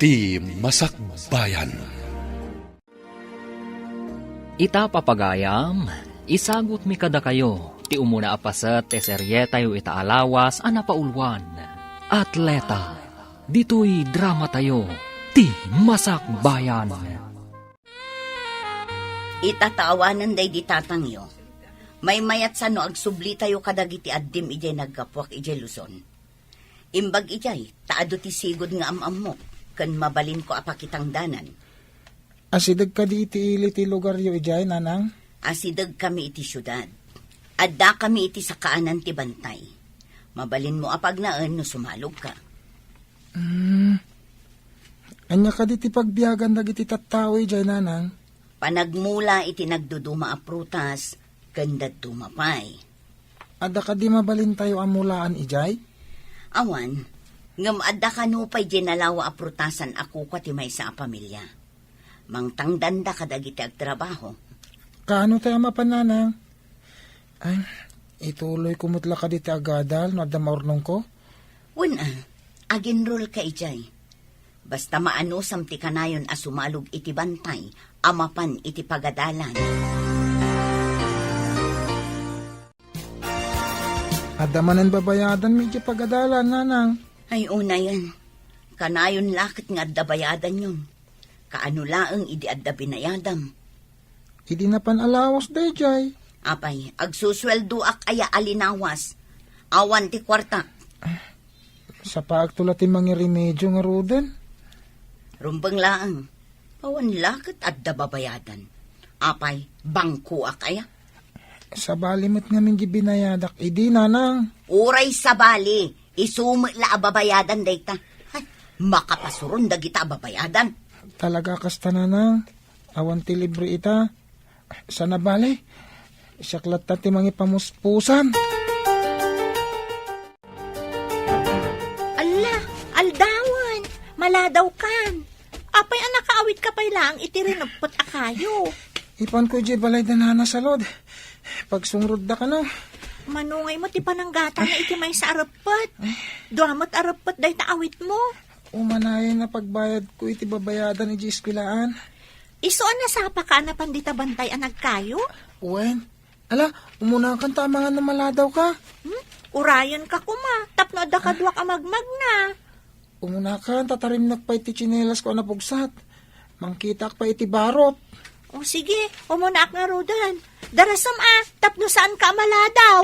ti Masakbayan. Ita papagayam, isagot mi kada kayo, ti umuna apasat te serye tayo itaalawas anapaulwan. Atleta, dito'y drama tayo, ti Masakbayan. Itatawanan day di tatangyo. May mayat sa no agsubli tayo kadagiti addim ijay naggapwak ijay Luzon. Imbag ijay, taado ti sigod nga amam mo, kan mabalin ko apakitang danan. Asidag ka di iti ili ti lugar yo ijay, nanang? Asidag kami iti syudad. Adda kami iti sa kaanan ti bantay. Mabalin mo apag naan no sumalog ka. Anya ka di ti pagbiyagan dagiti tattaw ijay, nanang? Panagmula iti nagduduma a prutas, gandad dumapay. Ada ka di mabalin tayo amulaan ijay? Awan, ngam adda kanupay ginalawa a prutasan ako ka ti may sa pamilya. Mangtangdanda ka dagiti agtrabaho. Kaano tayo mapananang? Ay, ituloy kumutla ka di ti agadal no adda maurnong ko? Una, aginrol ka ijay. Basta maanusam ti kanayon a sumalog iti bantay, amapan iti pagadalan. Adda manan babayadan medyo pagadalan, nanang. Ay una yan, kanayon lakit nga adda bayadan yun. Kaano laeng idi adda binayadam. Idi na panalawas day jay. Apay, agsusweldo ak aya alinawas. Awan ti kwarta. Sa paagtula ti mga remedyo nga ruden. Rumbang laeng, awan lakit adda babayadan. Apay, bangko ak aya. Sa balimot nga mingi binayadak, idi nanang. Uray sa bali, isumit la ababayadan dayta. Ay, makapasuron dagita ababayadan. Talaga kasta nanang. Awan ti libre ita. Sana bali. Isaklat ta ti mga pamuspusan. Ala, aldawan. Maladaw kan. Apay anak kaawit ka pay lang itirinagpot akayo. Ipan ko di balay danana sa lod. Pagsungrod da ka no. Manungay mo ti pananggata na iti may sa arapot. Duamot arapot day taawit mo. Umanayan na pagbayad ko iti babayadan ni Eskwilaan. Isuan na sapa ka na pandita bantay anag kayo? Uwen, ala, umuna kang tama nga na maladaw ka. Urayan ka kuma. Tapno da ka duwak amagmag na. Umuna ka, tatarimnak pa iti chinelas ko na pugsat. Mangkitak pa iti barot. O sige, umunak nga rodan. Darasam tapno saan ka maladaw?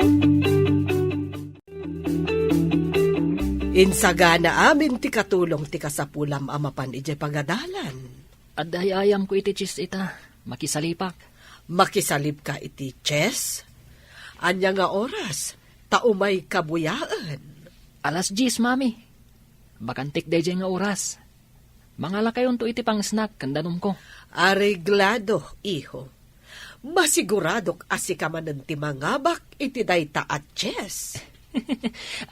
Insagana amin ti katulong ti kasapulam amapan ije pagadalan. Adayayam ko iti chis ita, makisalipak. Makisalib ka iti chess? Anya nga oras, taumay kabuyaan. Alas 10, mami. Bakantik day nga oras. Mangala kayon to iti pang snack, kandanom ko. Areglado, iho. Masiguradok asikaman ti mangabak iti dayta at chess.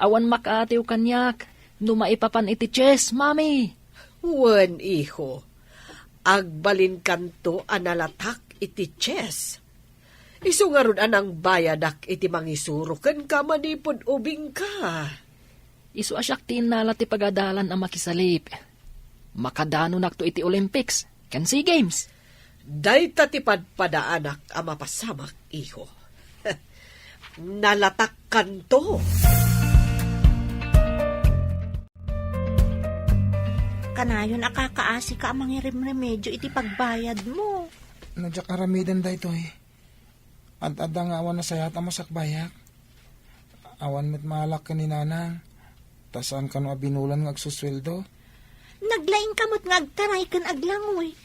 Awan makaatiw kanyak, numaipapan iti chess, mami. Wen, iho. Agbalin kanto analatak iti chess. Isungarun anang bayadak iti mangisuro ken ka manipod ubing ka. Isu asyak ti nala ti pagadalan ang makisalip. Makadano nakto iti Olympics, ken SEA Games. Dayta ti padpadaanak ang mapasamak, iho. Nalatak kanto. Kanayon akakaasi ka ang mga remedyo iti pagbayad mo. Nadya karamidan da ito eh. Ad-ada nga awan na sayat ang masakbayak. Awan met malak ka ni nanang. Tasan ka no abinulan ng agsusweldo. Naglaing kamot nga agtaray kan aglangoy.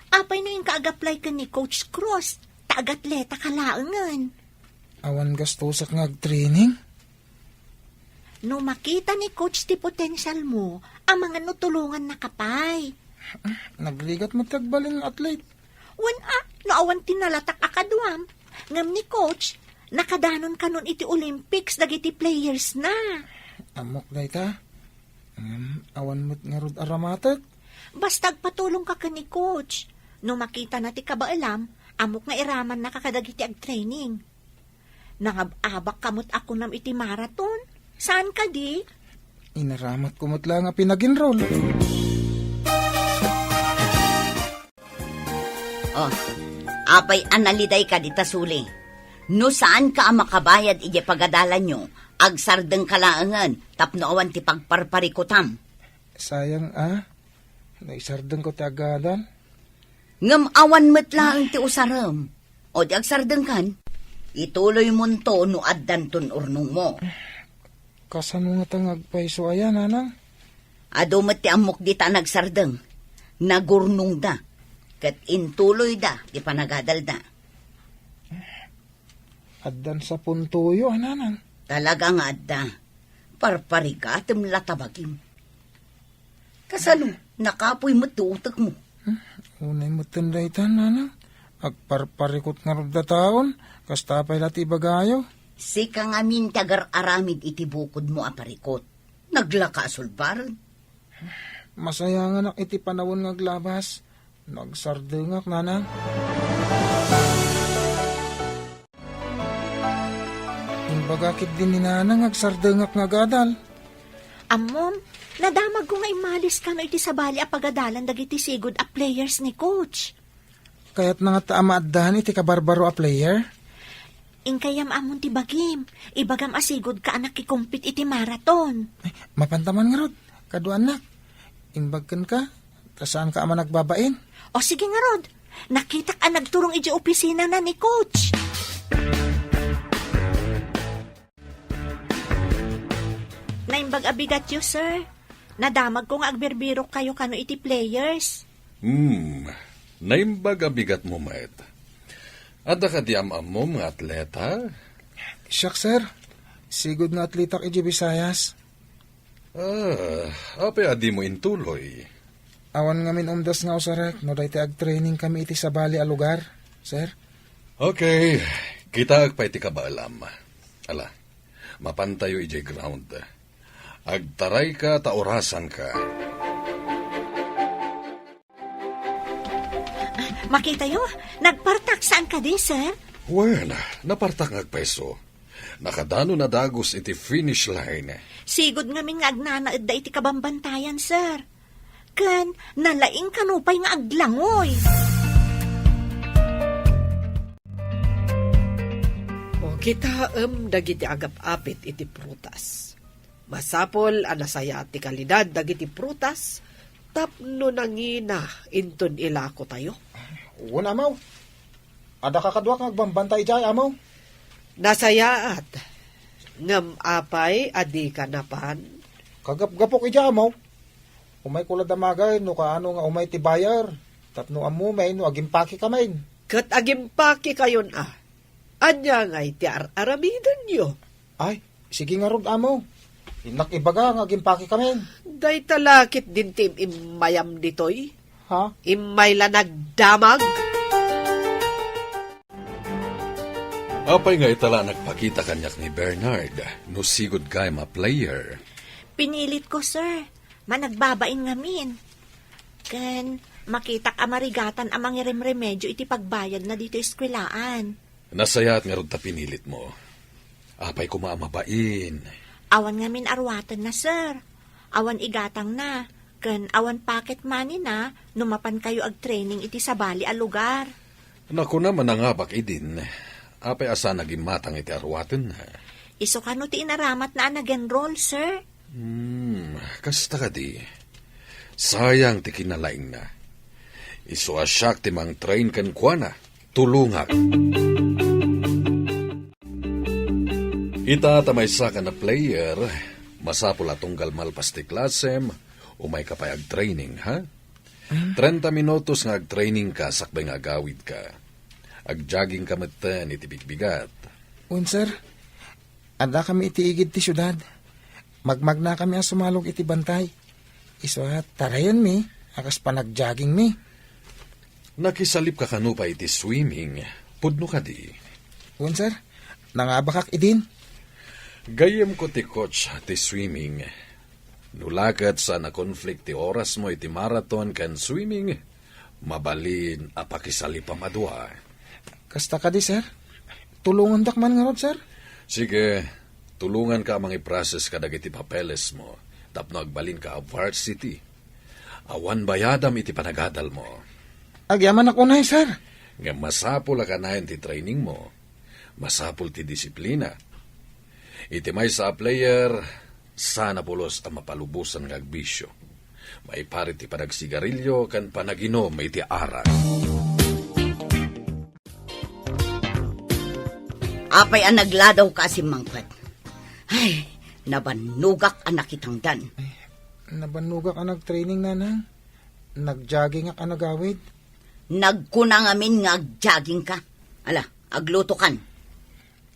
Apay no yung kaag-apply ka ni Coach Cross. Taagatleta ka laangan. Awan gastusak nga ag-training. No makita ni Coach ti potential mo, ang mga nutulungan na kapay. Nagligat mo tagbalin ng athlete. Naawan tinalatak akadwam. Ngam ni Coach, nakadanon ka nun iti Olympics, dagiti players na. Amok da ita. Awan mo't nga rod aramatek. Bastag patulong ka ka ni Coach. No makita na ti kabaalam, amok nga iraman na kakadagiti ag-training. Nangababak kamot ako nam iti marathon. Saan ka di? Inaramat ko mo't lang nga pinag-enroll. Oh, apay analiday ka dita suli. No saan ka ang makabayad ije pagadalan nyo, agsardeng kalaangan, tapno awan ti pagparparikutam. Sayang naisardeng ko ti agadan. Ngam awan metlaang ti usaram. O di agsardeng kan, ituloy mo to no addan tun urnong mo. Kasano nga tang agpaiso ayan, nanang? Ado met ti amok di ta nagsardeng, nagurnong da, kat intuloy da, di panagadal da. Addan sa puntuyo, nanang. Talaga nga adda, parparigatem latabagim. Kasano, nakapoy mo tuutak mo. Unay mo tinday tan, nanang. Agparparikot nga rod da taon, kastapay lati bagayo. Si kang amin tagar aramid iti bukod mo aparikot. Naglaka sulbaran. Masaya nga nak iti panawon nga glabas. Nagsardengak, nanang. Bagakit din ni nanang agsardengak nga gadal. Amom, nadamag ko nga imalis ka no iti sabali a pagadalan dagiti sigod a players ni coach. Kaya't nga taama addahan iti kabarbaro a player. Inkayam amon ti bagim, ibagam asigod ka anak kikumpit iti marathon. Ay, mapantaman nga rod, kadu anak. Imbagkan ka, tasaan ka ama nagbabain. O sige nga rod, nakita ka nagturong iti opisina na ni coach. Naimbag abigat yu, sir. Nadamag ko nga agberbiro kayo kano iti players. Naimbag abigat mo, Maet. Ada ka di amam mo mga atleta? Siyak, sir. Sigod nga atletak iti Visayas. Apay adi mo intuloy. Awan nga min umdas nga usarek, no dahi ag-training kami iti sabali a lugar, sir. Okay, kita agpay ti kabaalam. Ala, mapantayo iti ground. Agtaray ka, taorasan ka. Makita yo, nagpartaksaan ka di, sir? Well, napartak agpeso. Nakadano na dagos iti finish line. Sigod nga min nga agnanaed da iti kabambantayan, sir. Ken, nalaing kanupay nga aglangoy. O kita dagiti agap-apit iti prutas. Masapol anasaya ti kalidad dagiti prutas tapno nangina inton ilako tayo. Una, amaw. Ada kakadwak nga agbambantay jay, amaw. Nasayaat. Ngam apay adi kanapan. Kagap-gapok ija, amaw. Umay kulad damagay, no kaano nga umay ti bayar. Tapno amumay, no agimpaki kamay. Kat agimpaki kayon Anya ngay ti aramidan nyo. Ay, sige nga rod, amaw. Inak ibaga nga agimpaki kamay. Day talakit din tim imayam ditoy. Ha? Imay la nagdamag. Apay nga itala nagpakita kanyak ni Bernard, no sigod kay ma player. Pinilit ko, sir. Managbabain ngamin. Ken, makita ka marigatan amang remedyo iti pagbayad na dito eskwelaan. Nasayaat nga rod ta pinilit mo. Apay kumamabain. Awan ngamin arwatan na, sir. Awan igatang na. Ken, awan pocket money na, numapan kayo ag-training iti sabali a lugar. Naku naman nangabak idin. Apay asa naging matang iti arwaten na. Iso kano ti inaramat na nag-enroll, sir? Kasta ka di. Sayang ti kinalaing na. Iso asyak ti mang train kan kwa na. Tulungak. Ita tamay sa ka na player, masapula tunggal malpas ti klasem, umay ka pa ag-training, ha? 30 minutos nga ag-training ka, sakbay nga agawid ka. Ag-jogging ka matan iti bigbigat. Sir, ada kami iti igid ti syudad. Magmag na kami ang sumalog iti bantay. Iso tarayan mi, akas pa nag-jogging mi. Nakisalip ka kanupa iti swimming, pudno ka di. Sir, nangabakak idin. Gayem ko ti coach ti swimming. Nulakat sa na-conflict ti oras mo iti marathon kan swimming, mabalin apakisalip amadwa. Kasta ka di, sir? Tulungan dakman nga rod, sir? Sige, tulungan ka amang i-process ka dagiti papeles mo, tapno agbalin ka a varsity. Awan bayadam iti panagadal mo. Agyaman ako na, sir. Nga masapul ka na ti training mo. Masapul ti disiplina. Iti may sa player, sana pulos ang mapalubusan ng agbisyo. May pari ti panagsigarilyo kan panaginom iti arak. Apay ang nagladaw ka si Mangpet. Ay, nabanugak ang nakitangdan. Nabanugak ka nag-training, nanang. Nag-jogging ka nagawid. Nagkunang amin nga agjogging ka. Ala, agluto kan.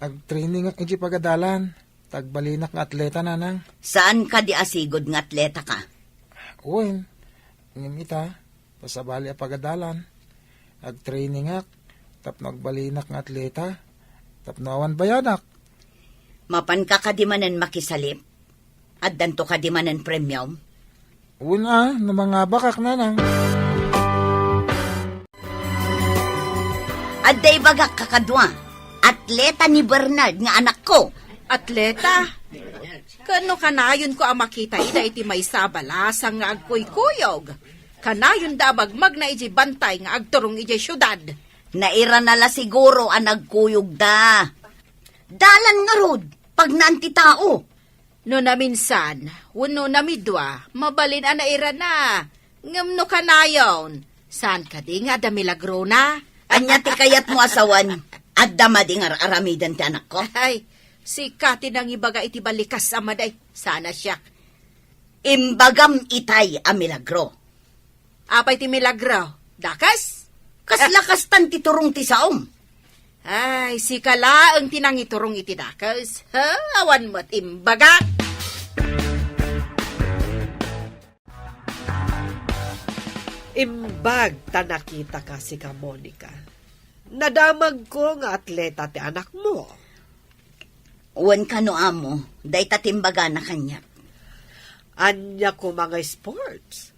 Ag-training ka iti pagadalan. Tagbalinak nga atleta, nanang. Saan ka di asigod nga atleta ka? Uwin, ngimita, pasabali a pagadalan. Ag-training ak, tapno agbalinak nga atleta. Tapno awan bayadak. Mapan ka kadimanan makisalip? At danto kadimanan premium? Uwin no mga bakak, nanang. At day bagak kakadwa, atleta ni Bernard nga anak ko. Atleta? Kano kanayon ko ang makita ida iti may sabalasang nga agkuy-kuyog. Kanayon dabag magna iti bantay nga agturong iti syudad. Naira nala siguro ang nagkuyog da. Dalan nga rod, pag naanti tao. No naminsan, wano namidwa, mabalin ang naira na. Ngam no kanayon, saan ka di nga da milagro na? Anya ti kayat mo asawan, at damading aramidan ti anak ko. Ay, si Kati nang ibaga iti balikas amaday. Sana siya. Imbagam itay a milagro. Apay ti milagro. Dakas? Kaslakas tan ti turong ti saom. Ay, si Kala ang tinangiturong iti dakas. Ha? Awan mo't imbaga. Imbag ta nakita ka si ka, Monica. Nadamag ko nga atleta ti anak mo. Uwan ka no amo, day tatimbaga na kanya. Anya ko mga sports.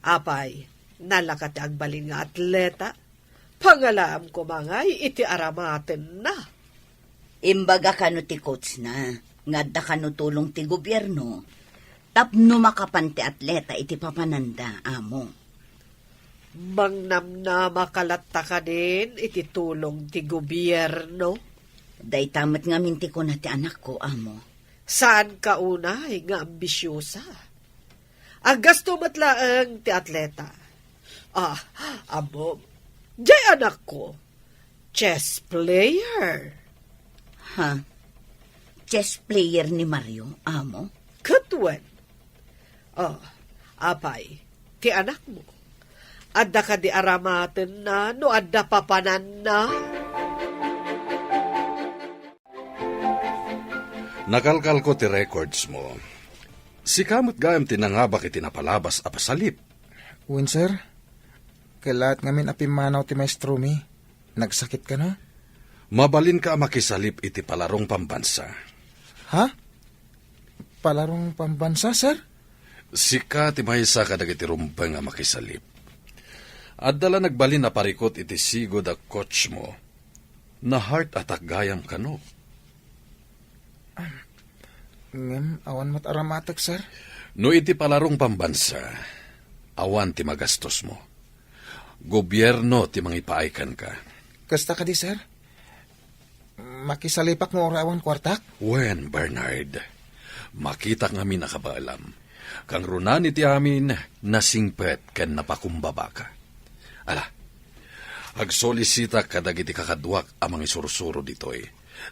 Apay, nalakat ang balin nga atleta. Pangalam ko mga iti aramaten na. Imbaga ka no ti coach na, ngadda ka no tulong ti gobyerno. Tapno makapan ti atleta iti papananda, amo. Mangnam makalatta ka din iti tulong ti gobyerno. Day tamat nga minti ko na ti anak ko, amo. Saan ka unay nga ambisyosa? Agasto matlaang ti atleta. Amo, jay anak ko, chess player. Ha? Chess player ni Mario, amo? Katwen. Apay, ti anak mo. Adda ka di aramaten na, no adda papanan na. Nakalkal ko ti records mo. Si kamot gayam tinangabak iti napalabas a pasalip. Uwin, sir. Kailat ngamin apimanaw ti maestro mi. Nagsakit ka na? Mabalin ka makisalip iti palarong pambansa. Ha? Palarong pambansa, sir? Sika ti maysa ka dagiti rumbeng nga makisalip. At dala nagbalin na parikot iti sigod a coach mo. Na heart attack gayam ka no. Ngem, awan mat aramatak, sir. No iti palarong pambansa, awan ti magastos mo. Gobyerno ti mangipaaykan ka. Kasta ka di, sir? Makisalipak mo orawan kwartak? Wen, Bernard, makita nga mi nakabaalam. Kang runan iti amin, nasingpet ken napakumbaba ka. Ala, agsolisita kadagiti kakadwak amang isursuro ditoy.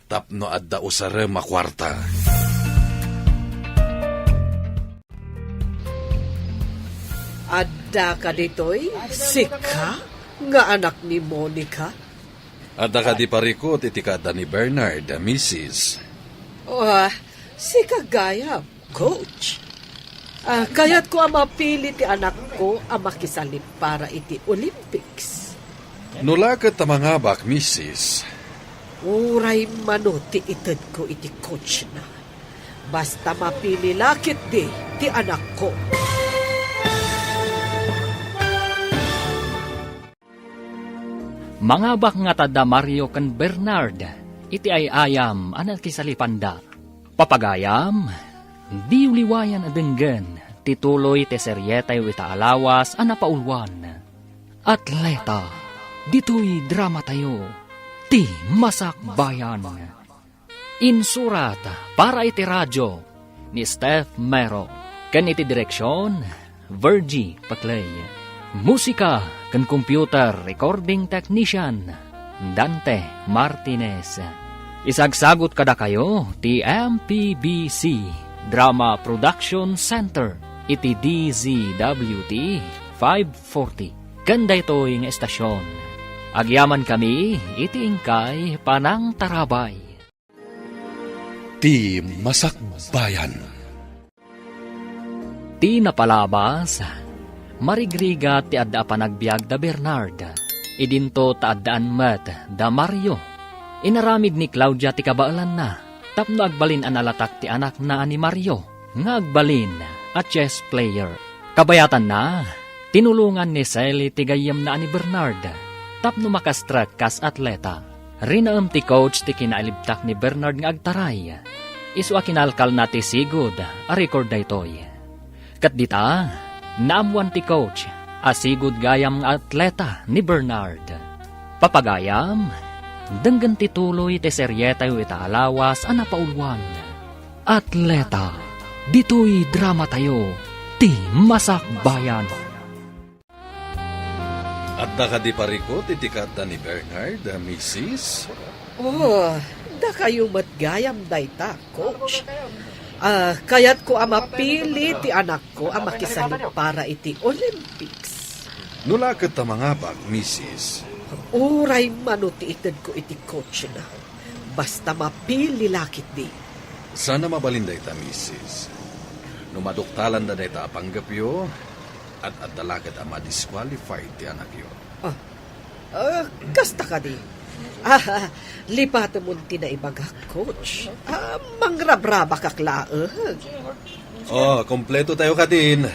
Tapno adda usare makwarta. Adda ka ditoy, sika, nga anak ni Monica. Adda ka di parikot iti kada ni Bernard, Mrs. Si kagaya, coach. Kaya't ko ang mapili ti anak ko ang makisalip para iti Olympics. Nulakat ta mga bak, Mrs. Uray mano ti ited ko iti coach na. Basta mapili lakit di ti anak ko. Mga bak nga tada Mario kan Bernard, iti ay ayam anak kisalipanda. Papagayam, di uliwayan adenggen, tituloy te seryetay wita alawas anapaulwan. Atleta, dito'y drama tayo, ti masakbayan. Insurat para iti radyo ni Steph Mero. Kan iti direksyon, Virgie Paclay. Musika kan computer recording technician, Dante Martinez. Isagsagot kada kayo ti MPBC Drama Production Center iti DZWT 540. Kanda ito'y nga estasyon. Agyaman kami iti ingkay Panang Tarabay. Ti Masakbayan. Ti napalabas, marigriga ti adda panagbiag da Bernard. Idinto ta addaan met da Mario. Inaramid ni Claudia ti kabaalan na. Tapno agbalin analatak ti anak na ni Mario. Nga agbalin at chess player. Kabayatan na, tinulungan ni Sally ti gayam na ni Bernard. Tapno makastrat kas atleta. Rinaam ti coach ti kinaalibtak ni Bernard nga agtaray. Isu akinalkal na ti sigod, a record da itoy. Kat dita, naamuan ti coach, asigod gayam nga atleta ni Bernard. Papagayam, denggan ti tuloy ti serye tayo itaalawas a napaulwan. Atleta, dito'y drama tayo, ti masakbayan. At nakadi parikot itikata ni Bernard, Mrs. Oh, da kayo matgayam dayta, coach. Kaya't ko ang mapili ti anak ko ang makisalip para iti Olympics. Nulakot ta mga bag, Mrs. Uray manutiited ko iti coach na. Basta mapili lakit di. Sana mabalinday ta, Mrs. Numaduktalan na day ta apanggapyo at talagat ang madisqualified ti anak yo. Kasta ka di. Lipat mo tinaibaga, coach. Mangrabraba kaklaag. Kompleto tayo ka din.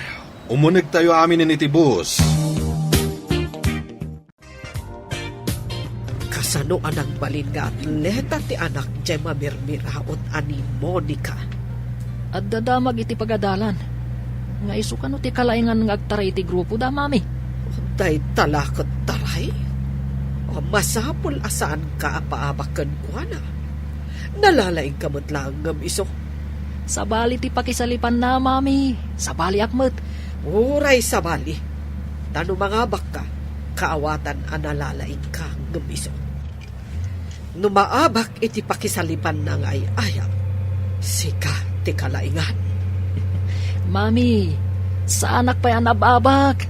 Umunig tayo amin ni Tibus. Kasano anang balin nga atleta ti anak Gemma Mirmiraot ani Monica. At dadamag iti pagadalan. Nga isu kano ti kalaingan nga agtaray iti grupo da, mami. Day talakot taray. Masapol asaan ka apaabakan ko na. Nalalaing kamot lang ngam iso. Sabali ti pakisalipan na, mami. Sabali akmet. Uray sabali. Tano mga baka, kaawatan ang nalalaing ka ngam iso. Numaabak iti pakisalipan ng ay-ayam. Sika ti kalaingan. Mami, sa anak pa yan nababak.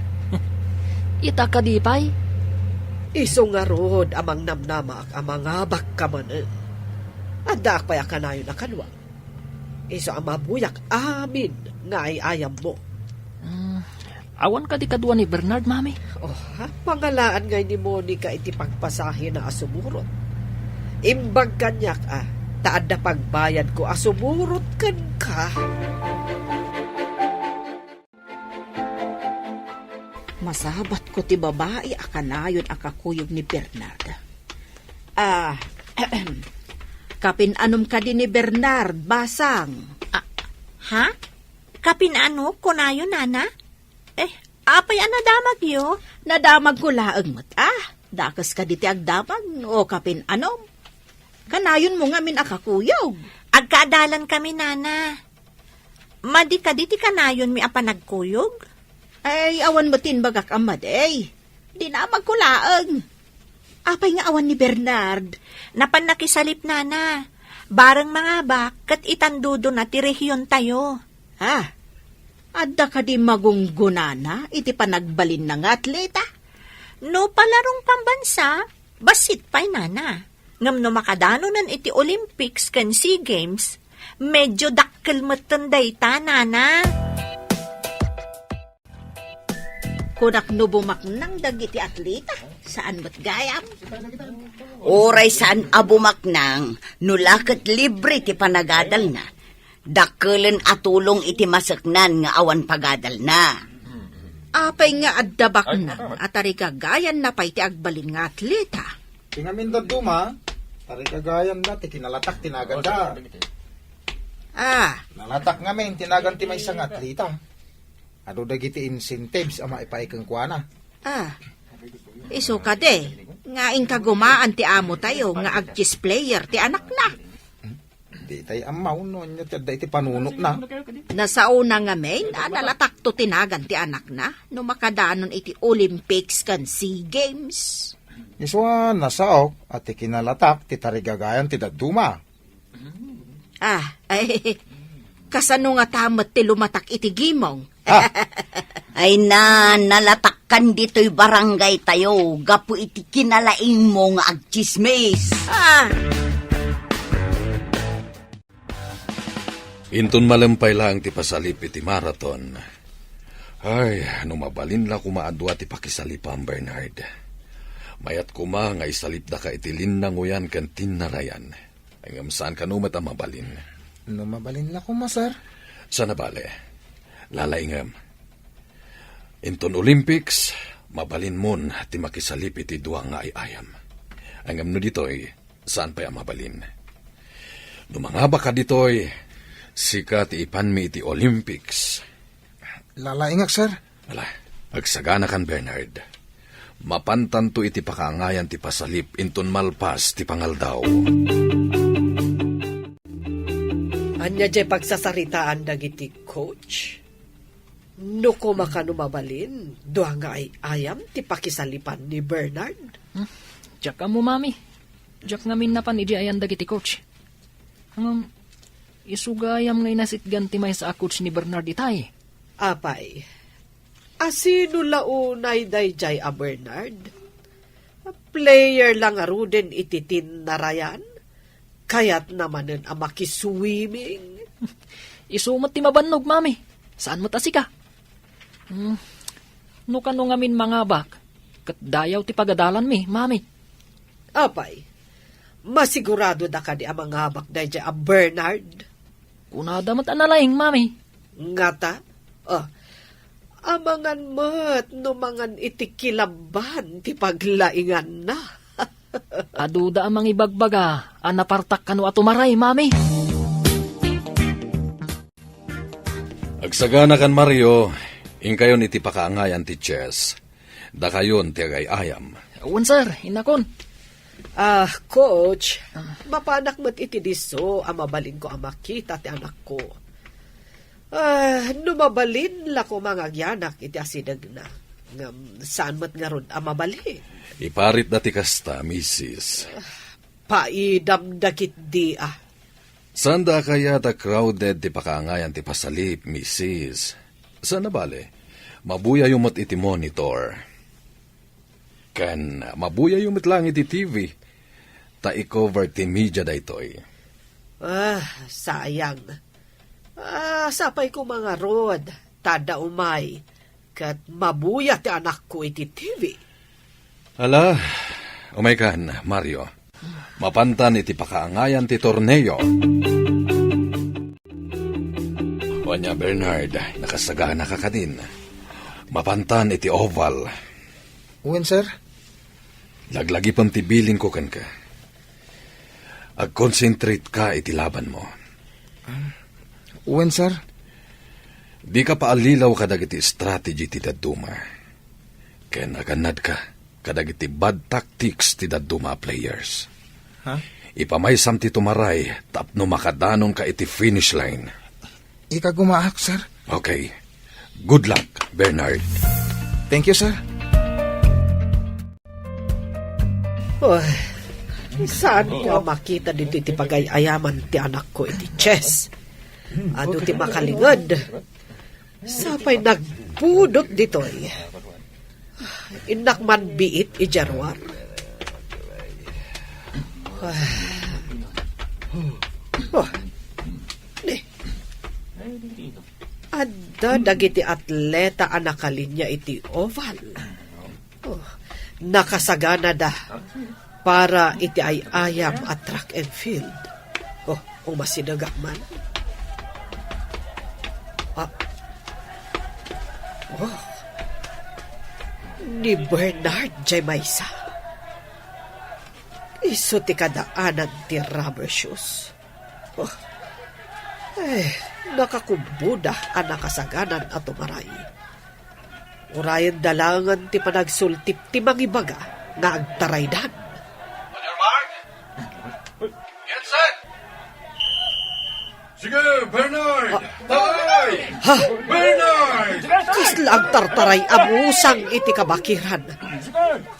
Ita ka di pa'y? Iso nga rod amang namnamak amang abak ka man. Adak pa ka na yun na kanwa. Iso ang mabuyak amin nga ay-ayam mo. Awan ka di kadwa ni Bernard, mami. Pangalaan ngay ni Monica iti pagpasahin na asumurot. Imbag kanyak taad na pagbayad ko asumurot kan ka. Masabat ko ti babae akanayon akakuyog ni Bernard. Kapin-anom ka din ni Bernard, basang. Ha? Kapinano? Kunayo, nana? Apay nadamag yo? Nadamag ko laang mat. Dakas ka diti agdamag o kapin-anom. Kanayon mo nga min akakuyog. Agkaadalan kami, nana. Madi ka diti kanayon mi apanagkuyog? Ay, awan mo tinbagak amad Di na magkulaang. Apay nga awan ni Bernard. Napan nakisalip, nana. Barang mga bak, kat itandudo na ti rehiyon tayo. Adda ka di magunggunana, iti panagbalin ng atleta. No palarong pambansa, basit pa'y, nana. Ngam no makadano nan iti Olympics kan SEA Games, medyo dakkel matanday ta, nana. Kunak no bumaknang dagiti atleta, saan mo't gayam? Oray saan abumaknang, nulakat libre ti panagadal na. Dakelen atulong iti masaknan nga awan pagadal na. Apay nga addabak na, atari kagayan na pa'y ti agbalin nga atleta. Tingamin da duma, tari kagayan da, ti kinalatak tinaganda. Nalatak ngamin, tinagan ti may isang atleta. Ano dagiti incentives ang maipaikang kuana? Iso ka de, nga ing kagumaan ti amo tayo, nga ag-chess player ti anak na. Di tayo amaw no, niya iti panunot na. Nasauna nga main, nalatak to tinagan ti anak na, no makadanon iti Olympics kan SEA Games. Iswa nasaok at ikinalatak ti tarigagayan ti daduma. Ay, kasano nga tamat ti lumatak iti gimong? Ay nalatakkan dito'y barangay tayo, gapu iti kinalaing mo nga agchismis. Inton malampay lang ti pasalip iti marathon. Ay, numabalin la kumaadwa ti pakisalipam, Bernard. Mayat kuma nga isalip da ka iti linnanguyan kan tinarayan. Ay ngamsaan ka numat ang mabalin. Mabalin la ko, sir. Sana bale, lalaingam. Inton Olympics, mabalin mon ti makisalip iti duwa nga ayam. Angam no ditoy, saan pa ang mabalin? Numangaba ka ditoy, sika ti ipanmi iti Olympics. Lalaingak, sir. Wala, agsagana kan Bernard. Mapantan to iti pakaangayan ti pasalip inton malpas ti pangaldaw. Anya jay pagsasaritaan dagiti coach. No ko makanumabalin, doha nga ay ayam ti pakisalipan ni Bernard. Diyak ka mo, mami. Diyak ngamin na pan iji ayan dagiti coach. Isugayam ngay nasitgan ti may sa coach ni Bernard itay. Apay, asino launay dayjay a Bernard? Player lang aruden iti tinarayan, kayat namanen a makiswimming. Isumat ti mabannog, mami. Saan mo tasi ka? No kano ngamin mga bak, kat dayaw ti pagadalan mi, mami. Apay, masigurado da ka di a mga habak dayjay a Bernard? Kunada mat analaing, mami. Ngata, amangan mat no mangan itikilaban ti paglaingan na. Aduda ang mga ibagbaga, anapartak kano atumaray, mami. Agsagana kan Mario, ingkayon iti pakaangayan ti chess. Da kayon ti agayayam. Awan, sir, inakon. Coach, mapanak mat iti diso, mabalin ko ang makita ti anak ko. Numabalin la ko mga agyanak iti asidag na. Saan mat nga ron mabalin? Iparit dati kasta, Mrs. Paidam dakit di Sanda kaya ta crowded ti pakaangayan ti pasalip, Mrs. Sana bale, mabuya yung mat iti monitor. Kan mabuya yung mat lang iti TV. Ta i-cover ti media daytoy. Sayang. Sapay ko mga rod, tada umay, kat mabuya ti anak ko iti TV. Ala, umay kan, Mario. Mapantan iti pakaangayan ti torneo. Wanya Bernard, nakasagana ka din. Mapantan iti oval. Uwen, sir. Laglagi pang tibilin ko kan ka. Ag-concentrate ka iti laban mo. Uwen, sir. Di ka paalilaw kadag iti strategy ti daduma. Kaya naganad ka kadag iti bad tactics ti daduma players. Ipamaysam ti tumaray tapno makadanon ka iti finish line. Ika gumaak, sir. Okay. Good luck, Bernard. Thank you, sir. Saan ko makita dito iti pagayayaman ti anak ko iti chess? Ano ti makalingad? Sapay nagpudot ditoy. Inak man biit ijarwar. Adda dagiti atleta ang nakalinya iti oval. Nakasagana da para iti ayam at track and field. Kung masinaga man. Ni Bernard J. Maysa. Iso ti kadaanan ti rubber shoes. Nakakumbuda ang nakasaganan at umaray. Urayan dalangan ti panagsultip ti mangibaga nga agtaraydan. Get set! Sige, Bernard! Taray! Ha? Bernard! Kasla ang tartaray amusang iti kabakiran.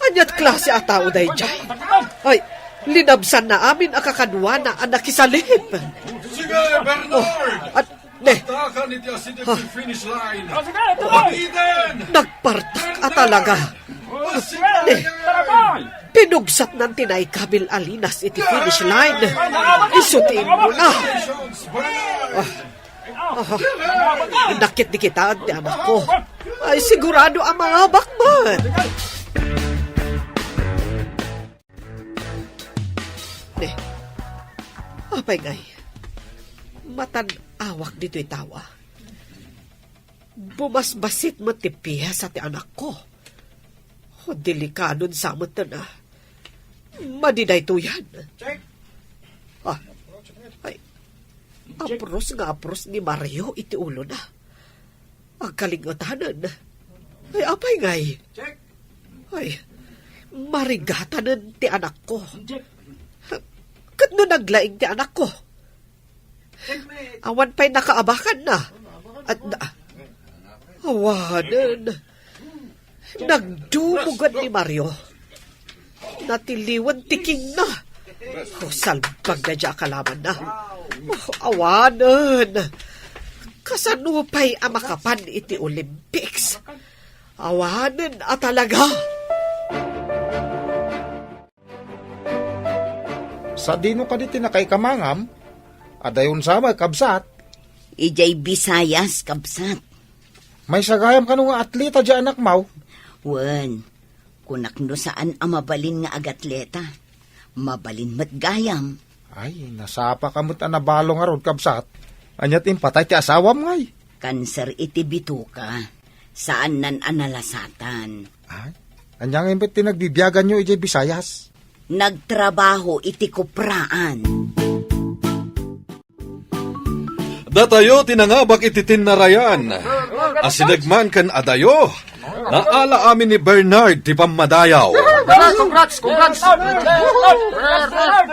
Anyat klase a tao day jay. Ay, linabsan na amin akakadwa na ang nakisalip. Sige, Bernard! At, ne, Takan iti asidip ti finish line! Pag-iden! nagpartak at talaga. Ne, pinugsat ng tinay Kabil Alinas iti finish line. Isutiin mo na. Nakit di kita at anak ko. Ay, sigurado ang mga bakman. Ne, apay ngay. Matan-awak dito'y tawa. Bumasbasit mo ti piya sa ti anak ko. O delikadon sa mo na. Madiday to yan. Ah, ay, apros ni Mario iti ulo na. Ang kalingatanan. Ay, apay ngay. Ay, marigatanan ti anak ko. Kat no naglaing ti anak ko. Awan pa'y nakaabakan na. At awanan. Nagdumugan ni Mario. Natiliwan tiking na. Salbag na dya kalaman na. Awanan. Kasanupay ang makapan iti Olympics. Awanan at talaga. Sa dino ka di tinakay kamangam, adayon sa kabsat, Ijay Bisayas, kabsat. may sagayam ka nga atleta dyan anak mau. Wen, kunakno saan ang mabalin nga agatleta. Mabalin matgayam. Ay, nasapa ka mo't anabalo nga ron kabsat. Anyat impatay ti asawam ngay. Kanser iti bituka. Saan nan analasatan. Ay, anyang impet tinagbibiyagan nyo ijay Bisayas. Nagtrabaho iti kupraan. Datayo tinangabak iti tinarayan. Asinagman kan adayo. Naala amin ni Bernard ti pamadayaw. Congrats!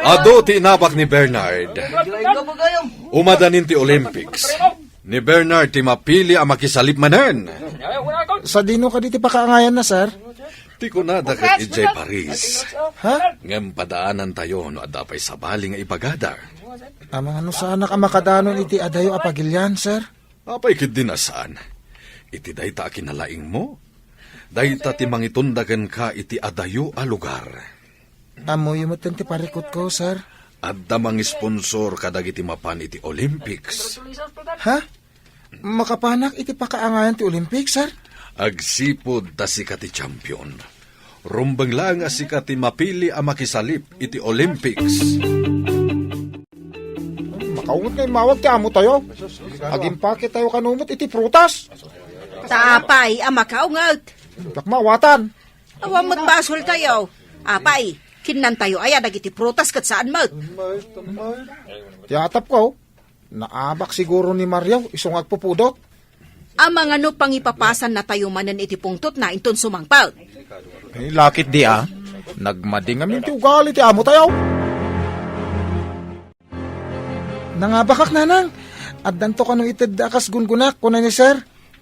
Ado ti inabak ni Bernard. Umadanin ti Olympics. Ni Bernard ti mapili ang makisalip manen. Sa dino ka di ti pakaangayan na, sir? Ti ko na dakat ijay Paris. Ha? Ngem padaanan tayo no adapay sabali nga ibagada. Amang ano sana ka makadanon iti adayo apagilyan, sir? Apay kid dinasaan. Iti dayta kinalaing mo. Dayta ti mangitundagan ka iti adayo a lugar. Amoy mo ti parikot ko, sir. Adda mangi sponsor kadag iti mapan iti Olympics. Ha? Makapanak iti pakaangayan ti Olympics, sir? Agsipod ta si kati champion. Rumbang lang si kati mapili ang makisalip iti Olympics. Makaungot na mawag ti amo tayo. Agimpake tayo kanumot iti prutas. Tapay, ang makaungat. Takmawatan. Awamot basol tayo. Apay, kinan tayo ay nagiti prutas kat saan mo. Tiyatap ko. Naabak siguro ni Mario isong agpupudot. Ang mga no pangipapasan na tayo manan iti pungtot na inton sumangpal. Eh, lakit di Nagmading amin ti ugali ti amo tayo. Nangabakak nanang. At danto ka nung ited akas gungunak ko na ni sir.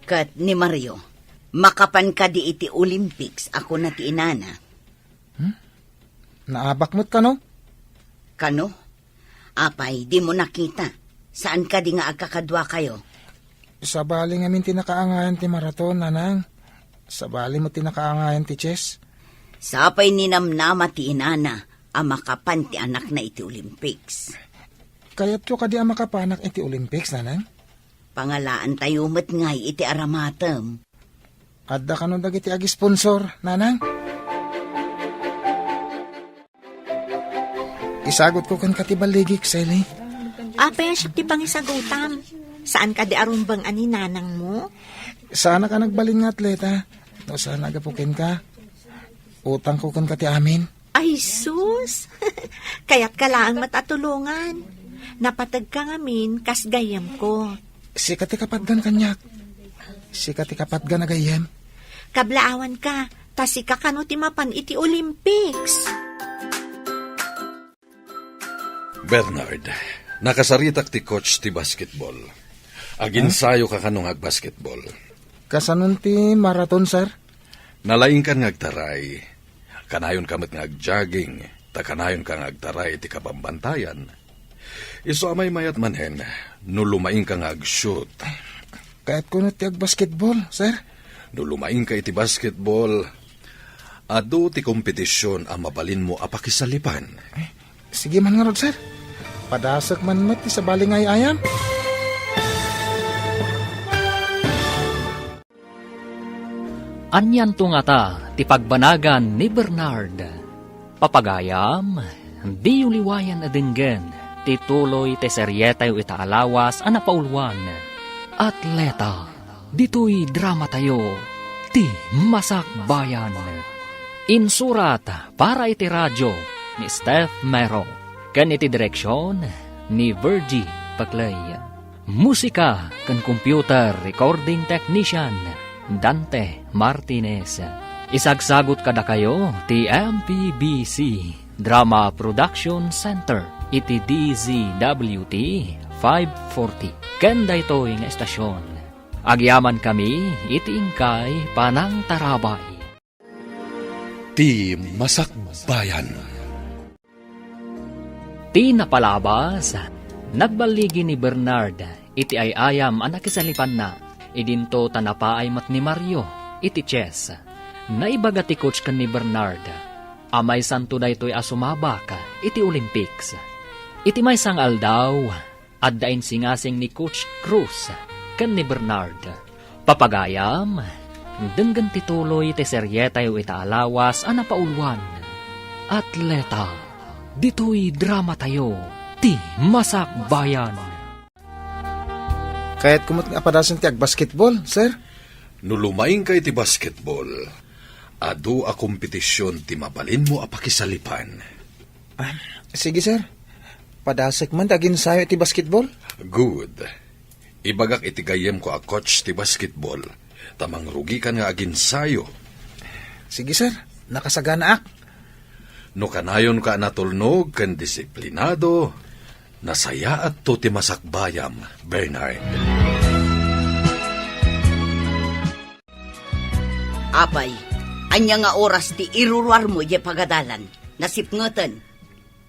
Kat ni Mario, makapan ka di iti Olympics, ako na ti inana. Naabak mo't ka no? Kano? Apay, di mo nakita. Saan ka di nga agkakadwa kayo? Sa bali ngamin tinakaangayan ti maraton, nanang. Sa bali mo tinakaangayan ti chess. Sapay ninamnama ti inana, ang makapan ti anak na iti Olympics. Kaya't ko ka di ang makapanak iti Olympics, nanang. Pangalaan tayo met ngay iti aramatem. Adda ka nung dagiti agi sponsor, nanang. Isagot ko kan katibaligik, Sally. Apay, siya ti pangisagutam. Saan ka di arumbang ani nanang mo? Sana ka nagbalin nga atleta. No, sana agapukin ka. Utang ko kan kati amin. Ay, sus! Kaya't ka lang matatulungan. Napatag ka ngamin, kas gayam ko. Si kati kapatgan kanyak. Si kati kapatgan agayem. Kablaawan ka, tasi ka kano ti mapan iti Olympics. Bernard, nakasaritak ti coach ti basketball. Aginsayo ka kanong ag-basketball. Kasanon ti marathon, sir? Nalaing ka ngagtaray. Kanayon kamat ngag-jogging. Kanayon ka ngagtaray ti kabambantayan. Iso amay mayat manhen, no lumaing ka ngag-shoot. Kahit kuno ti ag-basketball, sir? No lumaing ka iti basketball, adu ti kompetisyon ang mabalin mo apakisalipan. Sige man nga rod, sir. Padasak man mat ti sa balingay ayan. Anyan to nga ta, ti pagbanagan ni Bernard. Papagayam, di uliwayan adinggen, ti tuloy ti seryetay itaalawas ana paulwan. Atleta, dito'y drama tayo, ti masakbayan. Insurat para iti radyo ni Steph Mero, kan iti direksyon ni Virgie Paclay. Musika kan computer recording technician Dante Martinez. Isagsagot kada kayo ti MPBC Drama Production Center iti DZWT 540. Kanda ito'y nga estasyon. Agyaman kami iti ingkay panang tarabay. Ti Masakbayan. Ti napalabas, nagbaligi ni Bernard, iti ay ayam anak isalipan na, idinto tanapaay mat ni Mario, iti chess. Naibaga ti coach kan ni Bernard, amay santo da ito'y asumabak, iti Olympics. Iti may sang aldaw, addain singasing ni Coach Cruz, kan ni Bernard. Papagayam, denggan tituloy ti seryetay itaalawas ana paulwan. Atleta, dito'y drama tayo, ti masakbayan. Kahit kumot nga padasan ti ag-basketball, sir? No lumaing ka iti basketball, adu a kompetisyon ti mabalin mo apakisalipan. Sige, sir. Padasek man tagin sayo ti basketball? Good. Ibagak iti gayem ko a coach ti basketball. Tamang rugi ka nga aginsayo. Sige, sir. Nakasagana ak. No kanayon ka natulnog kan disiplinado, nasaya at to ti masakbayam, Bernard. Apay, anya nga oras ti iruruar mo di pagadalan. Nasipngoten.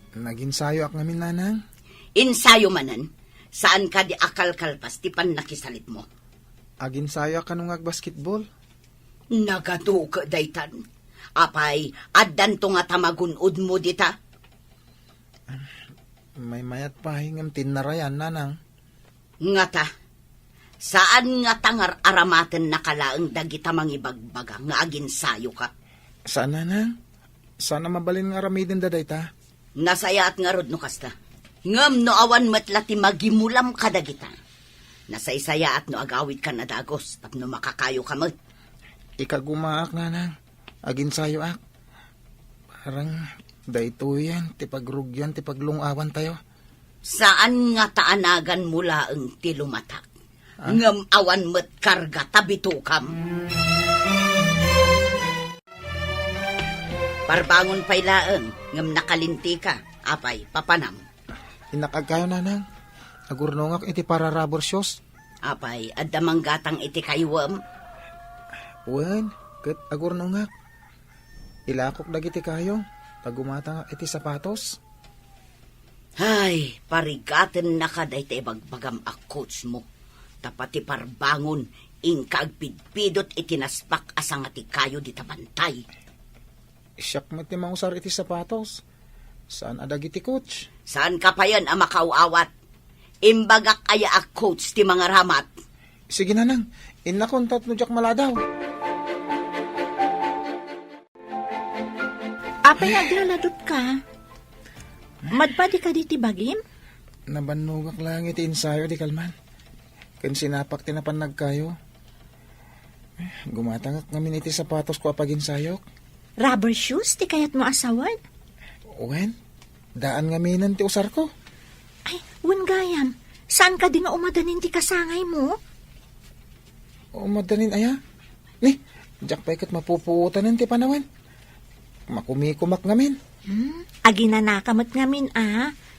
Naginsayo ak ngamin, nanang. Insayo manan. Saan ka di akal kalpas ti pan nakisalit mo? Aginsayo ak kanong ag-basketball. Nagado ka daytan. Apay, addan to nga tamagunod mo dita. May mayat pa hingam tinarayan, nanang. Nga ta, saan nga tangar aramaten nakalaang dagita mangibagbaga nga aginsayo ka? Saan, nanang? Sana mabalin nga ramidin daday ta. Nasaya at nga rod no kasta. Ngam no awan matlati magimulam ka dagita. Nasaysaya at no agawid ka na dagos tapno makakayo ka mo. Ikagumaak, nanang. Aginsayo ak. Parang dayto yan, tipagrugyan, tipaglungawan tayo. Saan nga taanagan mula ang tilumatak? Ngam awan met karga tabitukam. Parbangon pay laeng, ngam nakalinti ka, apay, papanam. Inakag kayo, nanang. Agurnongak iti para rubber shoes. Apay, addamang gatang iti kaywam. Wen, ket agurnongak. Ilakok dagiti kayo. Tagumata iti sapatos. Ay, parigaten na ka dahi tayo bagbagam a coach mo. Tapati parbangon, ingkaagpidpidot itinaspak asang ati kayo di tabantay. Siyak mo ti mausar iti sapatos. Saan adag iti coach? Saan ka pa yan ang makaawat? Imbagak aya a coach ti mga ramat. Sige, nanang. Inakontat no jak maladaw. Apay naglaladot ka. Madpadi ka di tibagim? Nabanugak lang iti ensayo di kalman. Kan sinapak tinapan nagkayo. Gumatangak ngamin iti sapatos ko apag ensayok. Rubber shoes ti kayat mo asawan? Wen, daan ngaminan ti usar ko. Ay, wen gayam. Saan ka di nga umadanin ti kasangay mo? O madanin aya? Ni, Jak pa ikat mapupuutan ti panawan. Makumikumak ngamin. Agi na nakamat ngamin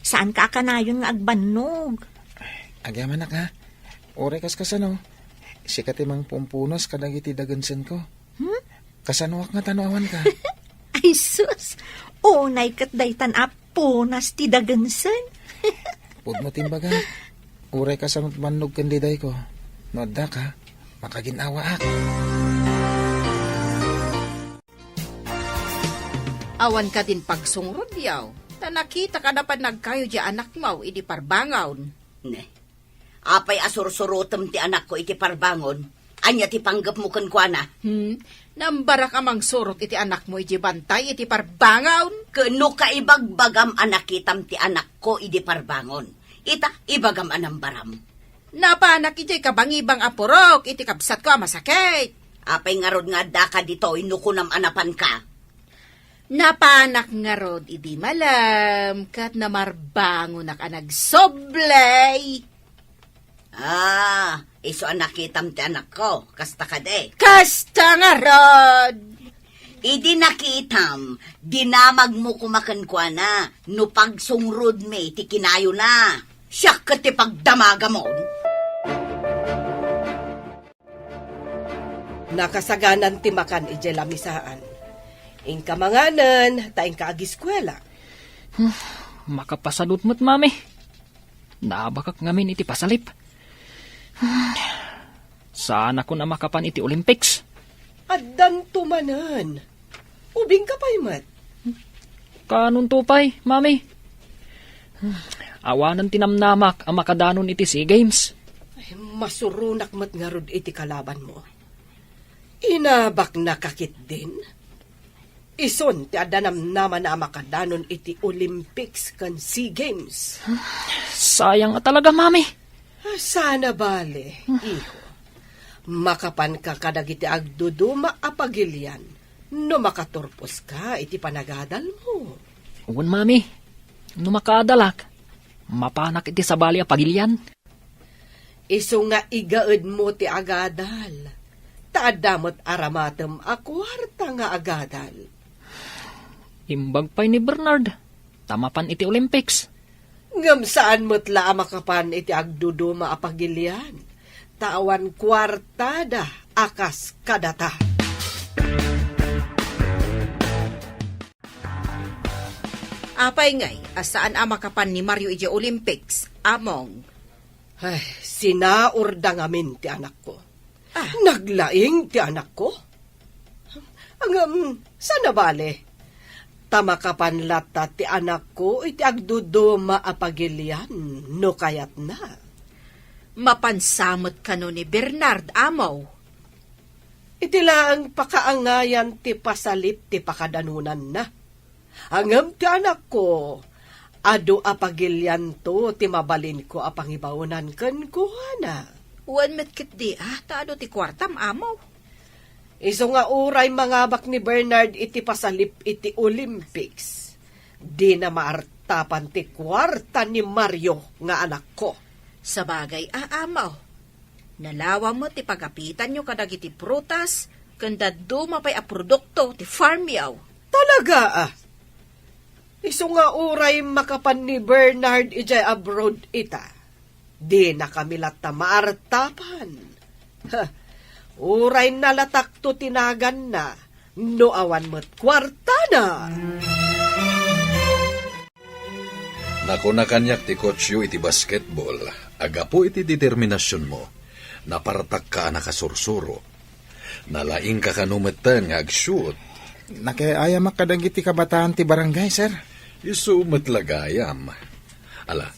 saan ka kanayon nga agbannog? Agyaman ka. Ore kas kasano. Sikat imang pumpunos kadagiti dagansen ko. Kasanuak nga tanawan ka. Ay sus, unay kat daytan apunas ti dagansen. Pud mo timbaga. Ore kasanot mannog kandiday ko. Noda ka, makaginawa ak. Awan ka din pagsungrod yaw. Ta nakita ka dapat nagkayo di anak mo, idi parbangawn. Ne. Apay asursurutem ti anak ko iti parbangon. Anya ti panggap mo kan kwa na. Nambarak amang surot iti anak mo, idi bantay, iti parbangawn. Kano ka ibagbagam anak itam ti anak ko iti parbangon. Ita ibagam anambaram. Napanak iti kabangibang apurok, iti kabsat ko masakit. Apay nga rod nga daka dito inukunam anapan ka. Napanak nga rod, idi malam, kat namarbango na ka nagsoblay. Iso anak itam ti anak ko, kasta ka de. Kasta nga rod! Idi nakitam, dinamag mo kumakan kwa na, no pagsungrod me, ti kinayo na. Siyak ka ti pagdamaga mo. Nakasaganan ti makan ije lamisaan. Ing kamanganan, taing kaagiskwela. Makapasalot mo't, mami. Nabakak ngamin iti pasalip. Saan ako na makapan iti Olympics? Addan tumanan. Ubing ka pa'y mat. Kanun tupay, mami. Awanan tinamnamak ang makadanon iti SEA Games. Ay, masurunak mat nga rod iti kalaban mo. Inabak na kakit din. Ison ti adanam naman na makadanon iti Olympics kan SEA Games. Sayang nga talaga, mami. Sana bale, iho. Makapan ka kadagiti agduduma apagilyan no makaturpos ka iti panagadal mo. Uwan, mami. No makadalak, mapanak iti sabali a pagilyan. Iso nga igaed mo ti agadal. Taadamot aramatem a kwarta nga agadal. Imbag pa'y ni Bernard. Tamapan iti Olympics. Ngam saan mo't la makapan iti agduduma apagilyan. Tawan kwartada akas kadata. Apay ngay, asaan amakapan ni Mario ije Olympics, among. Ay, sinaurda ngamin ti anak ko. Naglaing ti anak ko? Hanggang, sana bale? Tamakapan lata ti anak ko, iti agduduma apagilyan, no kayat na. Mapansamot ka no ni Bernard, amaw. Iti lang pakaangayan ti pasalip ti pakadanunan na. Hanggang ti anak ko, ado apagilyan to ti mabalin ko apangibaunan kan kuhana. Uwan metkit di taado ti kwartam, amaw. Iso nga uray mangabak ni Bernard iti pasalip iti Olympics. Di na maartapan ti kwarta ni Mario nga anak ko. Sa bagay, amaw. Nalawa mo ti pagapitan nyo kadag iti prutas, kanda dumapay a produkto ti farm yaw. Talaga Iso nga uray makapan ni Bernard ijay abroad ita. Di na kami lata maartapan. Uray nalatak to tinagan na, no awan mo't kwarta na. Nako na kanyak ti coach yu iti basketball, agapo iti determinasyon mo, napartak ka nakasursuro. Nalaing ka kanumeten nga ag-shoot. Nakiayam makadagiti kabataan ti barangay, sir. Isu matlagayam. Ala,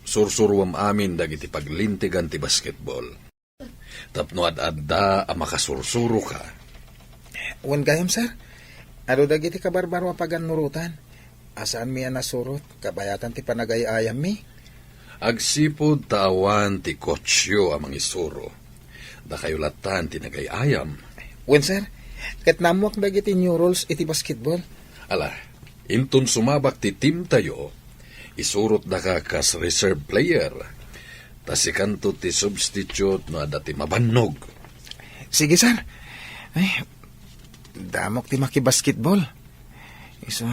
sursuruam amin dagiti paglintigan ti basketball. Tapno ad-adda ang makasursuro ka. Wan gayam, sir. Ado dagiti kabarbaro paganurutan. Asaan mi nasurot, kabayatan ti panagayayam mi. Agsipod tawan ti kotsyo amang isuro. Da kayo latan ti nagayayam. Wan, sir. Kat namuak dagiti new rules iti basketball. Ala, inton sumabak ti team tayo, isurot da ka kas reserve player. Tasikanto ti substitute no adati mabannog. Sige, sir. Ay, Damok ti makibasketball. Isa,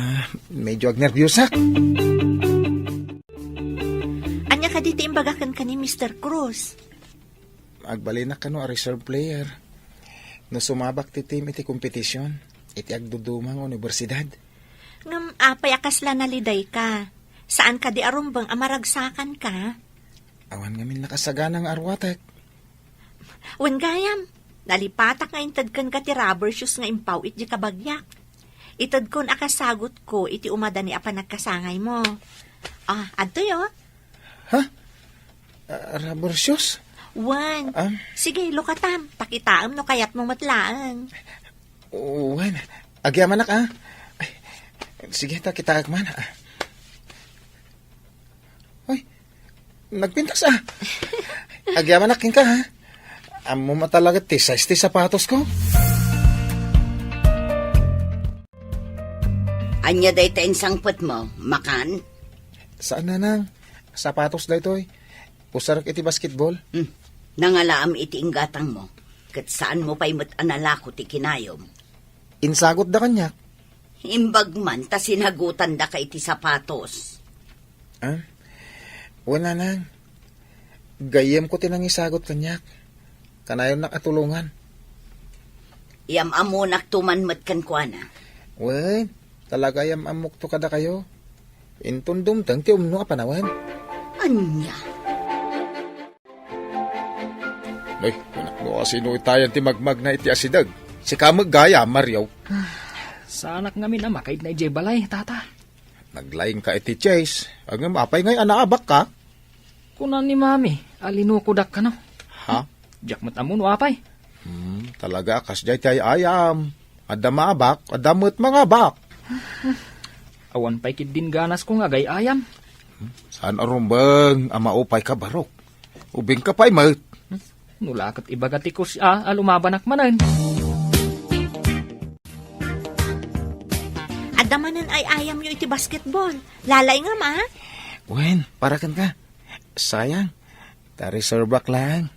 medyo agnervyusak. Anya ka diti imbagakan ka ni Mr. Cruz. Agbalinak ka no, a reserve player. No sumabak ti team iti kompetisyon, iti agdudumang universidad. Ngam apay akasla naliday ka. Saan ka di arumbang amaragsakan ka? Awan ngamin nakasaganang arwatek. Wen gayam, nalipatak nga intad kan ka ti rubber shoes nga impaw iti kabagyak. Itad kon akasagot ko iti umada ni apa nagkasangay mo. Adto yo. Rubber shoes? Wan. Ah? Sige, lukatam. Pakitaam no kayat mo matlaan. Wan, agyamanak ah. Ay, sige, takitaak man ah. Uy, nagpintas ah. Agyamanak ka ha. Amo matalaga ti size ti sapatos ko. Anya day tayo sangpot mo, makan? Saan na nang? Sapatos da ito eh. Pusarak iti basketball. Nangalaam iti inggatang mo. Kat saan mo pa'y anala ko ti kinayom. Insagot da kanyak. Imbag man, ta sinagutan da ka iti sapatos. Ah? Wala nang. Gayem ko tinang isagot kanyak. Kanayon nakatulungan. Iyam amunak tumanmat kan kwa na. Wen, talaga yam amok to kada kayo. Intundum tang ti umno a panawan. Anya? Ay, anak mo asino itayan ti magmag na iti asidag. Si kamag gaya, Maryaw. Sa anak ngamin na makaid na ijay balay, tata. Naglaing ka iti Chase. Ang mapay ngay anaabak ka. Kunan ni mami, alinukudak ka no. Ha? Diyak matamun wapay. Talaga kas jay tay ayam. Ada maabak, ada mo't mga bak. Awan pa'y kid din ganas ko nga gay ayam. Saan arumbang amaupay ka barok? Ubing ka pa'y mat. Nulakat ibagati ko siya, alumabanak manan. Adamanan ay ayam yo iti basketball. Lalay nga ma. Wen, parakan ka. Sayang. Tareservak lang.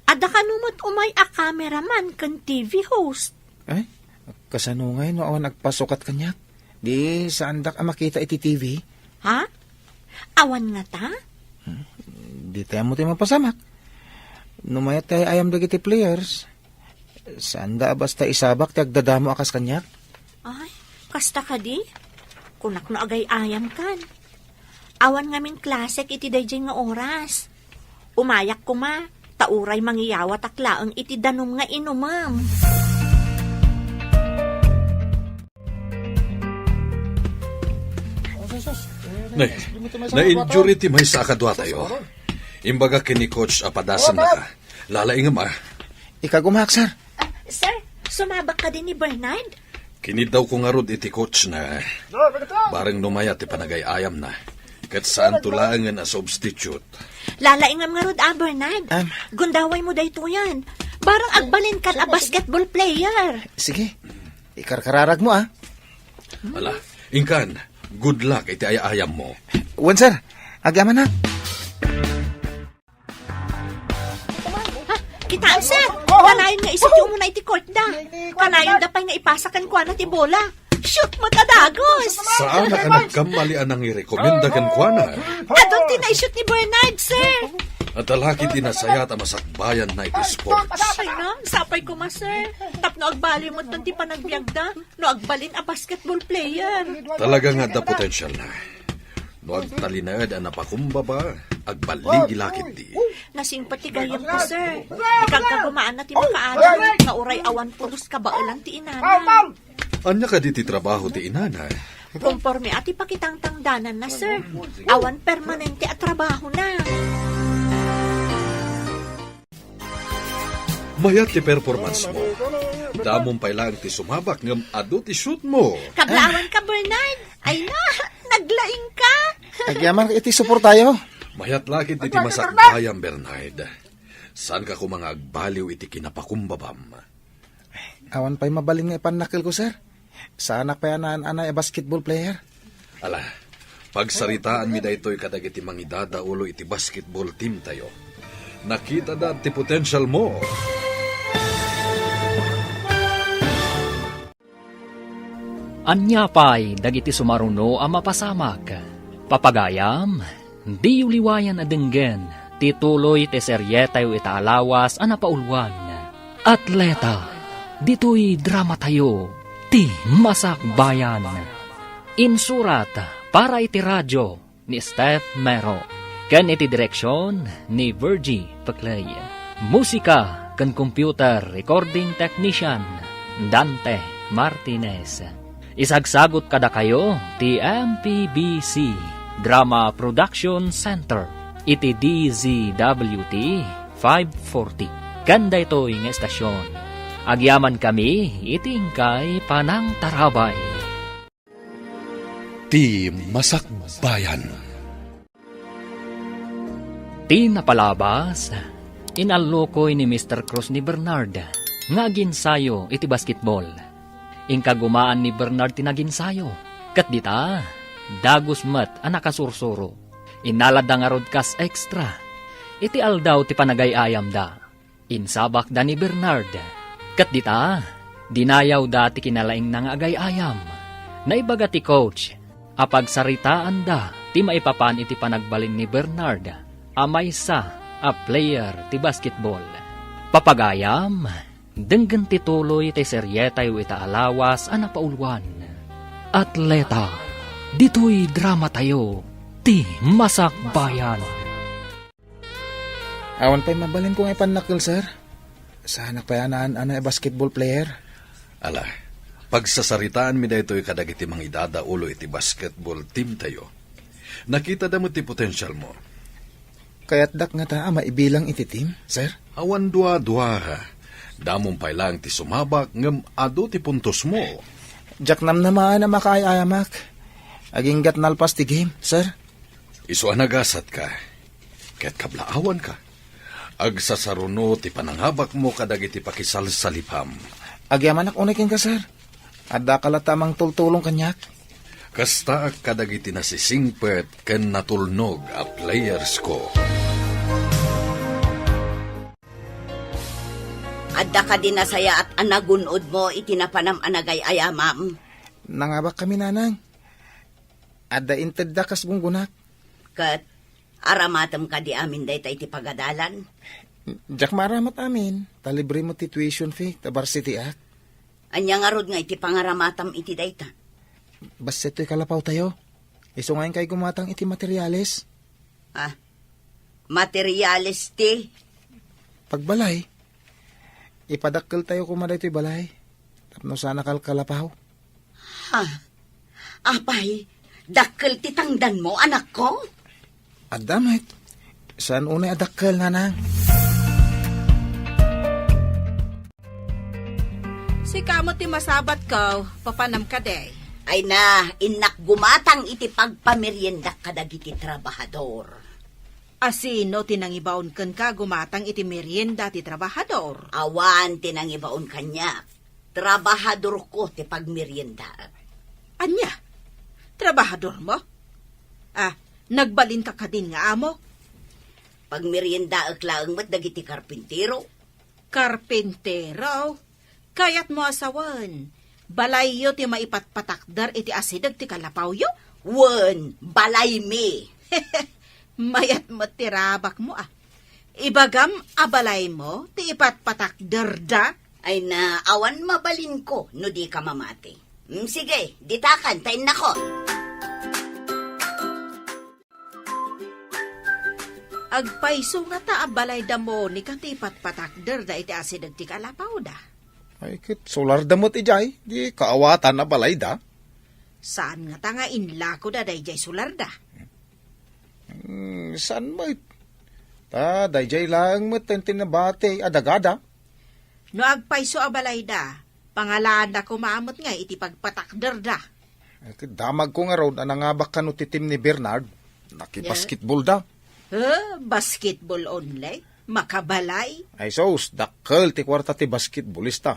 Ada ka numot umay a cameraman kan TV host. Ay, kasanungay no awan nagpasukat kanyak. Di saan dak makita iti TV? Ha? Awan nga ta? Di tayo mo tayo mapasamak. Numayat tayo ayam dagiti players. Saan da basta isabak ti agdadamo akas kanyak? Ay, kasta ka di? Kunak no agay ayam kan. Awan ngamin klasek iti dayjay nga oras. Umayak ko ma, tauray mangiyawa taklaang iti danom nga inumam. Na-injury ti may sa kadwa tayo. Imbaga kini coach apadasan na ka. Lalaing ma. Ikagumahak, sir. Sir, sumabak ka din ni Bernard? Kini daw ko nga rod iti coach na bareng numaya ti panagay-ayam na. Kat saan tulaangan na substitute. Lalaingam nga rod Bernard. Gundaway mo dayto yan. Barang agbalin kan a basketball player. Sige. Ikarkararag mo, ah. Ala, ingkan, good luck iti ayam mo. Wan, sir. Agaman na. Kitaan, sir. Kanayon nga isip yung muna iti court da. Kanayon da pa'y nga ipasakan kwa na ti bola. Shoot mo tadagos. Saan na ka nagkamalian ang irekomenda kan kwa na? Adong tinay-shoot ni Bernard, sir. At alaki tinasayat ang masakbayan na iti sports. Sapay ko ma, sir. Tap no agbali mo ti panagbiag da. No agbalin a basketball player. Talaga nga da potential na. No agtalinaad ang napakumbaba, agbaling ilakit di. Nasimpatigayam ko, sir. Ikang kagumaan na ti makaalam. Nga uray awan pulos kabailan ti inana. Anya ka di ti trabaho ti inana? Konforme ati pakitang tangdanan na, sir. Awan permanente at trabaho na. Mayat ti performance mo. Damong pailang ti sumabak ngam ado ti shoot mo. Kablaawan ka, Bernard. Ay na, naglaing ka. Agyaman iti support tayo. Mayat lakit iti masakbayan, Bernard. Saan ka ko mga agbaliw iti kinapakumbabam? Awan pa'y mabaling nga ipanakil ko, sir. Saan pa yan anay basketball player? Ala, pagsaritaan mi daytoy kadag iti mangidada ulo iti basketball team tayo. Nakita da ti potential mo. Anyapay dagiti sumaruno a mapasamak. Papagayam, di uliwayan adenggen, tituloy te serye tayo itaalawas a napaulwan. Atleta, dito'y drama tayo, ti masakbayan. Insurat para iti radyo ni Steph Mero. Ken iti direksyon ni Virgie Paclay. Musika ken computer recording technician Dante Martinez. Isagsagot kada kayo ti MPBC Drama Production Center iti DZWT 540. Kanda ito'y nga estasyon. Agyaman kami iti ingkay Panang Tarabay. Ti Masakbayan. Ti napalabas, inalukoy ni Mr. Cruz ni Bernard nga ginsayo iti basketball. Ingkagumaan ni Bernard tinaginsayo. Kat dita, dagus mat ang nakasursuro. Inalad nga rod kas extra. Iti aldaw ti panagayayam da. Insabak da ni Bernard. Kat dita, dinayaw da ti kinalaing nang agayayam. Naibaga ti coach, apagsaritaan da ti maipapan iti panagbalin ni Bernard. Amay sa a player ti basketball. Papagayam, denggan tituloy ti serye tayo itaalawas a napaulwan. Atleta, dito'y drama tayo, ti masakbayan. Awan pa'y mabalin ko nga panakil, sir. Sana payanaan ana basketball player. Ala, pagsasaritaan mi da ito'y kadagiti mang idadaulo iti basketball team tayo. Nakita da mo ti potential mo. Kaya't dak nga ta maibilang iti team, sir. Awan dua-dua ha. Damong pa lang ti sumabak ngem ado ti puntos mo. Jak nam naman na makaayamak. Aging gat nalpas ti game, sir. Isu anagasat ka. Kaya't kablaawan ka. Agsasaruno ti pananghabak mo kadagiti pakisalsalipam. Agyaman ak unakin ka, sir. Adda kalatamang tultulong kanyak. Kasta kadagiti nasisingpet ken natulnog a players ko. Adda ka din nasaya at anagunod mo itinapanam anagay ayamam. Nangabak kami, nanang. Adda inted da kas gunggunak. Kat aramatam ka di amin day tayo iti pagadalan. Jak maramat amin. Talibre mo ti tuition fee, ta varsity ak. Anya nga rod nga iti pangaramatam iti dayta. Basta ito'y kalapaw tayo. Iso ngayon kay gumatang iti materyales. Ah, materyales ti. Pagbalay, ipadakkel tayo kumaday ito'y balay. Tapno sana kalapaw. Ha? Apay, dakkel ti tangdan mo, anak ko? Adamit, saan unay adakkel, nanang? Si kamo ti masabat ko, papanam ka day. Ay na, inak gumatang iti pagpamerienda kadagiti trabahador. Asino tinangibaon ken ka gumatang iti merienda ti trabahador. Awan tinangibaon kanya. Trabahador ko ti pagmerienda. Anya? Trabahador mo? Ah, nagbalin ka kadin nga amo? Pagmerienda aklaang mat dagiti karpintero. Karpintero? Kayat mo asawan. Balay yo ti maipatpatakdar iti asidag ti kalapaw yo? Wen, balay me. Mayat mo tirabak mo ah. Ibagam abalay mo ti ipatpatakdar da? Ay na, awan mabalin ko no di ka mamati. Sige, ditakan, tayin na ko. Agpaiso nga ta abalay da mo ni kang ti ipatpatakdar da iti asidag ti kalapaw da. Ay, kit solar damot ijay. Di kaawatan na balay da. Saan nga ta nga inlako da dayjay sular da? Saan mo ta, dayjay lang mo tinabate adagada. No agpaiso abalay da, pangalaan da kumamot nga iti pagpatakder da. Ay, kit damag ko nga raw na nangabak ka no titim ni Bernard. Nakibasketball da. Basketball only? Makabalay? Ay sos, dakkel ti kwarta ti basketballista.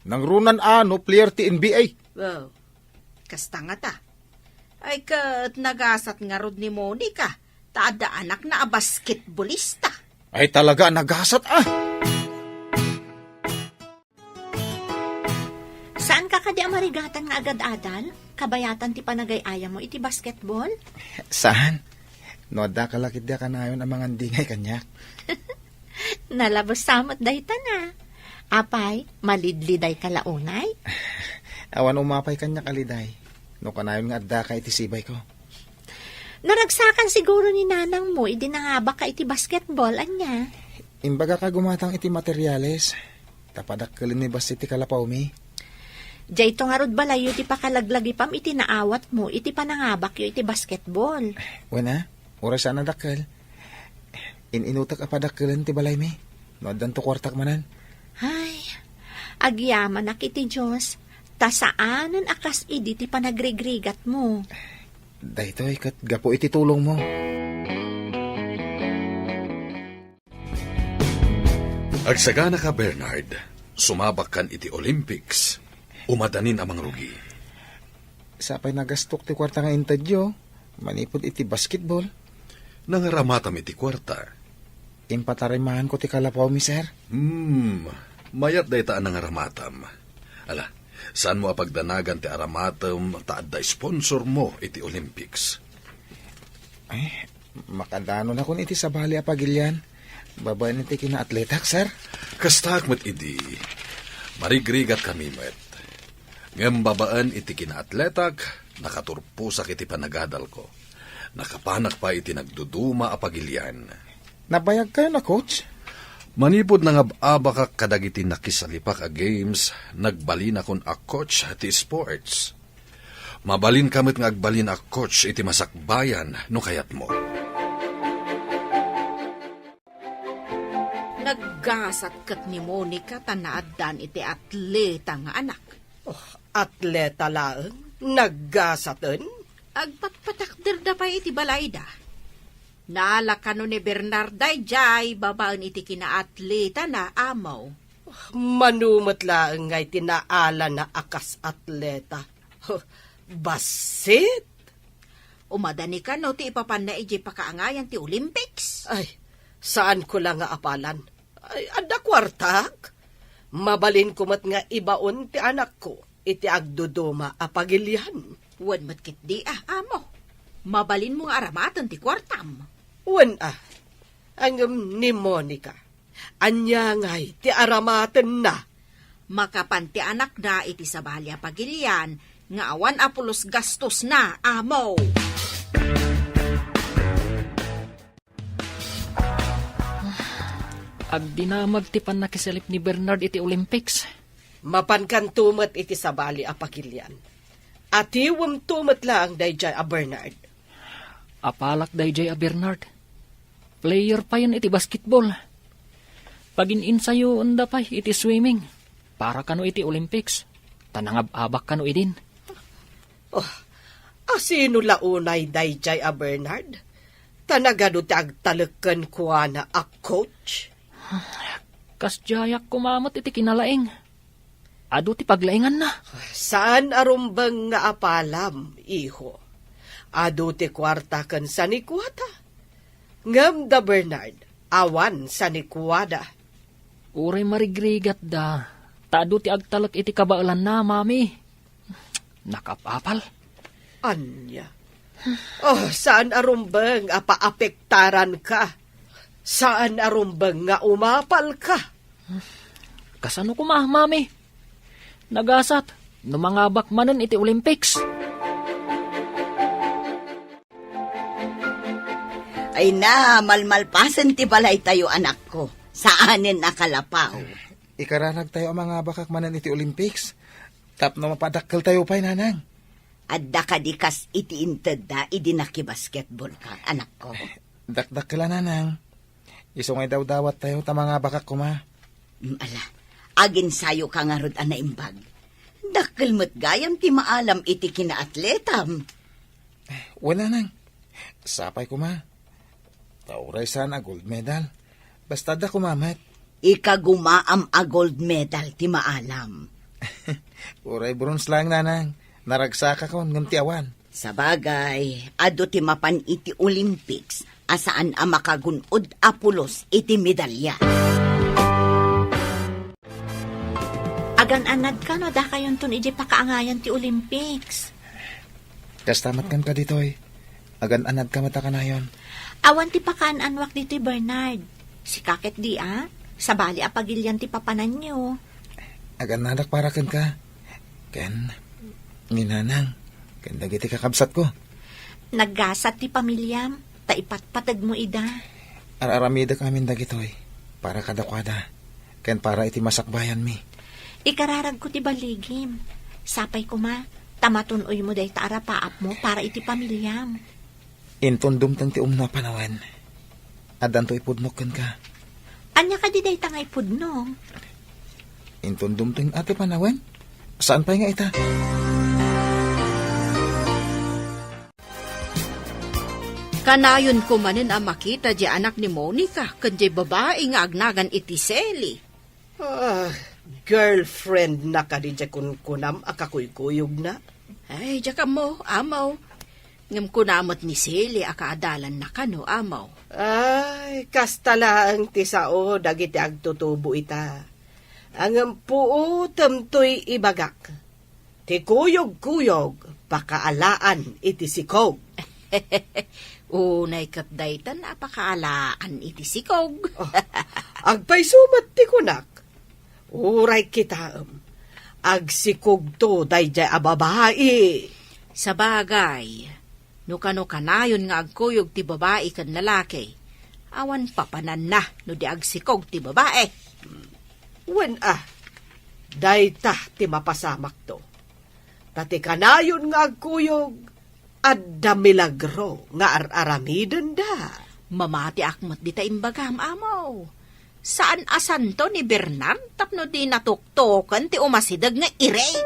Nang runan ano, player ti NBA. Wow, kasta nga ta. Ay kat nagasat nga rod ni Monica, taada anak na a basketballista. Ay talaga nagasat ah. Saan ka di amarigatan nga agad-adal? Kabayatan ti panagay-aya mo iti basketball? Saan? No, da kalakit da ka na yun ang mga dingay kanyak. Nalabas samot dahi na. Apay, malidliday kalaunay? Awan umapay kanyak aliday. No, kanayon nga da ka iti sibay ko. Naragsakan siguro ni nanang mo, idinangaba ka iti basketball, anya. Imbaga ka gumatang iti materyales. Tapadakkelin ni bas iti kalapaw mi. Diyay to nga rod balayo ti pakalaglagi pam iti naawat mo, iti panangabak yo iti basketball. Wena, oras sana dakkel. Inutak apadakkelin ti balay mi. No, dan to kwartak manan. Ay, agyaman ak iti Diyos, tasaanan akas idi ti panagrigrigat mo. Daytoy kat gapo iti tulong mo. Agsagana ka, Bernard. Sumabak kan iti Olympics. Umadanin amang rugi. Sapay nagastok ti kwarta nga intadyo. Manipod iti basketball. Nangaramatam iti kwarta. Impatarimahan ko ti kalapaw mi, sir. Mayat day taan nangaramatam. Ala, saan mo apagdanagan ti aramatam taad da sponsor mo iti Olympics? Ay, makadano na kun iti sabali apagilyan. Babayan iti kina-atletak, sir. Kastak met idi. Marigrigat kami met. Ngem babaan iti kina-atletak, nakaturpusak iti panagadal ko. Nakapanak pa iti nagduduma apagilyan. Nabayag kayo na, coach? Manipod na nga abaka kadagiti nakisalipak a games, nagbalin akon a coach ti sports. Mabalin kamit nga agbalin a coach iti masakbayan no kayat mo. Naggasat kat ni Monica tanaadan iti atleta nga anak. Atleta laeng, naggasatan. Agpatpatakder da pa iti balayda. Naalakano ni Bernarday jay babaan iti kinaatleta na amaw. Manumot laeng ngay tinaala na akas atleta. Basit? Umadani ka no ti ipapan na iti pakaangayan ti Olympics. Ay, saan ko lang nga apalan? Ay, ada kwartak. Mabalin kumat nga ibaon ti anak ko. Iti agduduma apagilyan. Wan matkit di amo. Mabalin mo nga aramatan ti kwartam. Wan ang ni Monica. Anya ngay ti aramaten na. Makapan ti anak na iti sabalya pagilyan nga awan apulos gastos na amo. Agdinamag ti panakisalip ni Bernard iti Olympics. Mapankan tumat iti sabali apagilyan. Atiwam tumat lang dayjay a Bernard. Apalak dayjay a Bernard. Player pa yan iti basketball. Pagin-insayo unda pa iti swimming. Para kano iti Olympics. Tanangab-abak kano idin. Asino launay dayjay a Bernard? Tanagado ti agtaleken kuha na a coach? Kasjayak kumamot iti kinalaing. Ado ti paglaingan na. Saan arumbang nga apalam, iho? Ado ti kwarta kan sa nikwata. Ngam da Bernard, awan sa nikwada. Uray marigrigat da. Taado ti agtalak iti kabaalan na, mami. Nakapapal. Anya? Saan arumbang apaapektaran ka? Saan arumbang nga umapal ka? Kasano kuma, mami? Nagasat, numangabak manen iti Olympics. Ay na, malmalpasan ti balay tayo anak ko. Saanin nakalapaw. Ikaranag tayo ang mga bakak manan iti Olympics. Tap na mapadakkel tayo pa'y nanang. Adda ka di kas iti inted da, idinaki-basketball ka, anak ko. Dakdakkela nanang. Isungay daw dawat tayo ta mga bakak kuma. Ala, agin sayo ka nga rod anaimbag. Dakkel mo't gayam ti maalam iti kinaatletam. Wala nang. Sapay kuma. Tauray sana gold medal. Basta da kumamat. Ikagumaam a gold medal ti maalam. Uray bronze lang nanang. Naragsaka kon ngam ti awan. Sabagay, ado ti mapan iti Olympics, asaan a makagunod apulos iti medalya. Agan-anad ka no, da kayon tun ije pakaangayan ti Olympics. Kastamat kan ka dito eh. Agan-anad ka mata ka na yon. Awan ti pakaananwak dito Bernard. Si kakit di sa bali apagilyan ti papanan nyo. Agan-anak para kan ka. Ken, ninanang, ken dagiti kakabsat ko. Naggasat ti pamilyam, taipatpatag mo ida. Araramida kami dagito eh. Para kadakwada. Ken para iti masakbayan mi. Ikararag ko ti baligim. Sapay ko ma, tamatunoy mo day taarapaap mo para iti pamilyam. Intundum tang ti umna panawan. Adan to ipudnok kan ka. Anya ka di day tangay pudnong. Intundum tang ate panawan? Saan pa nga ita? Kanayon ko manin ang makita di anak ni Monica, kanjay babae nga agnagan iti Seli. Girlfriend na ka di kunam akakuykuyog na. Ay, diya ka mo, amaw. Ngam kunamot ni Seli, akaadalan na ka no, amaw. Ay, kastala ang tisao dagiti agtutubo ita. Ang puo tamtoy ibagak. Ti kuyog-kuyog, pakaalaan iti sikog. Unay kapdaytan, apakaalaan iti sikog. Agpaysumat ti kunak. Uray kita agsikog to dayjay ababae. Sa bagay, no kanayon nga agkuyog ti babae kan lalaki, awan papanan na no di agsikog ti babae. Wen dayta ti mapasamak to. Tati kanayon nga agkuyog, adda milagro nga aramidan da. Mamati akmat di ta imbagam, amaw. Saan asan to ni Bernard tapno di natuktokan ti umasidag nga irey?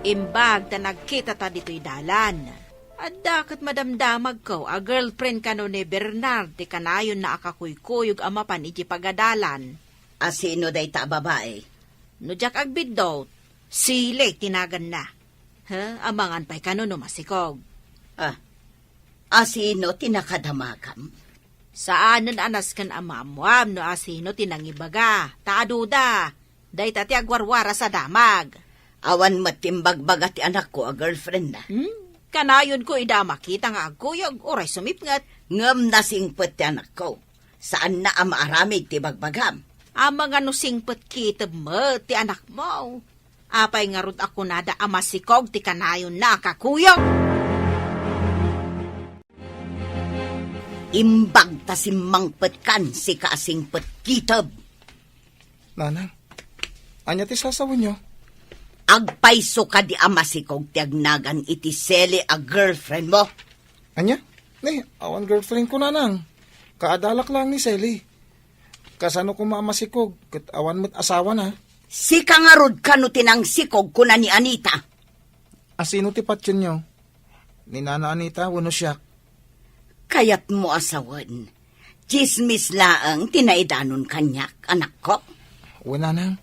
Imbag ta nagkita ta dito'y dalan. At dakat madamdamag ko, a girlfriend ka no ni Bernard, ti kanayon na akakuykuyog amapan iti pagadalan. Asino day ta babae? No jak agbidot, sile tinagan na. Amangan pa'y kano no masikog. Asino tinakadamakam? Saanan anas kan amamwam no asino tinangibaga, taaduda, day tati agwarwara sa damag. Awan matimbagbaga ti anak ko a girlfriend na. Kanayon ko ida makita nga agkuyog, oray sumipngat. Ngam nasingpet ti anak ko. Saan na amaaramig ti bagbagam? Ama nga no singpet kitab mo ti anak mo. Apay nga rod ako nada amasikog ti kanayon na kakuyog. Imbag ta simangpet kan si kaasingpet kitab. Nanang, anya ti sasawon nyo? Agpaiso ka di amasikog ti agnagan iti Seli a girlfriend mo. Anya? Ne, awan girlfriend ko nanang. Kaadalak lang ni Sally. Kasano ko maamasikog, kat awan mo't asawa na. Si kangarod ka no tinangsikog kuna ni Anita. Asino ti patyon nyo? Ni Nana Anita, wano siya. Kayat mo asawan. Chismis laang tinaidanon kanyak, anak ko. Wala nang.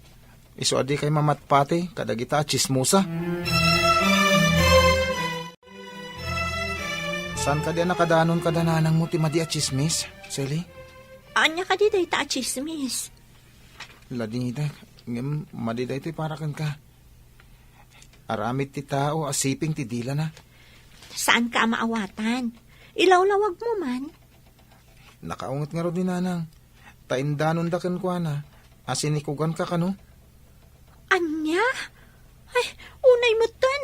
Iso adi kay mamatpati, kadagita chismosa. San ka di nakadanon kadananang mo ti madi a chismis, Sally? Anya ka di day ta chismis. Ladingita, ngem madiday ti parakan ka. Aramid ti tao, asiping ti dila na. Saan ka maawatan? Ilawlawag mo man. Nakaungot nga ro ni nanang. Taindanon da kan kwa na. Asinikugan ka kano? Anya? Ay, unay mo tan.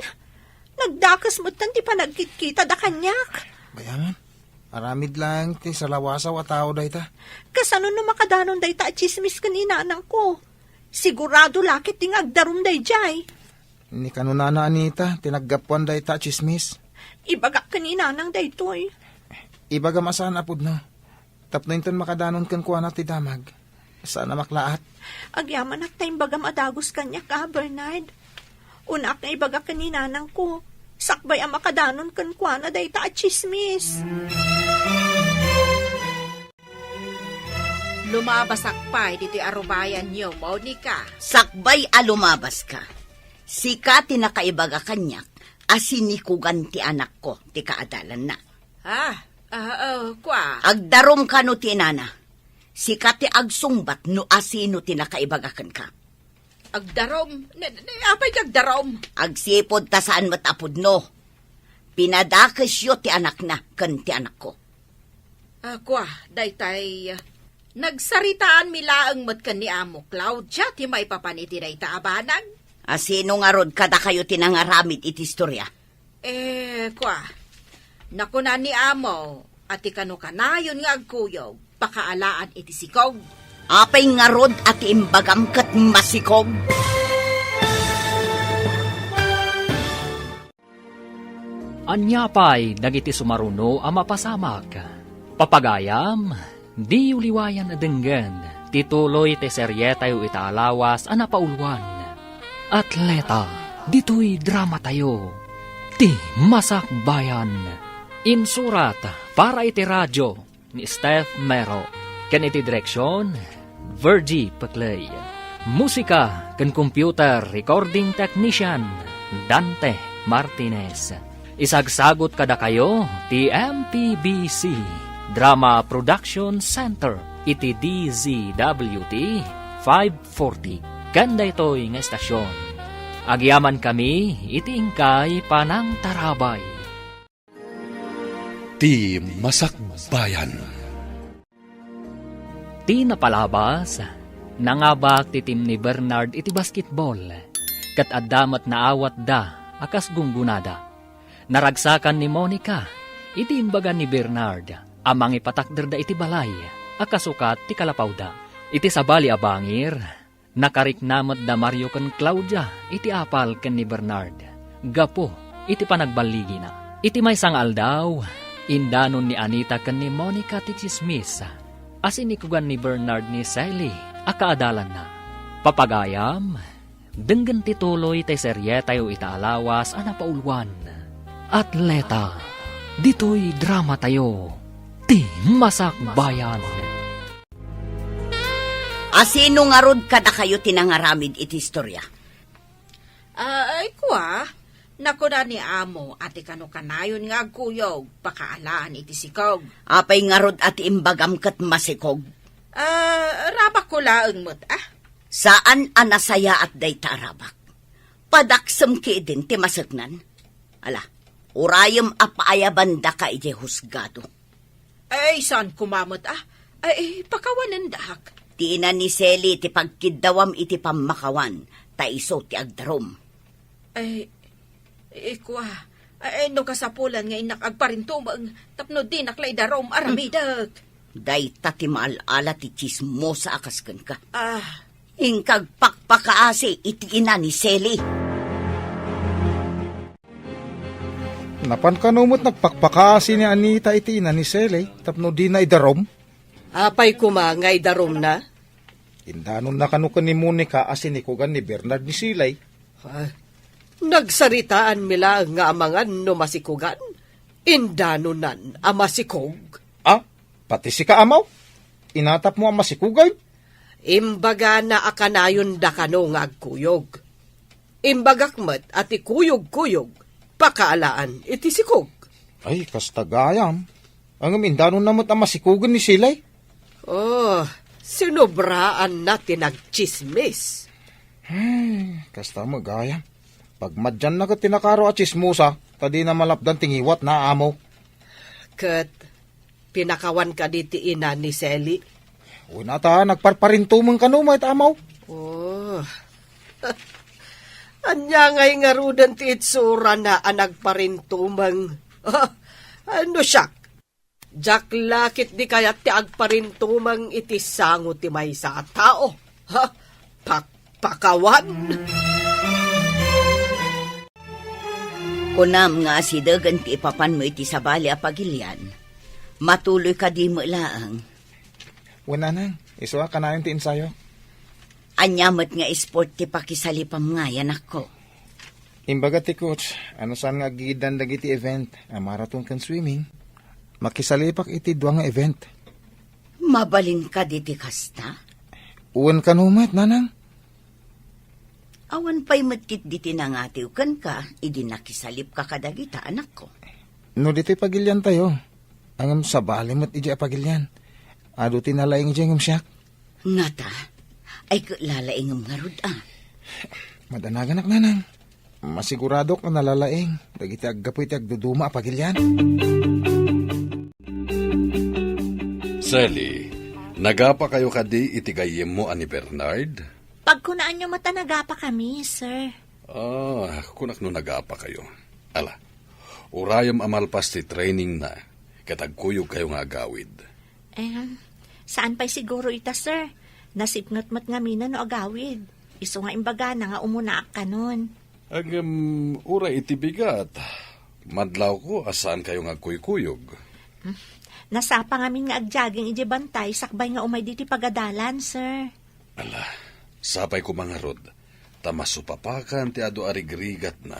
Nagdakas mo tan ti panagkitkita da kanyak. Bayaman, aramid lang ti salawasaw at tao day ta. Kasano no makadanon day ta chismis kanina anang ko. Sigurado lakit ting agdarum day jay. Ni kanunana Anita, tinaggapuan day ta chismis. Ibagak kanina nang day toy. Ibaga masan apod no. Tapno inton makadanon kan kuha na ti damag. Sana maklaat. Agyaman ak tayong bagam adagos kanya ka, Bernard. Una ak na ibagak kanina nang ko. Sakbay ang makadanon kan kwa na day ta chismis. Lumabasak pa, dito'y arubayan niyo, Monica. Sakbay alumabas ka. Sika tinakaibaga kanyak, asinikugan ti anak ko, ti kaadalan na. Kwa. Agdarom ka no ti nana. Sikat ti agsungbat no asino tinakaibagakan ka. Agdarom. Apay agdarom. Agsipod ta saan matapod no. Pinadakes yo ti anak na, kan ti anak ko. Ako daytay, nagsaritaan milaang matkan ni Amo Claudia, ti may papaniti dayta abanag. Asino nga rod kada kayo tinangaramid iti istorya? Nakuna ni Amo, ati kano kanayon nga agkuyog, pakaalaan iti sikog. Apay nga rod at imbagam kat masikog. Anyapay dagiti sumaruno a mapasamak. Papagayam, di uliwayan na denggan, tituloy te seryeta yu itaalawas a napaulwan. Atleta, dito'y drama tayo. Ti Masakbayan. Insurat para iti radyo ni Steph Mero. Ken iti direksyon, Virgie Paclay. Musika ken computer recording technician, Dante Martinez. Isagsagot kada kayo, ti MPBC Drama Production Center, iti DZWT 540. Kanda ito'y nga estasyon. Agyaman kami, iti ingkay panang tarabay. Ti Masakbayan. Ti napalabas, nangabak ti team ni Bernard iti basketball. Kat addamat na awat da, akas gunggunada. Naragsakan ni Monica, iti imbagan ni Bernard, amang ipatakder da iti balay, akasukat ti kalapawda. Iti sabali abangir, nakariknamat da Mario ken Claudia, iti apal ken ni Bernard. Gapo, iti panagbaligi na. Iti may sangal daw, indanon ni Anita ken ni Monica ti chismis, asin ikugan ni Bernard ni Sally, akaadalan na. Papagayam, denggan tituloy tay seryeta yu itaalawas a napaulwan. Atleta, dito'y drama tayo. Ti Masakbayan. Asino nga rod kada kayo tinangaramid iti istorya? Nakuna ni Amo, ati kano kanayon nga agkuyog, pakaalaan iti sikog. Apay nga rod at imbagam kat masikog. Rabak ko laang mo't, Saan anasaya at dayta arabak? Padaksam ki din ti masagnan. Ala, urayam apaayaban da ka iti husgado. Saan kumamot, pakawanan dahak. Ti ina ni Sally ti pagkidawam iti pamakawan, taiso ti agdarom. No kasapulan nga inak agparintumang, tapno di naklay darom aramidag. Dayta ti maalala ti chismosa akasken ka. Ingkag pakpakaasi iti ina ni Sally. Napan kanumot nagpakpakasi ni Anita iti ina ni Sally, tapno di na idarom. Apay kumangay darom na. Indanon na kanukan ni Monica asin ikugan ni Bernard ni Silay. Nagsaritaan mila nga amangan no masikugan. Indanonan a masikog. Pati si kaamaw. Inatap mo ang masikugay. Imbaga na akanayon da kano nga agkuyog. Imbagakmat at ikuyog-kuyog, pakaalaan iti sikog. Ay, kastagayam. Ang indanon namot ang masikugan ni Silay. Sinobraan na tinagchismis. Kasta magayam. Pag madyan na ka tinakaro at chismusa, tadi na malapdan tingiwat na amo. Kat, pinakawan ka diti ina ni Sally. Una ta, nagparparintumang kanumay amaw. Anya ngay nga rudan ti itsura na nagparintumang. Ano siya? Jak lakit di kaya ti agparintumang iti sango ti may sa tao. Pakawan. Kunam nga si dagan ti ipapan mo iti sabali a pagilian. Matuloy ka di mo laang. Wala nang, isuwa ka na yung ti ensayo. Anyamot nga sport ti pakisalipam nga yan ako. Imbaga ti coach, ano saan nga gidan dagiti event, marathon kan swimming. Makisalipak iti dua nga event. Mabalin ka diti kasta? Uwan ka numat, nanang. Awan pa'y matkit diti nangatiw kan ka, idi nakisalip ka kadagita anak ko. No dito'y pagilyan tayo. Ang sabali mat iji pagilyan. Ado tinalaing ijay ngam siyak. Ngata, ay lalaingam nga rod Madanagan ak nanang. Masigurado ka nalalaing. Dagiti aggapoy ti agduduma apagilyan. Sally, nagapa kayo kadi itigayem mo ani Bernard? Pagkunaan nyo matanaga pa kami, sir. Kunak no nagapa kayo. Ala, urayam amalpas ti training na, katagkuyog kayo nga agawid. Saan pa'y siguro ita, sir? Nasipngot-mat nga mina no agawid. Iso nga imbaga na nga umunaak ka nun. Uray iti bigat. Madlaw ko, asaan kayo nga kuykuyog? Nasapa nga min nga agjaging ije bantay, sakbay nga umay diti pagadalan, sir. Ala, sapay ko mga rod. Tamasupapakan ti ado arigrigat na.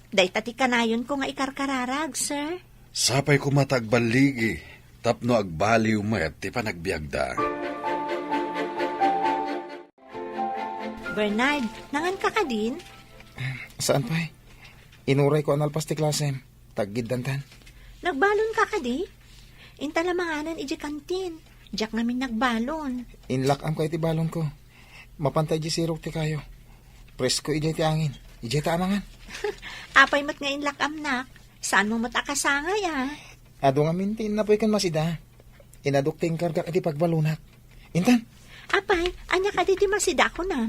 Day tati kanayon ko nga ikarkararag, sir. Sapay ko matagbaligi. Tapno agbaliw mayat ti panagbiagda. Bernard, nangan ka ka din? Saan pa Inuray ko analpas ti klasem. Taggid dantan. Nagbalon ka ka di? Intalamanganan ije kantin. Diyak namin nagbalon. Inlakam ka iti balon ko. Mapantay di sirok ti kayo. Presko ijay ti angin. Ijay ta amangan. Apay mat nga inlakam nak. Saan mo matakasangay Ado nga mintin na po ikan masida. Inadukting karga iti pagbalunak. Intan, Apay, anya ka di masida ko na.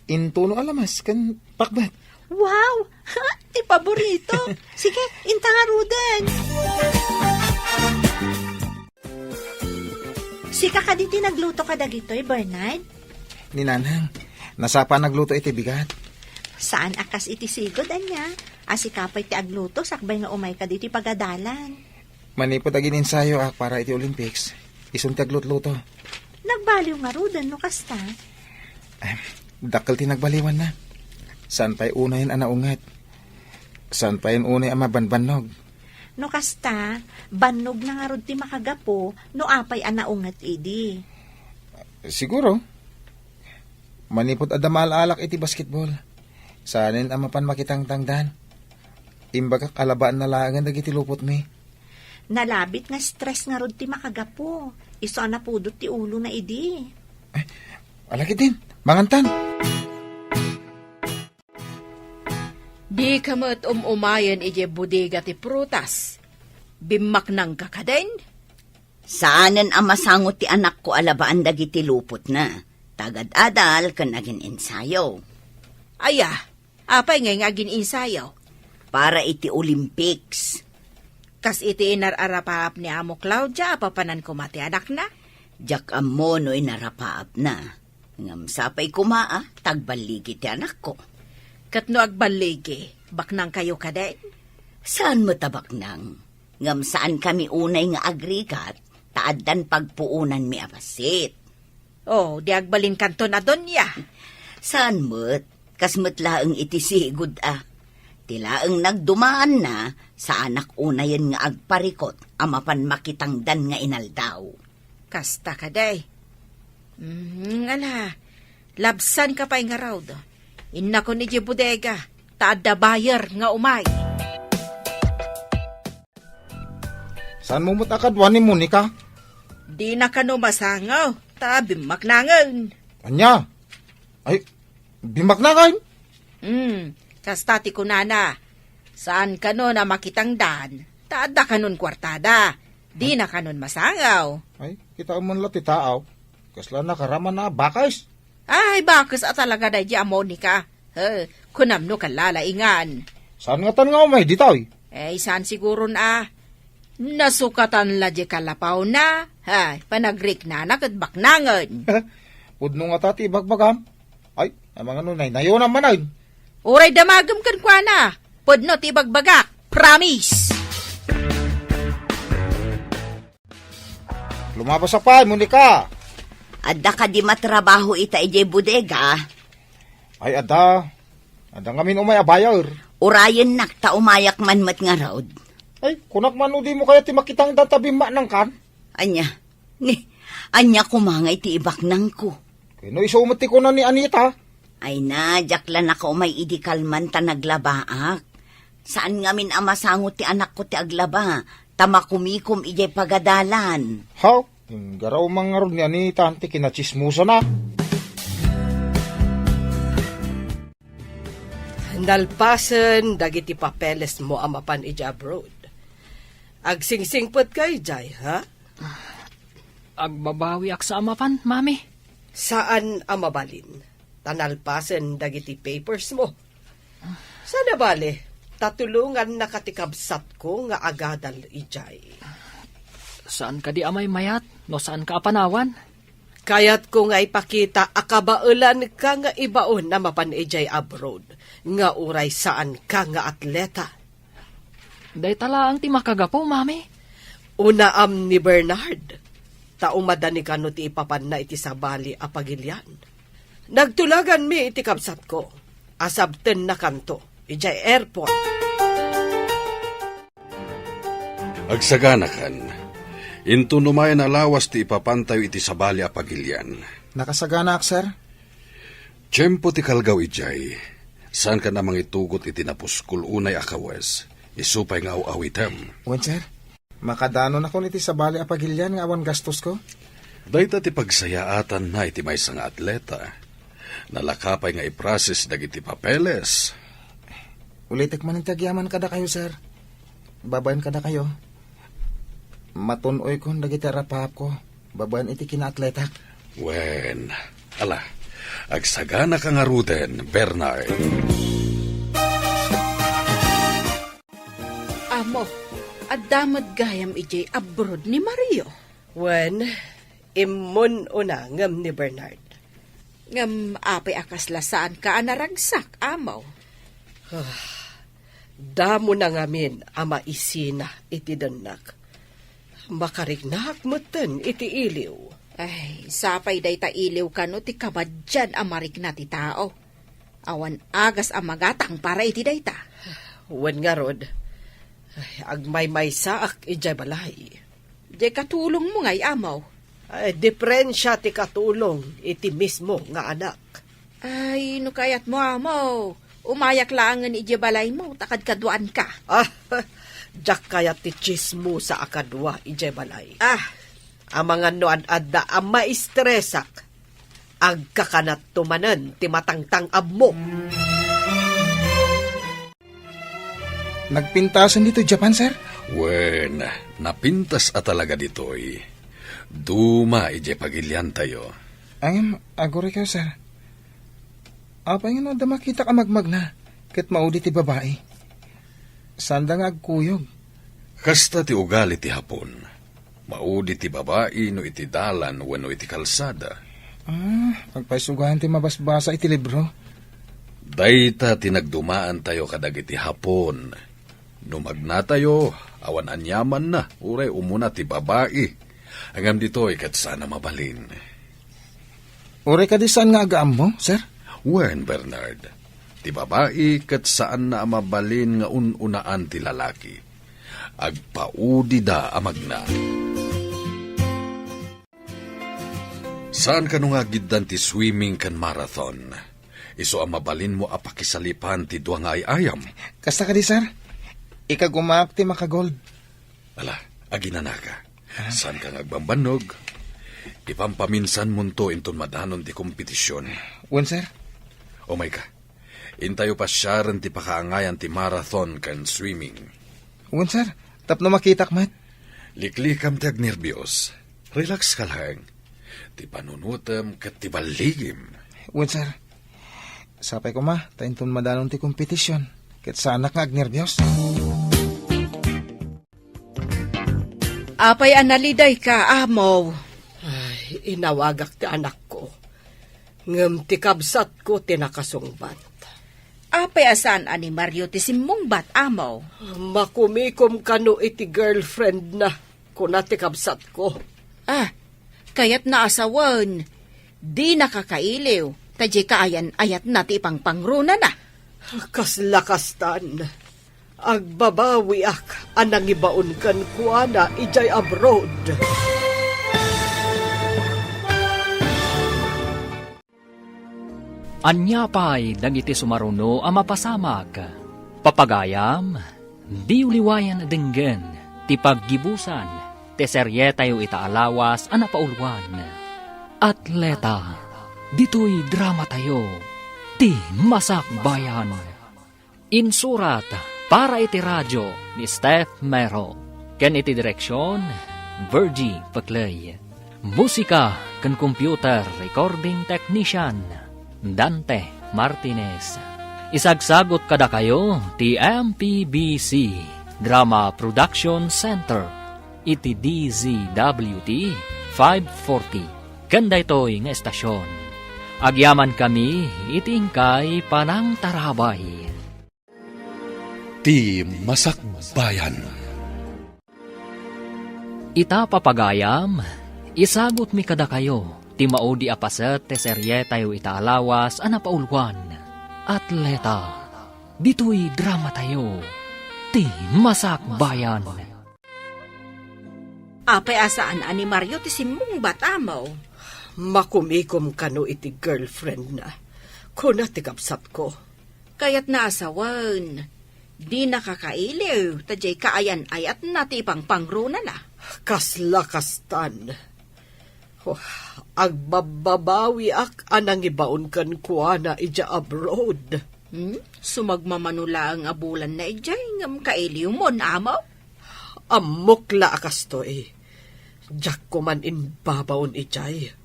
intuno alamas kan pakbat. Wow! Ti paborito. Sige, inta nga ruden. Sika ka di nagluto ka dagitoy, Bernard? Ninanang, nasapa nagluto iti bigat. Saan akas iti sigod, anya? Asikapay ti agluto, sakbay nga umay ka di ti pagadalan. Manipod agin ensayo para iti Olympics. Isun ti aglutluto. Nagbaliw nga ruden, no kasta? Dakkel ti nagbaliwan na. San pa'y unayin anaungat? San pa'y unay ama banbanog? No kasta, banog na nga rod ti makagapo, no apay anaungat idi. Siguro. Manipod adamal alak iti basketball. Sanin amapan makitang tangdan. Imbagak alabaan na langan dagiti lupot mi. Nalabit nga stress nga rod ti makagapo. Iso na pudot ti ulo na idi. Alakit din, mangantan. Di ka mo't umayan ije bodega ti prutas. Bimak nang kakadain? Saanan ang masangot ti anak ko alabaan dagiti lupot na. Tagad-adal ka naging ensayo. Aya, apay nga ngagin insayaw. Para iti Olympics. Kas iti inararapap ni Amo Claudia, papanan ko mati anak na. Diyak amo no inarapaap na. Ngam sapay kumaa, tagbaligi ti anak ko. Katno agbaligi, baknang kayo kaday? Saan mo tabak nang? Ngam saan kami unay nga agrigat, taaddan pagpuunan mi apasit. Oh, di agbalin kanto na doon ya. Saan mo't? Kasmo't laeng iti sigud Tilaeng nagdumaan na sa anak unayan nga agparikot amapan makitangdan nga inaldaw. Kasta kaday. Ala, labsan ka pa'y nga raw do. Inna ko ni bodega, taada bayar nga umay. Saan mo mutakadwan ni Monica? Di na ka no masangaw, bimak nangan. Anya? Ay, bimak na kain? Kastati ko nana, saan ka no na makitang dan, taada ka nun kwartada, di na ka nun masangaw. Ay, kita man lang ti taaw. Kasla nakaraman na bakais. Ay, bakit talaga na di Monica? Kunam no kalalaingan. Saan nga tan nga umay ditaw? Saan siguro na? Nasukatan la di kalapaw na. Panagrik na nakadbak nangan. Pudno nga tati bagbagam. Ay, ang mga nunay, nayo naman ay. Uray damagam kan kwa na. Pudno ti bagbagak. Promise! Lumabas sa pay, Monica. Adda ka di matrabaho ita ije bodega. Ay, ada ngamin umay abayar. Urayan nak ta umayak man mat nga raod. Ay, kunak man di mo kaya ti makitang databi man kan. Anya kumangay ti ibak nang ko. Kino isumati ko na ni Anita. Ay na, jaklan ako may idikalman ta naglabaak. Saan ngamin amasangot ti anak ko ti aglaba, tamakumikom ijay pagadalan. How? Garaw mga ron nga ni tante kinachismusa na. Nalpasan dagiti papeles mo amapan iti abroad. Agsingsingpot kay jay, ha? Agbabawi ak sa amapan, mami. Saan amabalin? Tanalpasan dagiti papers mo. Sana bale, tatulungan na katikabsat ko nga agadal ijay. Saan ka di amay mayat? No saan ka apanawan? Kayat ko nga ipakita akabaulan ka nga ibaon na mapan ijay abroad. Nga uray saan ka nga atleta. Day tala ang ti makagapo, mami. Unaam ni Bernard. Taumadani ka no ti ipapan na iti sabali apagilyan. Nagtulagan mi iti kabsat ko. Asabten na kanto. Ijay airport. Agsaganakan, into numayan alawas ti ipapantayo iti sabali apagilyan. Nakasagana ak, sir? Tiyempo ti kalgaw ijay, saan ka namang itugot iti napuskul unay akawes, isupay nga awitem. Wen, sir? Makadano na ko niti sa bali apagilyan nga awan gastos ko? Dayta ti pagsayaatan na iti may nga atleta. Nalakapay nga iprasis dagiti papeles. Ulitek man ang tagyaman kada kayo, sir. Babayan kada kayo. Matunoy ko dagiti rapap ko. Babayan iti kinaatletak. Wen, ala, agsagana ka nga ruden, Bernard. Amo, adamad gayam ijay abroad ni Mario. When, imun una ngam ni Bernard. Ngam apay akasla saan ka anaragsak, amaw. Damo na ngamin ama isina iti danak. Makarignak moten iti iliw. Ay, sapay day ta iliw ka no ti kabadyan amarik na ti tao. Awan agas amagatang para iti day ta. Wen nga rod, agmay-may saak ijay balay. Di katulong mo ngay, amaw. Ay, diferensya ti katulong iti mismo nga anak. Ay, no kayat mo, amaw. Umayak laangan iti balay mo, takad kaduan ka. Jak kaya ti chismo sa akadwa ijay balay. Ah, Ang mga noan-adda ang maistresak, agkakanat tumanan ti matangtang abmo. Nagpintasan dito Japan, sir? Wen, napintas at talaga ditoy. Duma ije pagilyan tayo. Angin, agore kayo, sir. Apa nga no, da makita ka magmag na. Kat maudi ti babae. Sanda nga agkuyog. Kasta ti ugali ti hapon. Maudi ti babae no iti dalan wenno iti kalsada. Magpaisugahan ti mabasbasa iti libro. Dayta tinagdumaan tayo kadagiti hapon. Numagna tayo, awan anyaman na, uray umuna ti babae. Angam dito'y kat sana mabalin. Ure ka di saan nga agaam mo, sir? Wen, Bernard, ti babae kat saan na mabalin nga ununaan ti lalaki. Agpaudi da amagna. Saan ka nung agiddan ti swimming kan marathon? Iso ang mabalin mo apakisalipan ti duwa nga ay ayam. Kasta ka di, sir? Ikagumak ti makagold. Ala, aginana ka. Saan ka ngagbambanog? Ipampaminsan mo to inton madanon ti kompetisyon. Wen, sir? O may ka, intayo pa siyaran ti pakaangayan ti marathon kan swimming. Wen, sir? Tapno makitak mat. Liklikam ti agnerbiyos. Relax ka lang. Ti panunutam kat ti baligim. Wen, sir? Sapay ko ma, tainton madanon ti kompetisyon. Kat sa anak nga agnerbiyos. apay analiday ka, amaw. Ay, inawagak ti anak ko. Ngem ti kabsat ko tinakasungbat. Apay asan ani Mario ti simmong bat, amaw. Makumikom kano iti girlfriend na kuna ti kabsat ko. Ah, kayat naasawan. Di nakakailiw. Tadya kaayan ayat na ti pangpangruna na. Kaslakastan. Agbabawi ak anang ibaon kan kuana ijay abroad. Anya pa'y dagiti sumaruno ang mapasamag. Papagayam, di uliwayan denggen, ti paggibusan, ti serye tayo itaalawas a napaulwan. Atleta, dito'y drama tayo, ti Masak Bayan. Insurat para iti radyo ni Steph Mero. Ken iti direksyon, Virgie Paclay. Musika ken computer recording technician, Dante Martinez. Isagsagot kada kayo ti MPBC Drama Production Center iti DZWT 540. Kanda ito'y nga estasyon. Agyaman kami itingkay panang tarabay. Ti Masak Bayan. Ita papagayam, isagot mi kada kayo, ti maudi apaset te serye tayo itaalawas a napaulwan. Atleta, dito'y drama tayo, ti Masak Bayan. Apay asaan ani Mario ti simong bata mo. Makumikom kano iti girlfriend na. Kuna ti kapsat ko. Kaya't naasawan. Di nakakailiw, tajay kaayan ayat na ti pangpangruna na. Kasla kastan. Oh, agbababawi ak anang ibaon kan kuana ija abroad. Sumagmamanula ang abulan na ijay ngam kailiw mo na amaw. Amok la akas to eh. Diyak ko man inbabaon ijay.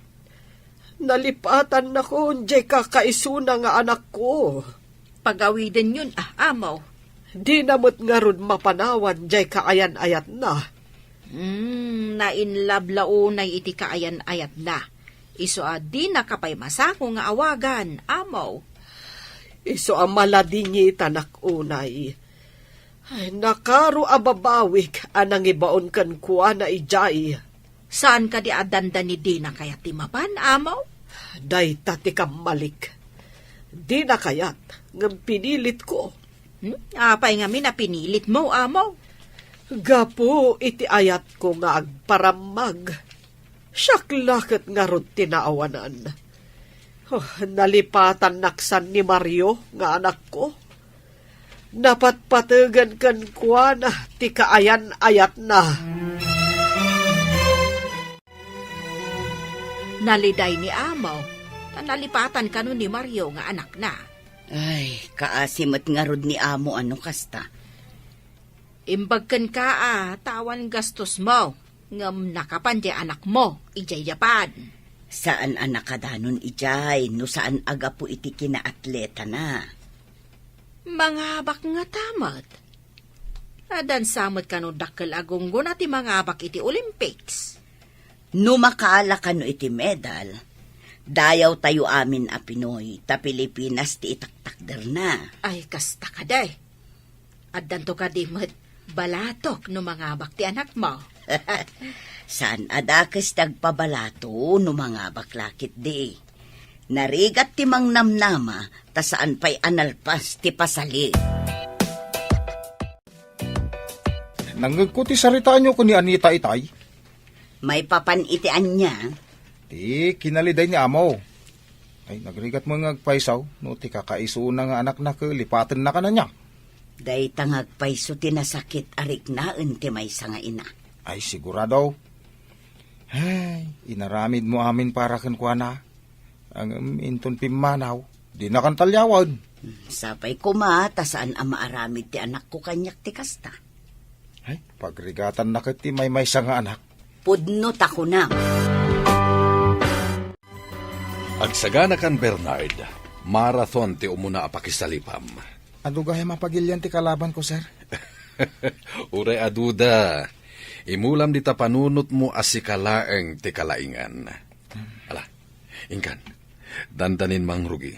Nalipatan na ko, jay kakaisuna nga anak ko. Pagawiden yun amaw. Di namot nga rod mapanawan, jay kaayan-ayat na. Nainlab launay iti kaayan-ayat na. Iso di nakapay masako nga awagan, amaw. Iso maladingi tanak unay. Ay, nakaro ababawik anang ibaon kan kuha na ijay. Saan ka di adanda ni Dina kaya timapan, amaw? Day tati malik. Di na kayat, ngam pinilit ko. Apay nga pinilit mo, amaw. Gapo iti ayat ko nga agparamag. Syaklakit nga rod tinaawanan. Oh, nalipatan naksan ni Mario nga anak ko. Napatpatagan kan kuha na ti kaayan-ayat na. Naliday ni amaw. Nalipatan ka ni Mario nga anak na. Ay, kaasimat nga rod ni amo ano kasta. Imbagkan ka tawan gastos mo. Ngam nakapan di anak mo, ijay Japan. Saan anak kadanon ijay, no saan aga po iti kinaatleta na. Mga abak nga tamat. Adan samot ka no dakkel agunggo na ti mga abak iti Olympics. No makaala ka no iti medal, dayaw tayo amin a Pinoy, ta Pilipinas ti itaktakder na. Ay, kasta ka day. Adan to ka di balatok no mga abak ti anak mo. Saan adakes tagpabalato no mga baklakit di. Narigat ti mang namnama, ta saan pa'y analpas ti pasali. Nangagkuti saritaan nyo ko ni Anita itay. May papanitian niya. Ti kinaliday ni amo. Ay, nagrigat mo nga agpaisaw, no ti kakaisuna nga anak na lipatan na ka na niya. Day tangag paiso tinasakit arik na ti may nga ina. Ay, sigurado. Ay, inaramid mo amin para kan kuha na. Ang inton pimanaw, di na kan talyawad. Sapay kuma, ta saan ang maaramid ti anak ko kanyak ti kasta. Ay, pagrigatan na kiti may nga anak. Pudno tako na. Agsagana kan Bernard, marathon ti umuna apakisalipam. Ano gaya mapagilyan ti kalaban ko, sir? Uray aduda, imulam dita panunot mo asikalaeng ti kalaingan. Ala, ingkan, dandanin mang rugi.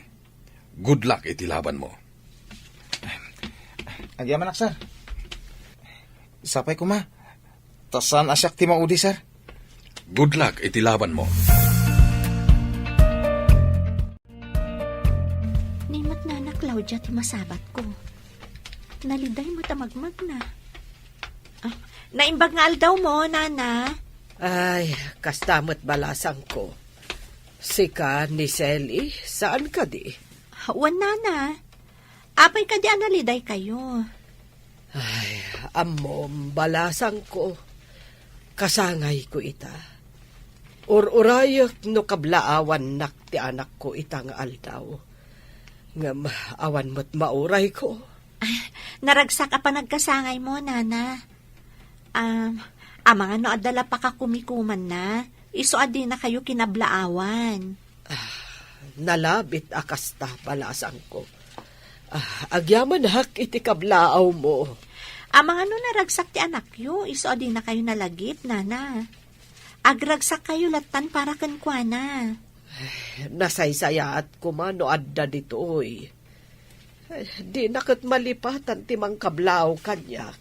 Good luck iti laban mo. Agyaman nak, sir. Sapay ko ma. Tasan asyak ti maudi, sir. Good luck iti laban mo. Nimot na na, Claudia, ti masabat ko. Naliday mo tamagmag na. Naimbag nga aldaw mo, nana. Ay, kastamot balasang ko. Sika ni Selly, saan ka di? Wan, nana. Apay ka di analiday kayo. Ay, amom, balasang ko. kasangay ko ita. Ururayak no kablaawan nak ti anak ko ita nga aldaw. Nga awan mo't mauray ko. Naragsak pa nagkasangay mo, nana. Mga no adala pa ka kumikuman na. Iso adi na kayo kinablaawan. Nalabit akasta palasan ko. Agyaman hak iti kablaaw mo. Mga no naragsak ti anak yo, iso adi na kayo nalagip, nana. Agragsak kayo latan para kankwana. Nasaysaya at kumano adda ditoy. Di nakit malipatan ti mang kablaaw kanyak.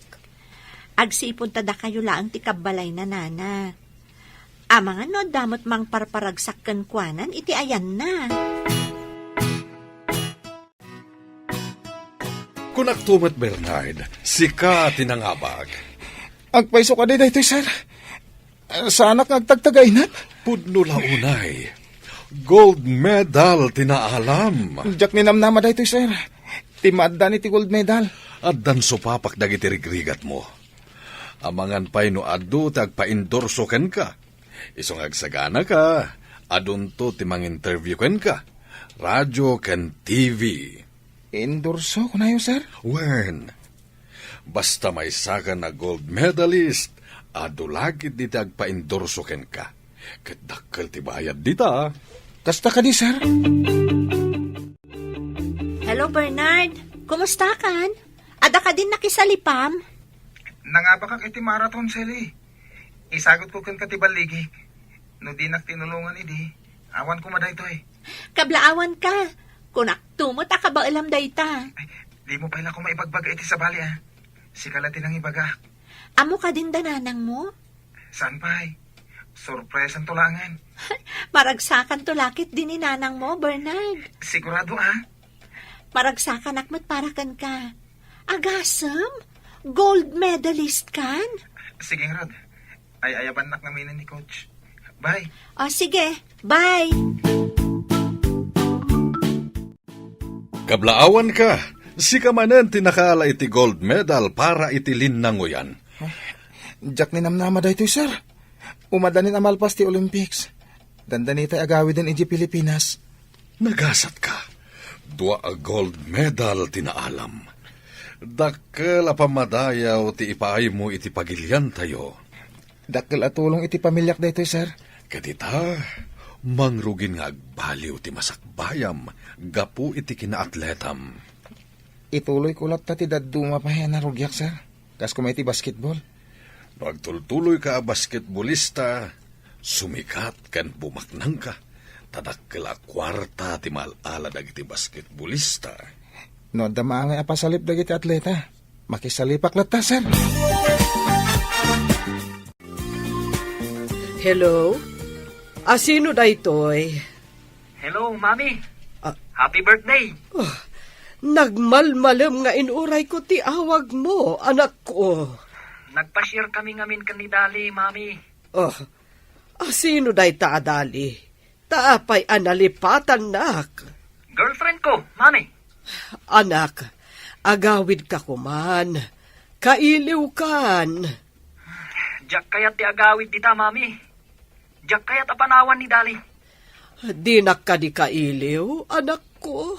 Agsipon tada kayo laang ti kabalay na, nana. Mga no damot mang parparagsak kankwanan, iti ayan na. Kunak tumat Bernard, sika tinangabag. Agpaiso ka di daytoy, sir. Sa anak agtagtagainat. Pudno launay. Gold medal tinaalam. Jak ni namnama daytoy, sir. Timadda ni ti gold medal. At dan supapak dagiti rigrigat mo. Amangan pa'y no adu tagpa-endorso ken ka. Isong agsagana ka. Adun to timang interview ken ka. Radyo ken TV. Endorso ko na yun, sir. Wen. Basta may saka na gold medalist. Adu lagit di tagpa-endorso ken ka. Kadakkel ti bayad dita. Kasta ka di, sir. Hello, Bernard. Kumusta kan? Ada ka din nakisalipam? Nangabakak iti marathon, Sally. Isagot ko kan katibaligik. No di tinulungan idi. Awan ko maday to eh. Kablaawan ka. Kunak tumot ka ba alam dayta? Ay, di mo pala ko maibagbaga iti sa bali ah. Sikalatin ang ibaga. Amo ka din dananang mo? Saan pa eh? Surprise ang tulangan. Maragsakan to lakit din ni nanang mo, Bernard. Sigurado ah. Maragsakan akmat parakan ka. Agasam? Gold medalist kan? Sige, Rod. Ay ayaban nak namin ni Coach. Bye. O sige, bye. Kablaawan ka. Sika manen tinakala iti gold medal para iti linnango yan. Jak ni namnama daytoy, sir. Umadanin amalpas ti Olympics. Dandanitay agawi din iti Pilipinas. Nagasat ka. Dua a gold medal tinaalam. Dakkel a pamadayaw ti ipaay mo iti pagilyan tayo. Dakkel at tulong iti pamilyak daytoy, sir. Kadita, mangrugin nga agbaliw ti masakbayam, gapu iti kinaatletam. Ituloy ko lang ti daduma pa yan na rugyak, sir. Kas kumay ti basketball. No agtultuloy ka basketballista, sumikat kan bumaknang ka. Tadakkel a kwarta ti malala dagiti basketballista. No, dama nga apasalip dagiti atleta. Makisalipak lata, sir. Hello? Sino daytoy? Hello, Mami. Ah. Happy birthday. Nagmalmalam nga inuray ko ti awag mo, anak ko. Nagpa-share kami ngamin kanidali, Mami. Sino day taadali? Taapay analipatan nak. Girlfriend ko, Mami. Anak, agawid ka kuman. Kailiw kan. Diyak kayat ti agawid dita, Mami. Diyak kayat apanawan ni Dali. Di ka di kailiw, anak ko.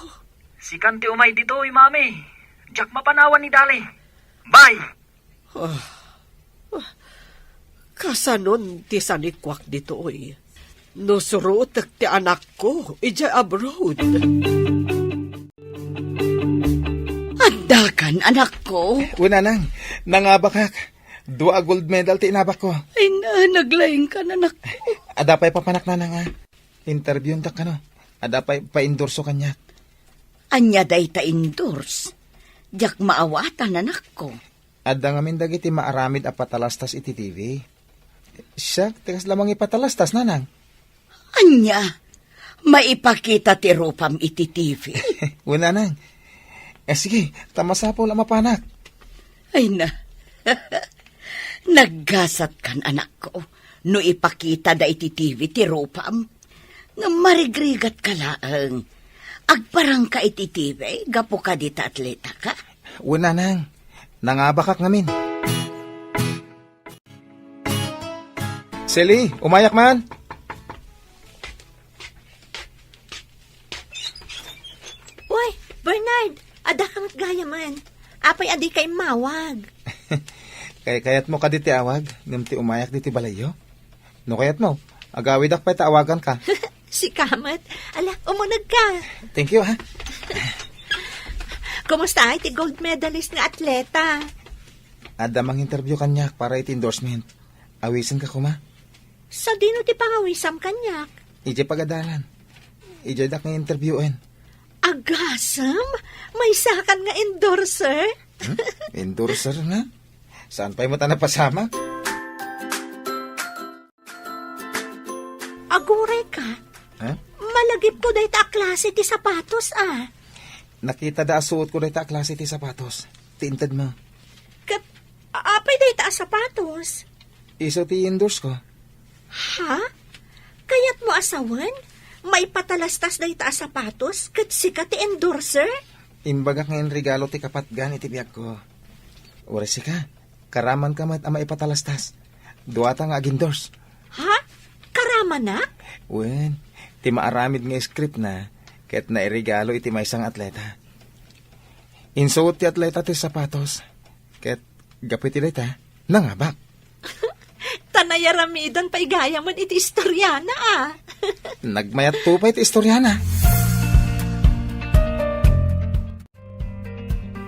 Si Kanti umay dito, Mami. Diyak mapanawan ni Dali. Bye! Kasanon ti sanikwak dito oy. Nusurutek ti anak ko, ija abroad. Adakan, anak ko. Una nang, nangabakak. Dua gold medal ti inabak ko. Ay naglaing ka na, anak ko. Adapay papanak na nga. Interview ndak ka no. Adapay pa-endorso kanya. Anya day ta endorse. Diyak maawatan, anak ko. Adda ngamin dagiti maaramid a patalastas iti TV. Siya, tikas lamang ipatalastas, nanang. Anya, maipakita ti rupam iti TV. Una nang. Sige, tamasapo lang mapanak. Ay na. Naggasat kan, anak ko. No ipakita da iti TV ti rupam. Nga marigrigat ka laang. Agparang ka iti TV, gapo ka dita atleta ka. Una nang. Nangabakak ngamin. Selly, umayak man. Uy, Bernard, ada kang gaya man. Apay adi kay mawag. Kayat mo ka diti awag, nimti umayak diti balayo. No kayat mo, agawid ak pa'y taawagan ka. Si Kamat, ala, umunag ka. Thank you, ha? Kumusta ay ti gold medalist nga atleta? Adamang interview kanyak para iti endorsement. Awisin ka kuma. Sa dino ti pangawisam kanyak? Ije pagadalan. Ije dak nga interviewin. Agasam? May sakan nga endorser? Endorser nga? Saan pa'y mo ta napasama? Aguray ka? Ha? Malagip ko dahi ta klase ti sapatos ah. Nakita da suot ko na ita klase ti sapatos. Tiintad mo. Kat, apay dahi ta sapatos? Iso ti endorse ko. Ha? Kayat mo asawan? May patalastas dahi ta sapatos? Kat sika ti endorser? Imbagak ngayon regalo ti kapatgan iti biyag ko. Oras ka. Karaman ka mat ama ipatalastas. Duwata nga ag-endorse. Ha? Karama na? Wen, ti maaramid nga script na, ket nairigalo iti may isang atleta. Insuot ti atleta ti sapatos, ket gapit ti leta, nangabak. Tanayaramidan pa igaya man iti istoryana ah. Nagmayat po pa iti istoryana.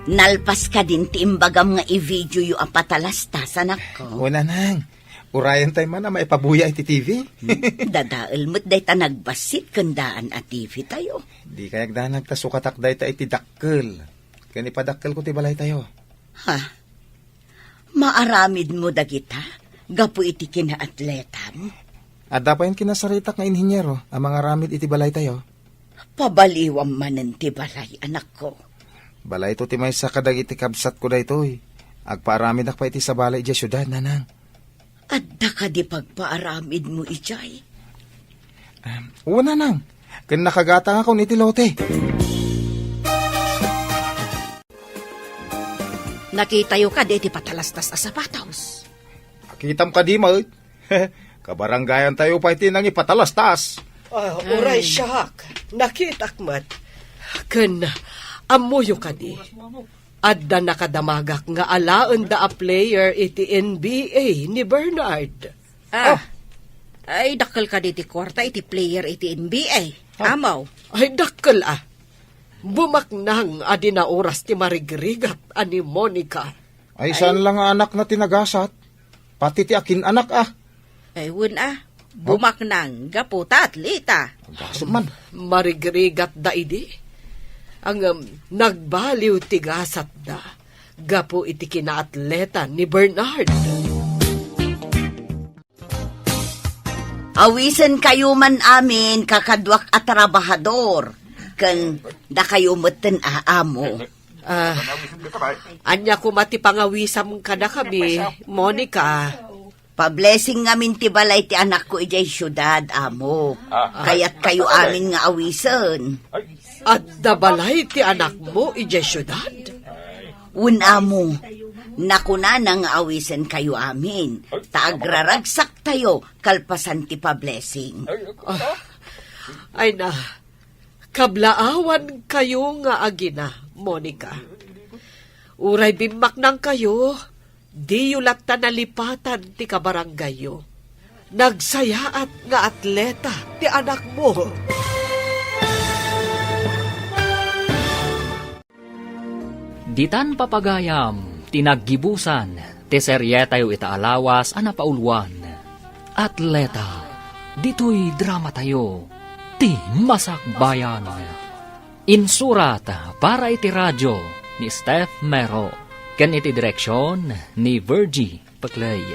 Nalpas ka din ti imbagam nga i-video yu apatalastas, anak ko. Una nang, urayan tayo man na maipabuya iti TV. Dadaal mo't day ta nagbasit kandaan at TV tayo. Di kayak danag ta sukatak day ta iti dakkel. Kani padakkel ko ti balay tayo. Ha? Maaramid mo dagita? Gapu iti kinaatletam? Adda pa yung kinasaritak nga inhinyero, ang mga ramid iti balay tayo. Pabaliwam manen ti balay, anak ko. Balay to ti may sa kadag iti kabsat ko daytoy. Agpaaramid ak pa iti sa balay iti syudad, nanang. Adda ka di pagpaaramid mo ijay. Una nang, kan nakagata nga kung iti lote. Nakitayo ka di ti patalastas a sapatos. Akitam ka di mo. Kabaranggayan tayo pa iti nang ipatalastas. Uray siyak. Nakitak mat. Ken, amuyo ka di. Adda nakadamagak nga alaan da a player iti NBA ni Bernard. Ay, dakkel ka di ti kwarta iti player iti NBA. Amaw. Ay dakkel ah. Bumaknang adi na oras ti marigrigat ani Monica. Ay, saan lang nga anak na tinagasat? Pati ti akin anak ah. Ay, wun bumaknang gaputa at lita. Gasot man. Marigrigat da idi. Ang nagbaliw ti gasat da. Gapo iti kinaatleta ni Bernard. Awisan kayo man amin kakadwak at trabahador. Kan da kayo meten aamo. Anya ko mati pangawisam ka na kami, Monica. Pa-blessing ngamin ti balay ti anak ko ijay syudad, amo. Kaya't kayo amin nga awisan. At dabalay ti anak mo, ije syudad. Un amo, nakuna nang awisan kayo amin. Taagraragsak tayo, kalpasan ti pa-blessing. Ay na, kablaawan kayo nga agina, Monica. Uray bimak nang kayo, di yulat ta nalipatan ti kabaranggayo. Nagsayaat nga atleta ti anak mo. Ditan papagayam, tinaggibusan, ti seryetayo itaalawas anapaulwan. Atleta, dito'y drama tayo, ti masakbayan. Insurat para iti radyo ni Steph Mero, ken iti direksyon ni Virgie Paclay.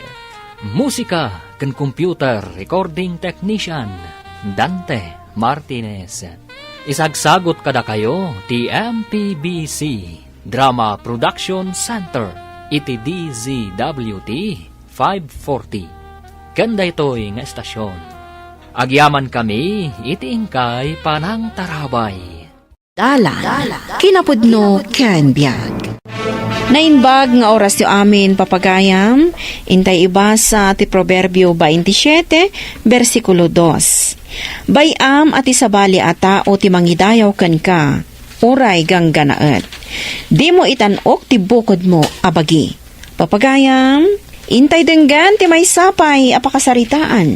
Musika ken computer recording technician Dante Martinez. Isagsagot kada kayo ti MPBC Drama Production Center iti DZWT 540. Kanda ito'y nga estasyon. Agyaman kami iti ingkay panang tarabay. Dalan, kinapudno ken biag. Nainbag nga oras yu amin papagayam, intay ibasa ti Proverbio 27, versikulo 2. Bayam at isabali ata o ti mangidayaw ken ka, uray gangganaet. Di mo itanok ti bukod mo abagi. Papagayam, intay denggan ti may sapay apakasaritaan.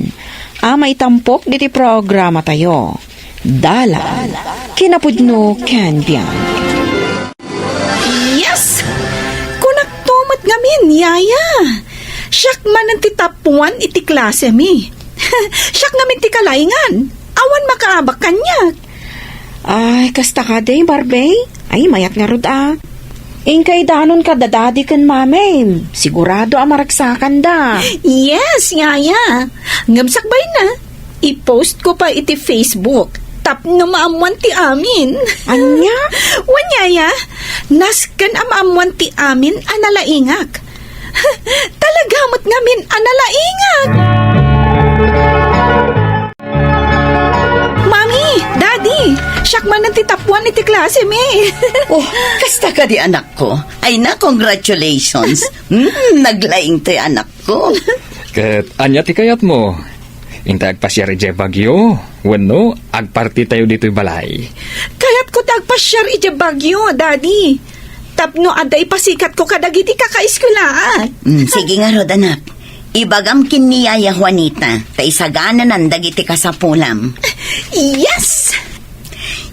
May tampok di ti programa tayo. Dala, kinapudno ken biyan. Yes! Kunaktumat ngamin, yaya. Siyak man ang titapuan iti klase mi. Siyak ngamin ti kalaingan. Awan makaabak kanya. Ay, kasta ka day, Barbie. Ay, mayat nga rod Ingkay danon ka dadadi kan mame. Sigurado maragsakan da. Yes, yaya. Ngamsakbay na. I-post ko pa iti Facebook. Tapno maamuan ti amin. Anya? Wanyaya, naskan amaamuan ti amin analaingak. Talagamot ngamin analaingak. Mami, Daddy, siyak man ang titapuan iti klase mi. Oh, kasta ka di anak ko. Ay na, congratulations. Naglaing ti anak ko. Ket anya ti kayat mo? Intay agpasyar ije bagyo. Wenno, agparti tayo dito'y balay. Kaya't ko tagpasyar iti bagyo, Daddy. Tapno aday pasikat ko kadagiti kakaiskulaan. Sige nga, Rod, anak. Ibagam kiniyaya Juanita, ta isagana ng dagiti kasapulam. Yes!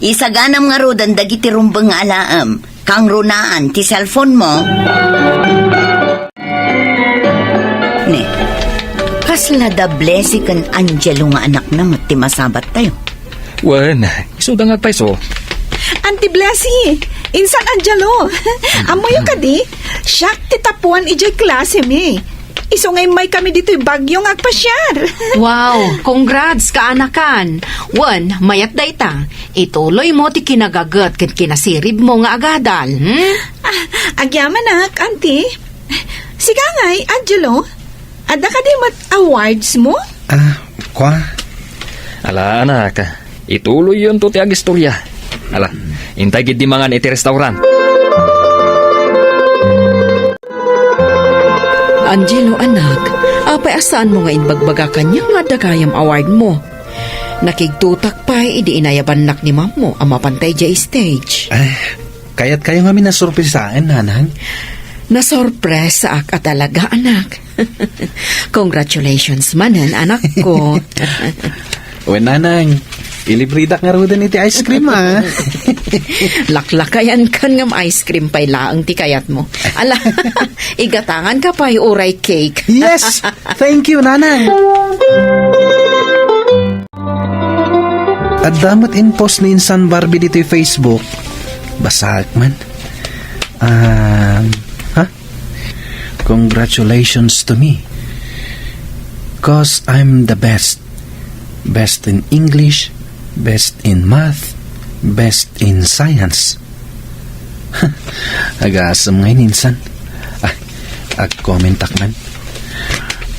Isaganam nga Rod ang dagiti rumbang nga alaam. Kang runaan, ti cellphone mo. Ne, kasla da blessing kan Angelo nga anak na ti masabat tayo. Wen, isuda nga paiso. Auntie Blessy, insan Angelo. Amoy ka di, siyak titapuan ijay klase mi. Iso ngay may kami dito'y bagyong agpasyar. Wow, congrats ka anakan. Wan, mayat dayta. Ituloy mo ti kinagagat ket kinasirib mo nga agadal. Agyaman nak, auntie. Siga ngay, Angelo. Ada ka di mat awards mo? Kwa? Ala anak, ituloy yun to ti agistorya. Ala, intay gid di mangan iti restaurant. Angelo anak, apay asaan mo nga inbagbaga kanya nga dagayam award mo? Nakigtutak pa idi inayabanak ni mamo ang mapantay dya stage. Kaya't kayo nga minasurprisain, nanang. Nasorpresa ak talaga anak. Congratulations manan anak ko. Uy, nanang, ilibridak nga rodan iti ice cream, Laklakayan kan ngam ice cream pay laang ti kayat mo. Ala, igatangan ka pa'y uray cake. Yes! Thank you, nanang. At damot in post ni Insan Barbie dito yung Facebook. Basak man. Congratulations to me. 'Cause I'm the best. Best in English, best in math, best in science. Agasam ngayon, Insan. Ag-comment man.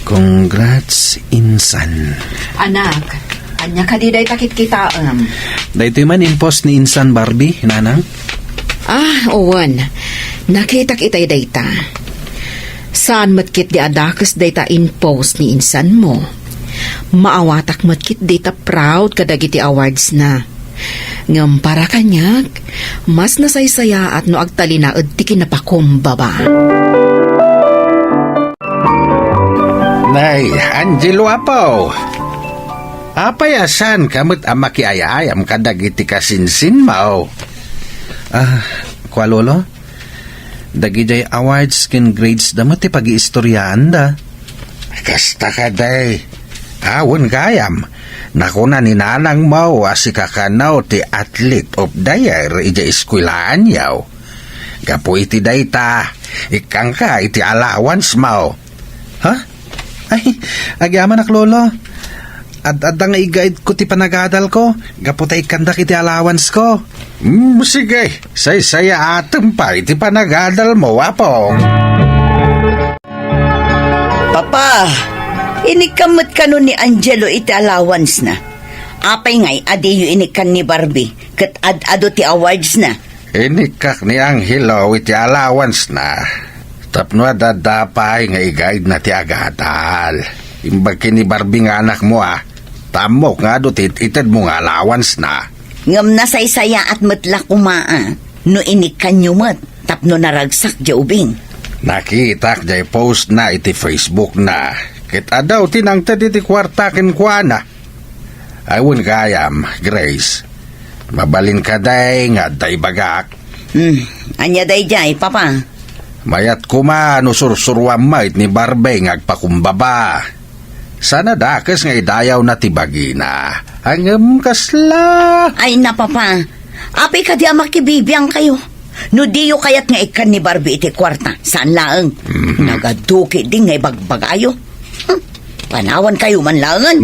Congrats, Insan. Anak, anya ka di day takit kita Dahito man in post ni Insan Barbie, nanang. Owan. Nakita kitay dayta. Saan matkit di adakas dayta in post ni insan mo? Maawatak matkit dayta proud kadagiti awards na. Ngam para kanyak, mas nasaysaya at no agtalinaad ti kinapakumbaba. Nay, Angelo apaw. Apayasan kamot ang makiayayam kadagiti kasinsin mao. Kwa lolo? Dagijay awards ken grades damot ti pag-iistoryaan da. Kasta ka day. Awon gayam. Nakuna ni nanang mao asikakanaw ti athlete of the year ija eskwelaan yaw. Gapo iti dayta. Ikang ka iti allowance mao. Ha? Ay, agyaman ak lolo. At-adang i-guide ko ti panagadal ko. Gaputay kandak iti allowance ko. Sige, say-saya atem pa iti panagadal mo, apong. Papa, inikamot ka nun ni Angelo iti allowance na. Apay ngay, adiyo inikan ni Barbie. Kat ad-ado ti awards na. Inikak ni Angelo iti allowance na. Tapno dadapay nga i-guide na ti agatal. Imbag kini Barbie nga anak mo Tamok nga dutit ited mo nga allowance na. Ngam na saysaya at matla kumaa. No inikan nyo mat, tapno naragsak di ubing. Nakitak jay post na iti Facebook na. Kita daw tinangtad iti kwartakin kwa na. Ayun kayam, Grace. Mabalin ka day nga day bagak. Anya day jay, papa. Mayat kuma no sursurwam mait ni Barbie ngagpakumbaba. Sana dakes nga idayaw na tibagina. Hangam kasla. Ay na, papa. Apay ka di makibibiyang kayo. No diyo kayat nga ikan ni Barbie iti kwarta. Saan laang? Nagaduki din nga ibagbagayo. Panawan kayo man laangan.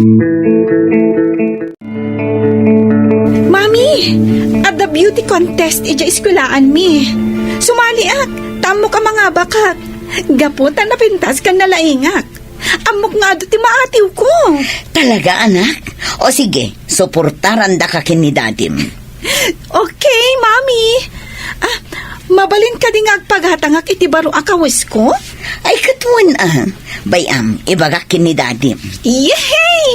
Mami, at the beauty contest ija eskulaan mi. Sumali tamo ka mga bakat. Gaputan na pintas ka nalaingak. Amok nga ti maatiw ko. Talaga, anak? O sige, suportaran da ka kini dadim. Okay, Mami. Mabalin ka ding agpaghatangak iti baro akawis ko? Ay, katuan Bayam, ibagak kini dadim. Yay!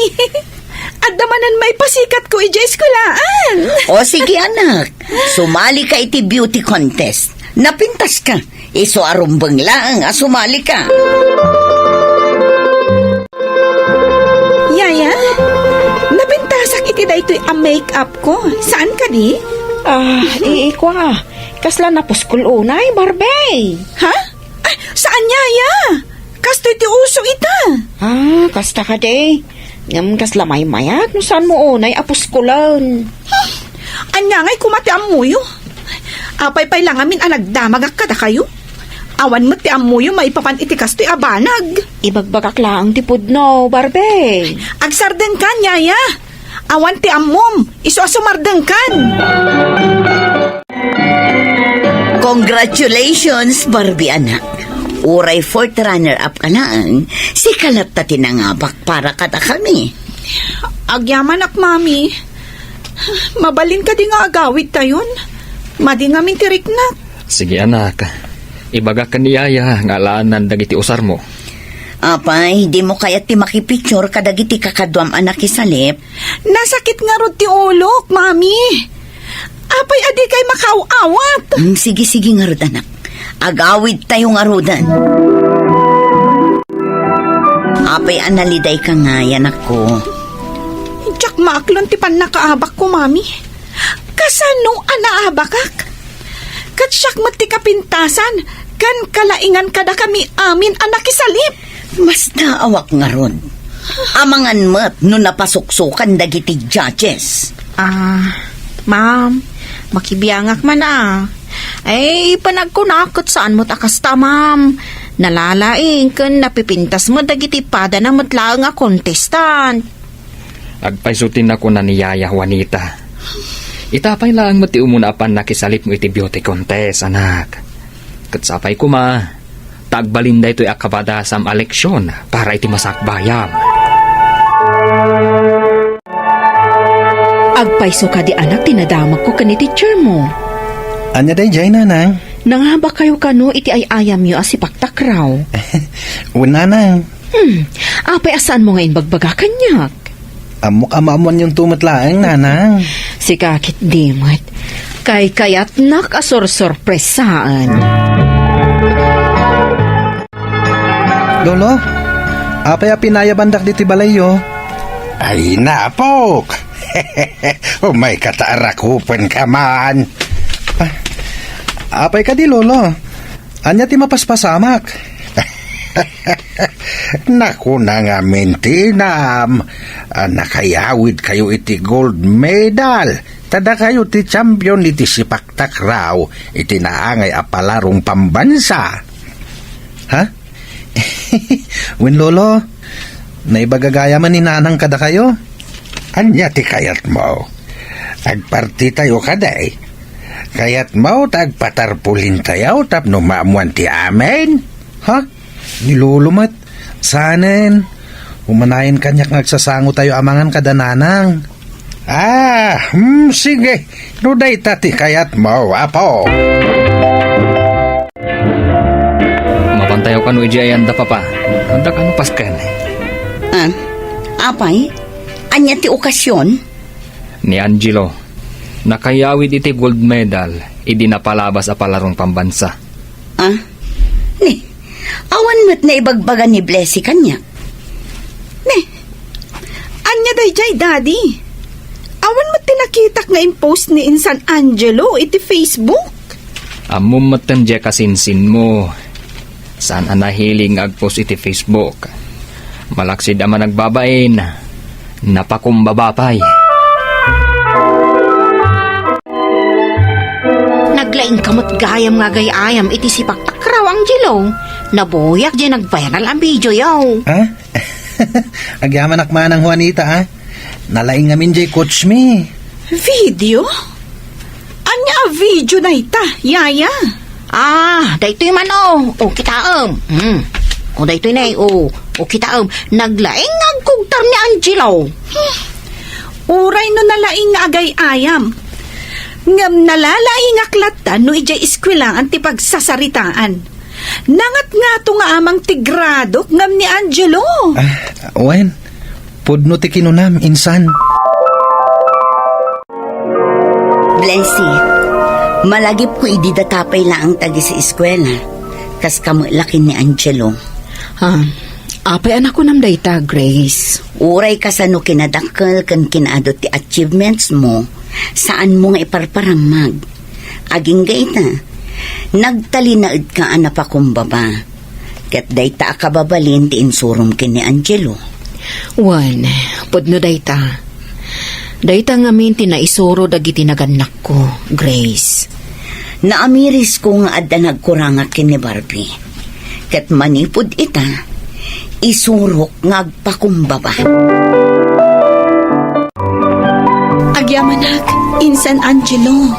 At damanan may pasikat ko ija eskulaan. O sige, anak. Sumali ka iti beauty contest. Napintas ka. Iso arumbang lang sumali ka. Yaya, napintasak iti da ito'y make-up ko. Saan ka di? Iikwa. Kasla na puskul unay, Barbie. Ha? Ay, saan Yaya? Kasto iti uso ita. Kasta ka di. Ngam kasla may mayat, no saan mo unay apuskulan. Anya nga'y kumati amuyo. Apay-pay lang amin nagdamagak kada kayo. Awan mo ti amuyo maipapan iti kasto'y abanag. Ibagbagak lang ti pudno, Barbie. Agsardeng kan, Yaya. Awan ti amom, iso asumardeng kan. Congratulations, Barbie anak. Uray fourth runner-up ka lang. Si kalap ta tinangabak para kata kami. Agyaman ak, Mami. Mabalin ka di nga agawid tayon. Madi ngamin tiriknak. Sige anak, ibaga ka ni Yaya nga laanan dagiti usar mo. Apay, di mo kaya ti makipicture kadagiti kakadwam anak isalip. Nasakit nga rod ti ulok, Mami. Apay, adi kay makauawat. Sige nga rod anak. Agawid tayo nga rodan. Apay, analiday ka nga yan ako. Diyak maaklon ti pan nakaabak ko, Mami. Kasano anaabakak? Katsyak mati kapintasan, kan kalaingan kada kami amin anak isalip. Mas naawak nga ron. Amangan mat no napasuksukan dagiti judges. Ma'am, makibiyangak man Ay, panagkunakot saan mo takasta, ma'am. Nalalaing kan napipintas mo dagiti pada na matlaang nga kontestant. Agpaisutin ako na ni Yaya Juanita. Itapay lang mati umuna apan nakisalip mo iti beauty contest, anak. Katsapay ko tagbalinda ito'y akabada sam eleksyon para iti masakbayam. Agpaiso ka di anak, tinadamag ko ka ni teacher mo. Anya day jay nanang? Nangaba kayo kano iti ay ayam yo asipaktak raw. Una nang. Apay asaan mo ngayon bagbaga kanyak? Amok amamon yung tumatlaang nanang. Si kakit dimot. Kay kayat nakasor-sorpresaan. Lolo, apay pinayabandak diti balayo. Ay napok. May katarakupan ka man. Apay ka di, Lolo. Anya ti mapaspasamak. Naku na nga mintinam. Nakayawid kayo iti gold medal. Tada kayo ti champion iti sipaktak raw. Iti naangay apalarong pambansa. Ha? Win, Lolo, naibagagaya man ni nanang kada kayo? Anya ti kayat mo. Agparti tayo kaday. Kayat mo tagpatarpulin tayo tapno maamuan ti amen. Ha? Nilulumat. Sanen. Umanayin kanyak ngagsasango tayo amangan kada nanang. Sige. Nuday tati kayat mo, apo. Mapantayaw ka no iji ayanda papa. Handa ka no pasken. Apay? Anya ti okasyon? Ni Angelo, nakayawid iti gold medal, idi napalabas a palarong pambansa. Ni, awan mo't na ibagbaga ni Blessy kanya. Ne, anya dayjay, daddy. Awan mo tinakitak nga impost ni Insan Angelo iti Facebook. Amum matan je kasinsin mo. Saan anahiling agpost iti Facebook? Malaksid ama nagbabain. Napakumbabapay. Naglaing kamot gayam nga gayayam iti sipagtakraw ang Angelo. Nabuyak di nag-viral ang video yaw. Agyaman akmanang Juanita, Nalaing ngamin jay coach me. Video? Anya a video na ita, yaya? Daytoy man o kitaam. O daytoy na o kitaam. Naglaing agkugtar ni Angelo. Uray no nalaing nga agay ayam. Ngam nalalaing aklatan no ijay eskwela ang tipagsasaritaan. Nangat nga to nga amang tigradok ngam ni Angelo. Wen, pudno ti kinunam, insan. Blessy, malagip ko ididatapay lang tagi sa eskwela. Kas kamulakin ni Angelo. Apay anak ko nam dayta, Grace. Uray ka sa no kinadakkel kan kinaadot ti achievements mo, saan mo nga iparparamag. Aging gaita, nagtalinaid ka napakumbaba. Kat dayta akababalin ti insurum kin ni Angelo. Wan, pudno dayta. Dayta ngamin tinaisuro dagiti naganak ko, Grace. Naamiris ko nga adda nagkurangat kin ni Barbie. Kat manipod ita, isurok ngagpakumbaba. Agyamanak, Insan Angelo.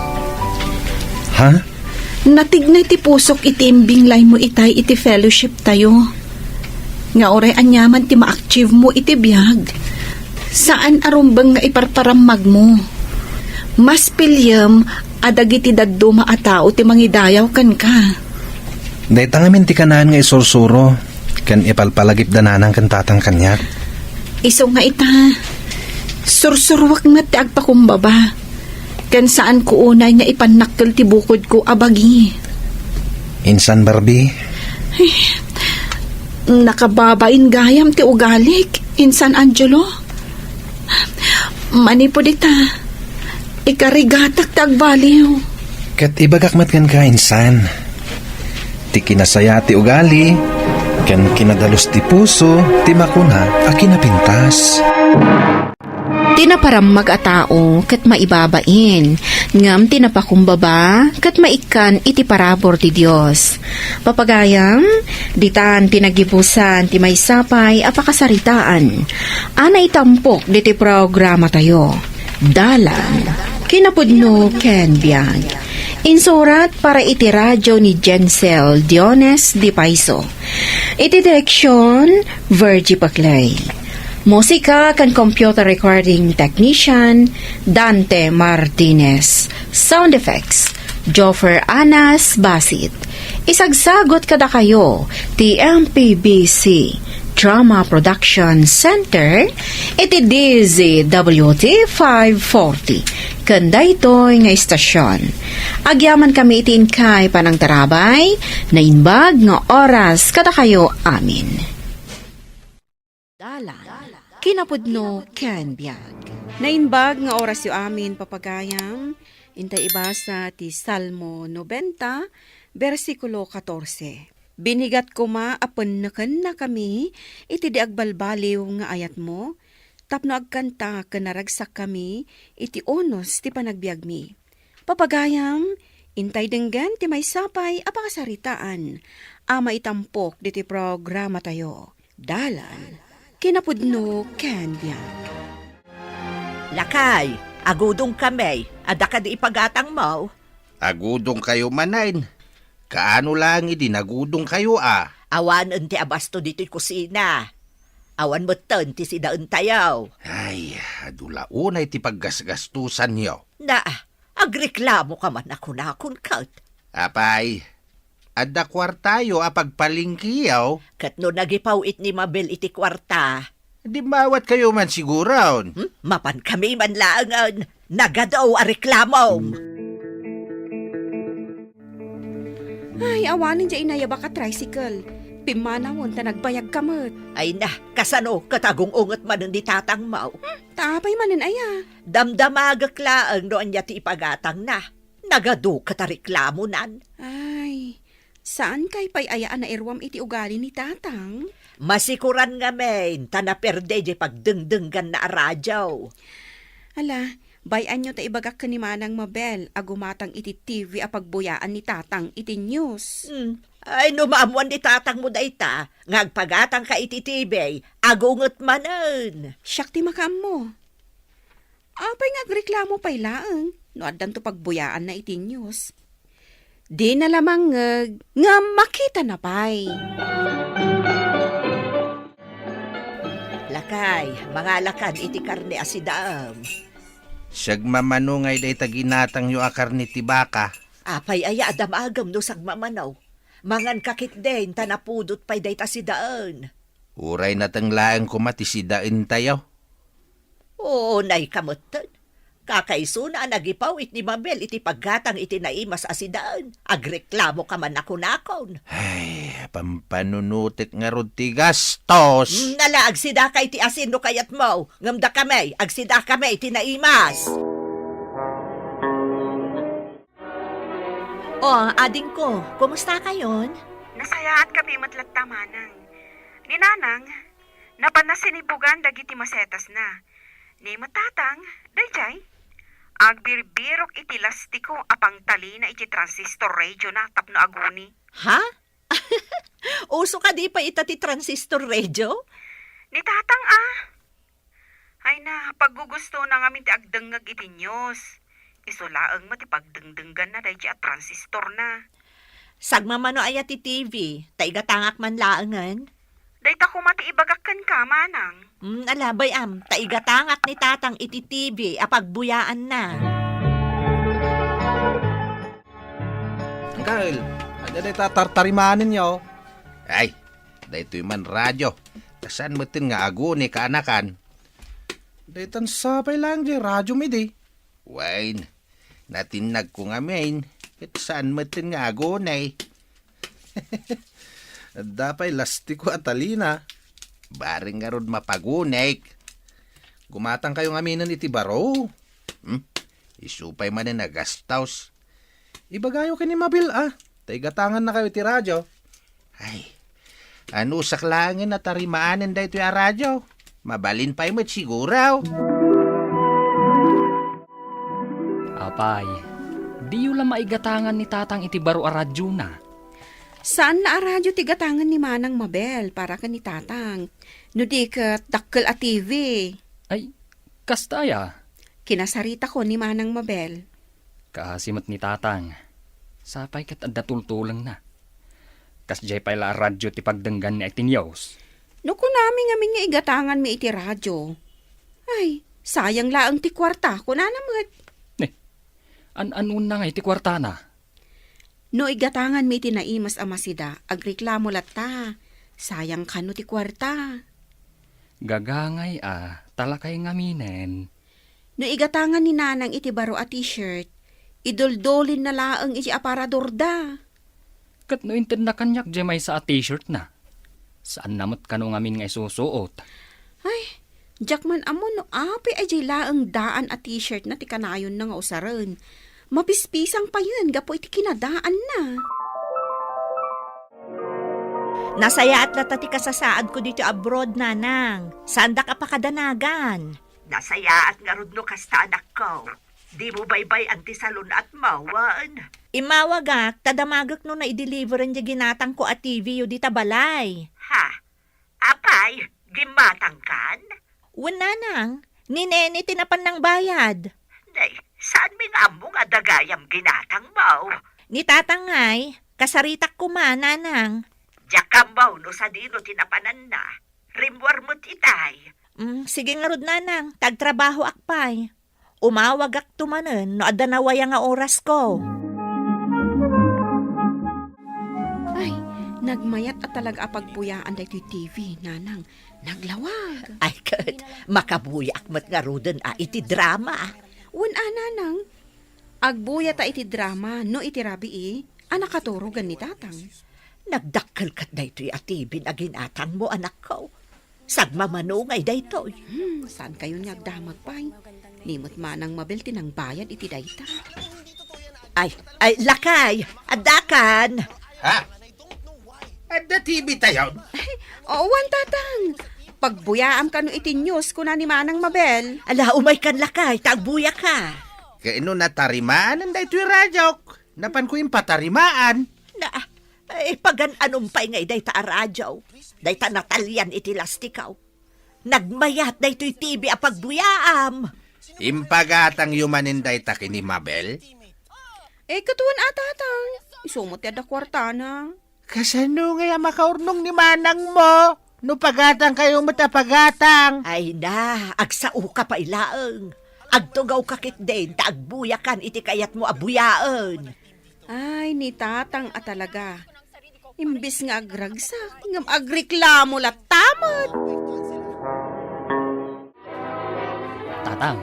Natignay ti pusok iti imbinglay mo itay iti fellowship tayo. Nga oray anyaman ti ma-achieve mo iti biyag. Saan arumbang nga iparparamag mo? Mas pilyam adagiti dadduma a tao ti mangidayaw kan ka. Dayta ngamin ti kanaan nga isursuro. Kan ipalpalagip dananang kan tatang kanyak. Iso nga ita, sursurwak nga ti agpakumbaba. Kan saan ko unay nga ipanakkel ti bukod ko abagi. Insan Barbie? Nakababain gayam ti ugalik, Insan Angelo. Manipod ita, ikarigatak ti agbaliw. Kat ibagakmat kan ka, insan. Ti kinasaya ti ugali, kan kinadalos ti puso, ti makuna, a kinapintas. Tinaparamag a tao kat maibabain. Ngam tinapakumbaba kat maikan iti parabor ti Dios. Papagayam, ditan tinagibusan ti maysapay apakasaritaan. Ana itampok diti programa tayo. Dalan, kinapudno ken biag. Insurat para iti radyo ni Jensel Diones Di Paiso. Iti direksyon, Virgie Paclay. Musika kan computer recording technician, Dante Martinez. Sound effects, Joffer Anas Basit. Isagsagot kada kayo, ti MPBC Drama Production Center, iti DZWT 540. Kanda ito'y nga istasyon. Agyaman kami itin kay panang tarabay, na inbag nga oras kada kayo amin. Dalan, kinapudno ken biag. Nainbag nga oras yu amin papagayam, intay ibasa ti Salmo 90, versikulo 14. Binigat ko maapannakan na kami, iti di agbalbaliw nga ayat mo, tapno agkanta kanaragsak kami, iti onos ti panagbiag mi. Papagayam, intay denggan ti maysapay apakasaritaan, ama itampok diti programa tayo. Dalan, kinapudno ken biag. Lakay, agudong kami, ada ka di ipagatang mo. Agudong kayo manain. Kaano lang idinagudong kayo Awan ti abasto dito'y kusina. Awan mo ton ti sidaan tayaw. Ay, adula unay ti paggasgastusan niyo. Na, agreklamo ka man ako na akong kat. Apay, adda kwartayo apagpalingkiyaw. Kat no nagipawit ni Mabel iti kwarta. Di mawat kayo man siguron. Mapan kami man laangan. Nagadaw a reklamo. Ay, awanin dya inayaba ka tricycle. Pimanawon ta nagbayag kamot. Ay na, kasano katagong ungot man di tatang mau. Tapay manin aya. Damdamagak laang noon niya ti ipagatang na. Nagado katareklamo nan. Ay, saan kay pay ayaan na irwam iti ugali ni tatang? Masikuran nga men, tanaperde di pagdengdenggan na radyaw. Ala, bayan nyo ta ibagak ka ni Manang Mabel, agumatang iti TV a pagbuyaan ni tatang iti news. Ay, numaamuan di tatang mo da ita, ngagpagatang ka iti TV, agungot manan. Siyak ti makam mo. Apay ngagreklamo pay laang, no addan to pagbuyaan na iti news. Di na lamang nga makita na pay. Lakay, mga lakan iti karne asidaam. Sagmamanungay day taginatang yu akar ni tibaka. Apay aya adam agam no sagmamanaw. Mangan kakit din, tanapudot pay day tasidaan. Uray na tanglaan ko matisidain tayo. Oo, nay kamutan. Kakaiso na nagipawit ni Mabel iti paggatang iti naimas asidaan. Agreklamo ka man ako nakon. Ay, pampanunutik nga rod ti gastos. Nala, agsida ka iti asin no kayat mo. Ngamda kami, agsida kami iti naimas. Oh, ading ko, kumusta kayon? Nasayaan kami matlat tamanang. Ni Nanang, napanasinibugan dagiti masetas na. Ni matatang, dayjay. Agbirbirok iti lastiko apang tali na iti transistor radio na tapno aguni. Ha? Uso ka di pa ita ti transistor radio? Ni tatang Ay na, paggugusto na ngamin ti agdengag iti news. Isulaang mo ti pagdengdenggan na dahil at transistor na. Sagmamano aya ti TV, taigatangak man laangan. Dahil ta kumati ibagakan ka, Manang. Alabay taigatangak ni tatang iti TV, apagbuyaan na. Kyle, ada day tatartarimanin niyo. Ay, dahito man radyo. Kasan matin nga aguni kaanakan. Daytan sapay lang di radyo mi di. Wine, natinag ko nga main. At saan matin nga agunay. Dapay lastiko at talina. Baring nga rod mapagunek. Gumatang kayo ngaminan iti baro. Isupay man na nagastaws. Ibagayo ka ni Mabil Taigatangan na kayo iti radyo. Ay, ano saklangin na tarimaanin da ito yung radyo. Mabalin pa yung siguraw. Apay, di yun lang maigatangan ni tatang iti baro a radyo na. Saan na radyo ti gatangan ni Manang Mabel para ka ni tatang? No di kat dakkel a TV. Ay, kastaya. Kinasarita ko ni Manang Mabel. Kaasimat ni tatang. Sapay kat adda tultulang na. Kasjay pa ila radyo ti pagdenggan ni Actinios. No ko namin nga igatangan mi iti radyo. Ay, sayang laang ti kwarta ko na namat. An-anon na nga iti kwarta na. No igatangan mi tinaimas amasida, agreklamo latta. Sayang ka no ti kwarta. Gagangay talakay ngaminen. No igatangan ni Nanang iti baro a t-shirt, idoldolin na laang iti aparador da. Kat no inted na kanyak di may sa t-shirt na. Saan namot ka no ngamin nga isusuot? Ay, jakman amo no api ay laang daan a t-shirt na ti kanayon na nga usaran. Mapispisang pa yun, gapo iti kinadaan na. Nasayaat na tati kasasaad ko dito abroad, Nanang. Saan da ka pa kadanagan? Nasayaat nga rod no kasta anak ko. Di mo baybay anti salon at mawan. Imawagak, tadamagak no na i-deliveran di ginatang ko at TV yu di tabalay. Ha? Apay, gimatang kan? Wala nang, ni Nene tinapan ng bayad. Nay, saan mi nga mo nga dagayam ginatang mo? Ni tatangay, kasaritak ko man, Nanang. Diyak ka mo no sa dino tinapanan na. Rimwar mo't itay. Sige nga rod nanang, tagtrabaho akpay. Umawag ak tumanen, no adanawaya nga oras ko. Ay, nagmayat at talaga apagpuyaan da ito'y TV, nanang. Naglawag. Ay, kat, makabuyak mo't nga rodon iti drama. Nanang. Agbuya ta iti drama, no iti rabi anakaturugan ni tatang. Nagdakkel kat da ito'y atibin agin atang mo, anak ko. Sagmamanungay da ito'y. Saan kayo niyagdamag pa'y? Nimot manang mabelti ng bayad iti dayta. Ay, lakay! Adakan! Ha? Ada TV tayo? Wan tatang. Pagbuyaam ka no iti news ko na ni manang mabel. Ala, umay kan lakay, tagbuya ka. Kaino natarimaan ang daytoy radyok. Napan ko yung patarimaan. Pagan anumpay nga iday ta aradyaw. Day ta natalyan iti lastikaw. Nagmayat day to'y TV apagbuyaam. Impagatang yumaninday ta kini Mabel. Katuan atatang. Isumot yada kwarta na. Kasano nga makaurnong ni manang mo? No pagatang kayo matapagatang. Ay na, agsao ka pa ilaang. Agtugaw kakit din, taagbuyakan iti kayat mo abuyaan. Ay, ni tatang talaga. Imbis nga agragsak, ngam agreklamo latamat. Tatang,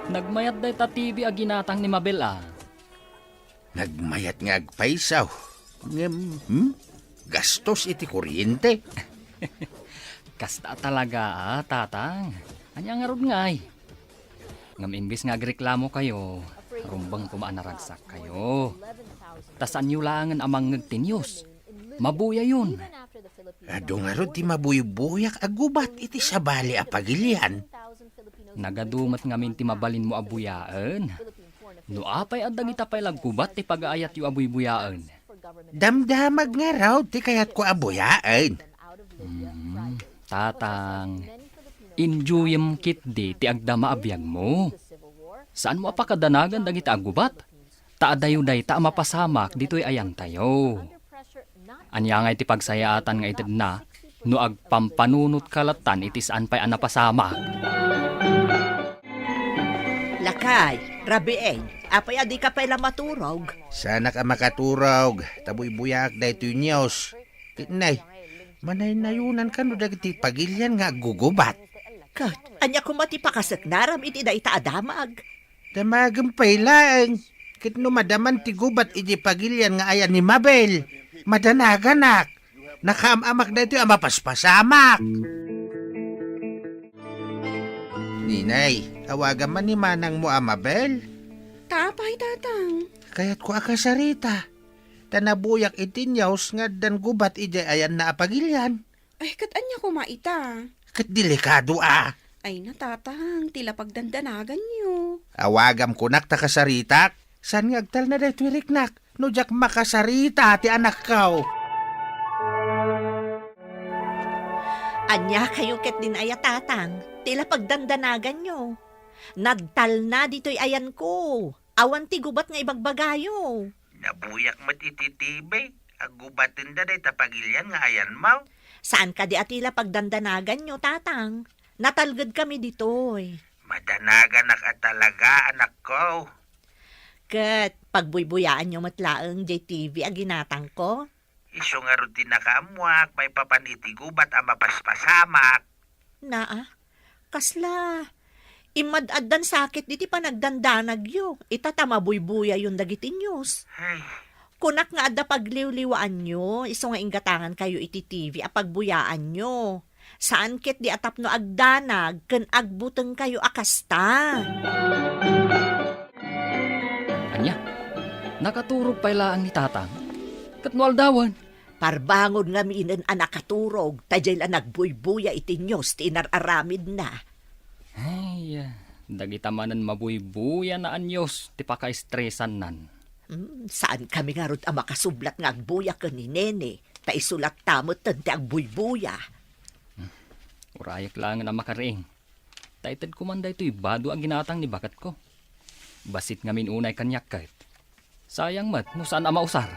nagmayat day ta TV aginatang ni Mabel Nagmayat nga agpaisaw. Gastos iti kuryente. Kasta talaga tatang. Anya nga rod ngay. Ngam imbis nga agreklamo kayo, rumbang kumaanaragsak kayo. Tasan nyo langan amang ngagtinyos. Mabuya yun. Ado nga ron ti mabuy-buyak agubat iti sabali apagilian. Nagadumat ngamin ti mabalin mo abuyaan. No apay adag itapay lagkubat ti pag-aayat yu abuy-buyaan. Damdamag nga raw ti kayat ko abuyaan. Tatang, enjoyem kit di ti agdama abiyag mo. Saan mo apakadanagan dagiti agubat? Taadayo-day ta mapasamak dito'y ayan tayo. Anya nga iti pagsayaatan nga itid na, no agpampanunot kalatan itisaan pa'y anapasamak. Lakay, rabieng, apay adi ka pa'y maturog. Sana ka makaturog, tabuy-buyak da ito news. Nay, manay-nayunan ka no dagiti pagilyan nga gugubat. Kat, anya kumati pakasaknaram iti da itaadamag. Damagam pa'y laeng. Kit no madaman ti gubat iti pagilyan nga ayan ni Mabel. Madanaganak. Nakamamak na ito ang mapaspasamak. Ninay, awagan man ni manang mo Mabel. Tapay tatang. Kaya't ko akasarita. Tanabuyak itinyaws nga dan gubat iti ayan na apagilyan. Ay, katanya ko maita. Kat delikado Ay natatang, tila pagdandanagan nyo. Awagam kunak ta kasaritak. San nga agtal na dayto riknak? No jak makasarita ti anak kaw. Anya kayo ket din ayatatang, tila pagdandanagan nyo. Nagtal na dito'y ayan ko. Awan ti gubat nga ibagbagayo. Nabuyak mat ititibay. Agubatin da day tapagilyan nga ayan maw. Saan ka di atila pagdandanagan nyo, tatang? Natalgad kami dito'y. Madanagan at talaga anak ko. Kat, pagbuybuyaan nyo matlaang JTV aginatang ko. Iso nga rin tinakamuak, may papanitigubat ang mapaspasamak. Kasla. Imadaddan sakit diti panagdandanag yo. Itatamabuy-buya yung dagiti news. Ay. Kunak nga adda pagliwliwaan nyo, iso nga inggatangan kayo iti TV apagbuyaan nyo. Saan ket di atap no agdanag, ken agbuteng kayo akasta. Anya, nakaturog pa ilaang ni tatang. Katnual dawan. Parbangon nga minen anak katurog, tajay la nagbuybuya iti news, ti inararamid na. Ay, dagitamanan mabuybuya na anyos, ti paka-estresan nan. Saan kami nga ron ang makasublat nga agbuya ka ni Nene, ta isulat tamot ti agbuybuya. Urayak lang na makariing. Taited kumanda ito'y bado ang ginatang ni bakat ko. Basit nga minunay kanyak kahit. Sayang mat, no saan ang mausar?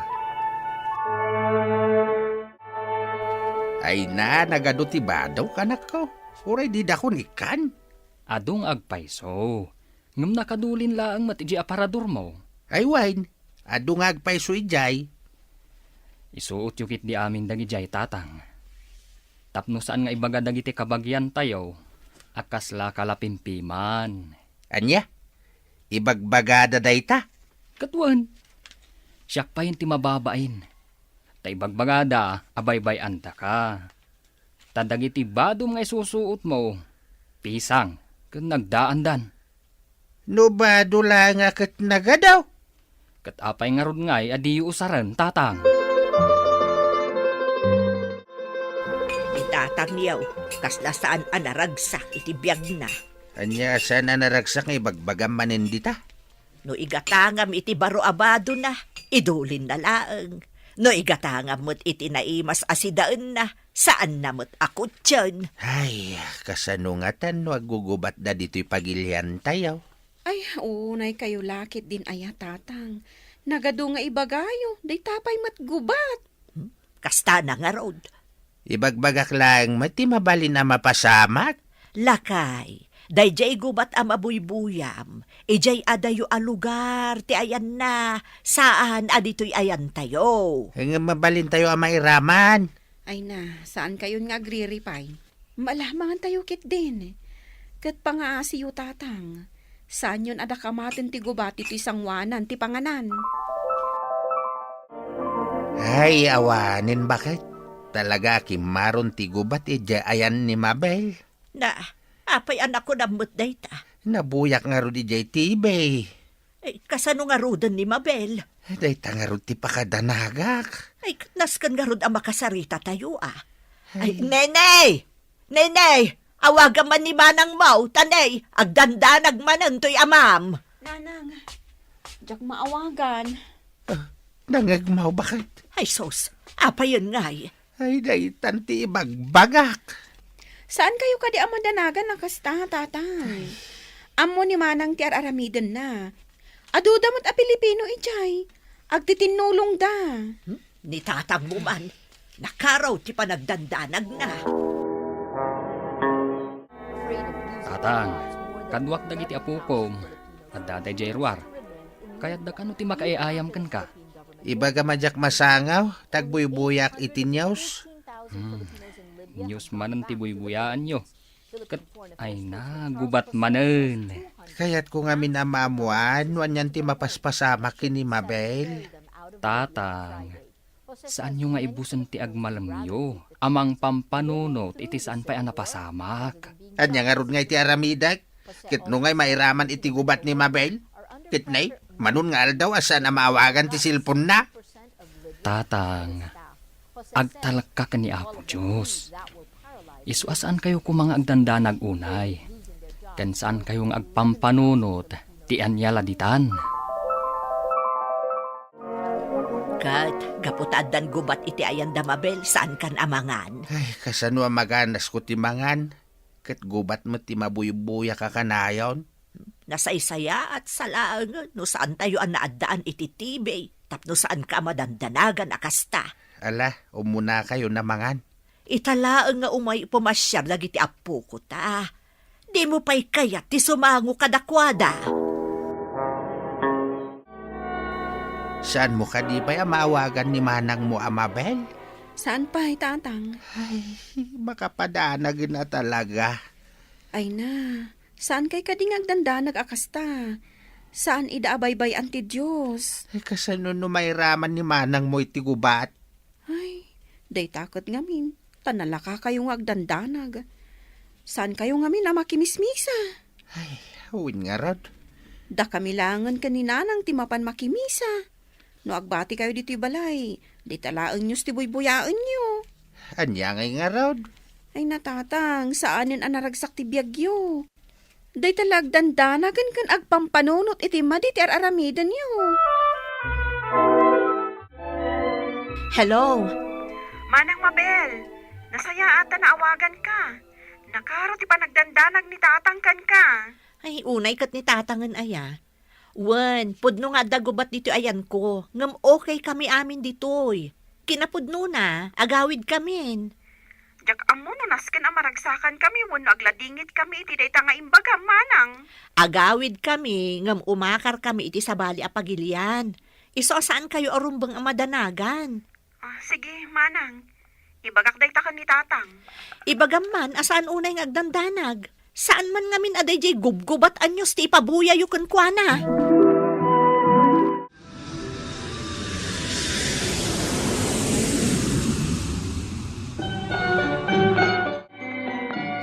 Ay na, nagadutibadaw ka na ko. Uray di dakon ikan. Adong agpayso. Ngam nakadulin laang matiji aparador mo. Ay wine, adong agpay suijay. Isuot yukit di amin dagijay tatang. Tapno saan nga ibaga dagiti kabagyan tayo, akasla kalapimpiman. Anya? Ibagbagada dayta? Katuan, siyak pa yung timababain. Ta ibagbagada, abaybay anta ka. Tadagiti badom nga isusuot mo, pisang, kung nagdaandan. No bado lang akat nagadaw? Kat apay nga rod ngay, adiyo usaran, tatang. Itatang yaw, kasla saan anaragsak iti biyag na. Anya, sana naragsak nga ibagbagam manindita? No igatangam iti baro abado na, idulin na laeng. No igatangam mo't iti naimas asidaan na, saan na mo't akot tiyan. Ay, kasanungatan no agugubat da dito'y pagilian tayo. Ay, unay kayo lakit din aya tatang. Nagado nga ibagayo, day tapay matgubat. Kasta na nga rod. Ibagbagak lang, mati mabalin na mapasamak. Lakay, dayjay gubat am abuy-buyam, ijay adayo a lugar, ti ayan na, saan adito'y ayan tayo. Nga mabalin tayo ang mairaman. Ay na, saan kayo nga agriripay? Malamangan tayo kit din. Kat pangaasiyo tatang. Saan yun adakamatin ti gubat ito isang wanan ti panganan? Ay, awanin bakit? Talaga kimaron ti gubat ija ayan ni Mabel. Na, apay anak ko namot dayta. Nabuyak nga ro di jay tibay. Ay, kasano nga rodan ni Mabel? Dayta nga ro ti pakadanagak. Ay, naskan nga rod ang makasarita tayo Ay, Nenay! Nenay! Awagan man ni Manang Mau, tanay, agdandanag manan to'y amam. Nanang, jak maawagan. Nangagmaw bakit? Ay, sos, apa yun ngay? Ay, daytan ti ibagbagak. Saan kayo kadi amadanagan na kasta, tatay? Amo ni Manang ti aramiden na. Aduda mo't a Pilipino ijay. Agtitinulong da. Ni tatang mo man, nakaraw ti panagdandanag na. Tatang, kadwak dagiti apukom, at daday jayrwar. Kaya't da kano ti makaiayam kan ka. Iba ka madyak masangaw, tagbuy-buyak itinyaws. News manan ti buy-buyaan nyo. Kat, ay na, gubat manan. Kaya't ko nga minamamuan, wanyan ti mapaspasamak kini Mabel. Tatang, saan nyo nga ibusan ti agmalam nyo? Amang pampanunot, iti saan pa'y anapasamak. Anya nga rod nga iti aramidag, kit no ngay mairaman iti gubat ni Mabel. Kit nay, manun nga aldaw asan na maawagan ti silpon na. Tatang, agtalak ka ni Apo Diyos. Isu asaan kayo kumanga agdandanag unay. Kan saan kayong agpampanunot, ti anyala ditan. Kat, kaputadan gubat iti ayan da Mabel, saan kan amangan? Ay, kasano ang maganas ko timangan. Kat gubat mo ti mabuy-buya ka kanayon. Nasaysaya at salaang, no saan tayo ang naadaan iti tibay, tapno saan ka madandanagan akasta. Ala, umuna kayo namangan. Italaang nga umay pumasyar lagi ti apo ko ta. Di mo pa'y kayat ti sumango kadakwada. Saan mo ka di ba maawagan ni Manang mo, Amabel? Saan pa, tatang? Ay, makapadanag na talaga. Ay na, saan kay kading agdandanag akasta? Saan idaabay-bay anti Diyos? Ay, kasano no may raman ni Manang mo iti gubat? Ay, day takot ngamin. Tanalaka kayong agdandanag. Saan kayo ngamin na makimismisa? Ay, huwin nga rod. Da kami langan kanina nang timapan makimisa. No agbati kayo dito'y balay, di talaan nyo stibuy-buyaan nyo. Anya ngay nga rod. Ay natatang, saanin ang naragsak ti biyagyo? Day talag dandanagan kan agpampanunot iti madi ti aramidan nyo. Hello? Manang Mabel, nasaya ata na awagan ka. Nakaro ti panagdandanag ni tatangkan ka. Ay, unay kat ni tatangan aya. Wan, pudno nga dagubat dito ayan ko. Ngam okay kami amin ditoy. Kinapudno na, agawid kamin. Jak amo no nasken amaragsakan kami wenno agladingit kami iti dayta nga imbaga manang. Agawid kami, ngam umakar kami iti sabali a pagilian. Iso saan kayo arumbang ang madanagan? Sige, manang. Ibagak dayta kan ni tatang. Ibagam man, asaan unay nga agdandanag? Saan man ngamin aday jay gubgubat anyos ti ipabuya yukan kwa na?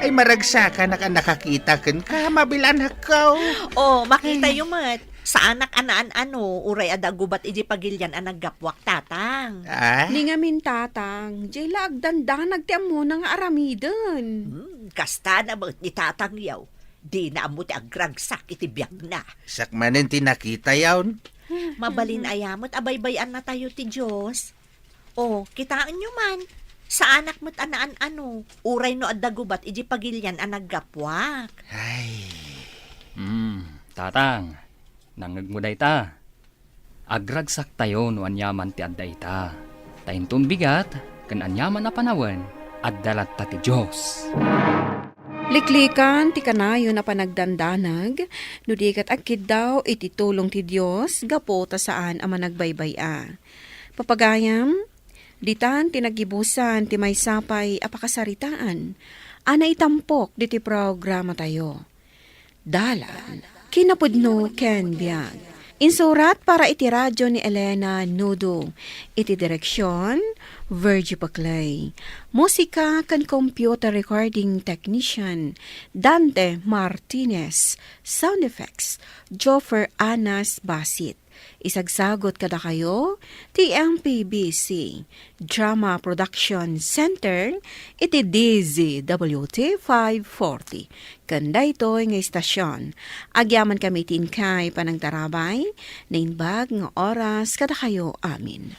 Ay maragsakan na ka nakakita kan ka, mabilan hakaw. Oh, makita yung mat. Sa anak anaan uray ada gubat iji pagilyan ang naggapwak tatang. Ni nga min tatang, jay laagdandanag ti amo nga aramiden. Kasta na ba ni tatang yaw? Di na amo ti agragsak iti biyag na. Sakmanin tinakita yawn. Mabalin ayamot, abaybayan na tayo ti Diyos. Oh, kitaan nyo man. Sa anak mo't anaan uray no adda gubat iji pagilyan ang naggapwak. Tatang, nangag mo day ta. Agragsak tayo no anyaman ti adday ta. Tainton bigat, kan anyaman na panawan, addalat ta ti Diyos. Liklikan ti kanayo na panagdandanag, no di kat akid daw iti tulong ti Diyos, gapo ta saan ang managbaybaya. Papagayam, ditan tinagibusan ti may sapay apakasaritaan, ana itampok diti programa tayo. Dalan, kinapudno ken biag. Insurat para iti radyo ni Elena Nudo. Iti direksyon, Virgie Paclay. Musika kan computer recording technician, Dante Martinez. Sound effects, Joffer Anas Basit. Isagsagot kada kayo, TMPBC, Drama Production Center, iti DZWT 540. Kanda ito nga istasyon. Agyaman kami tinkay panang tarabay, na inbag nga oras kada kayo amin.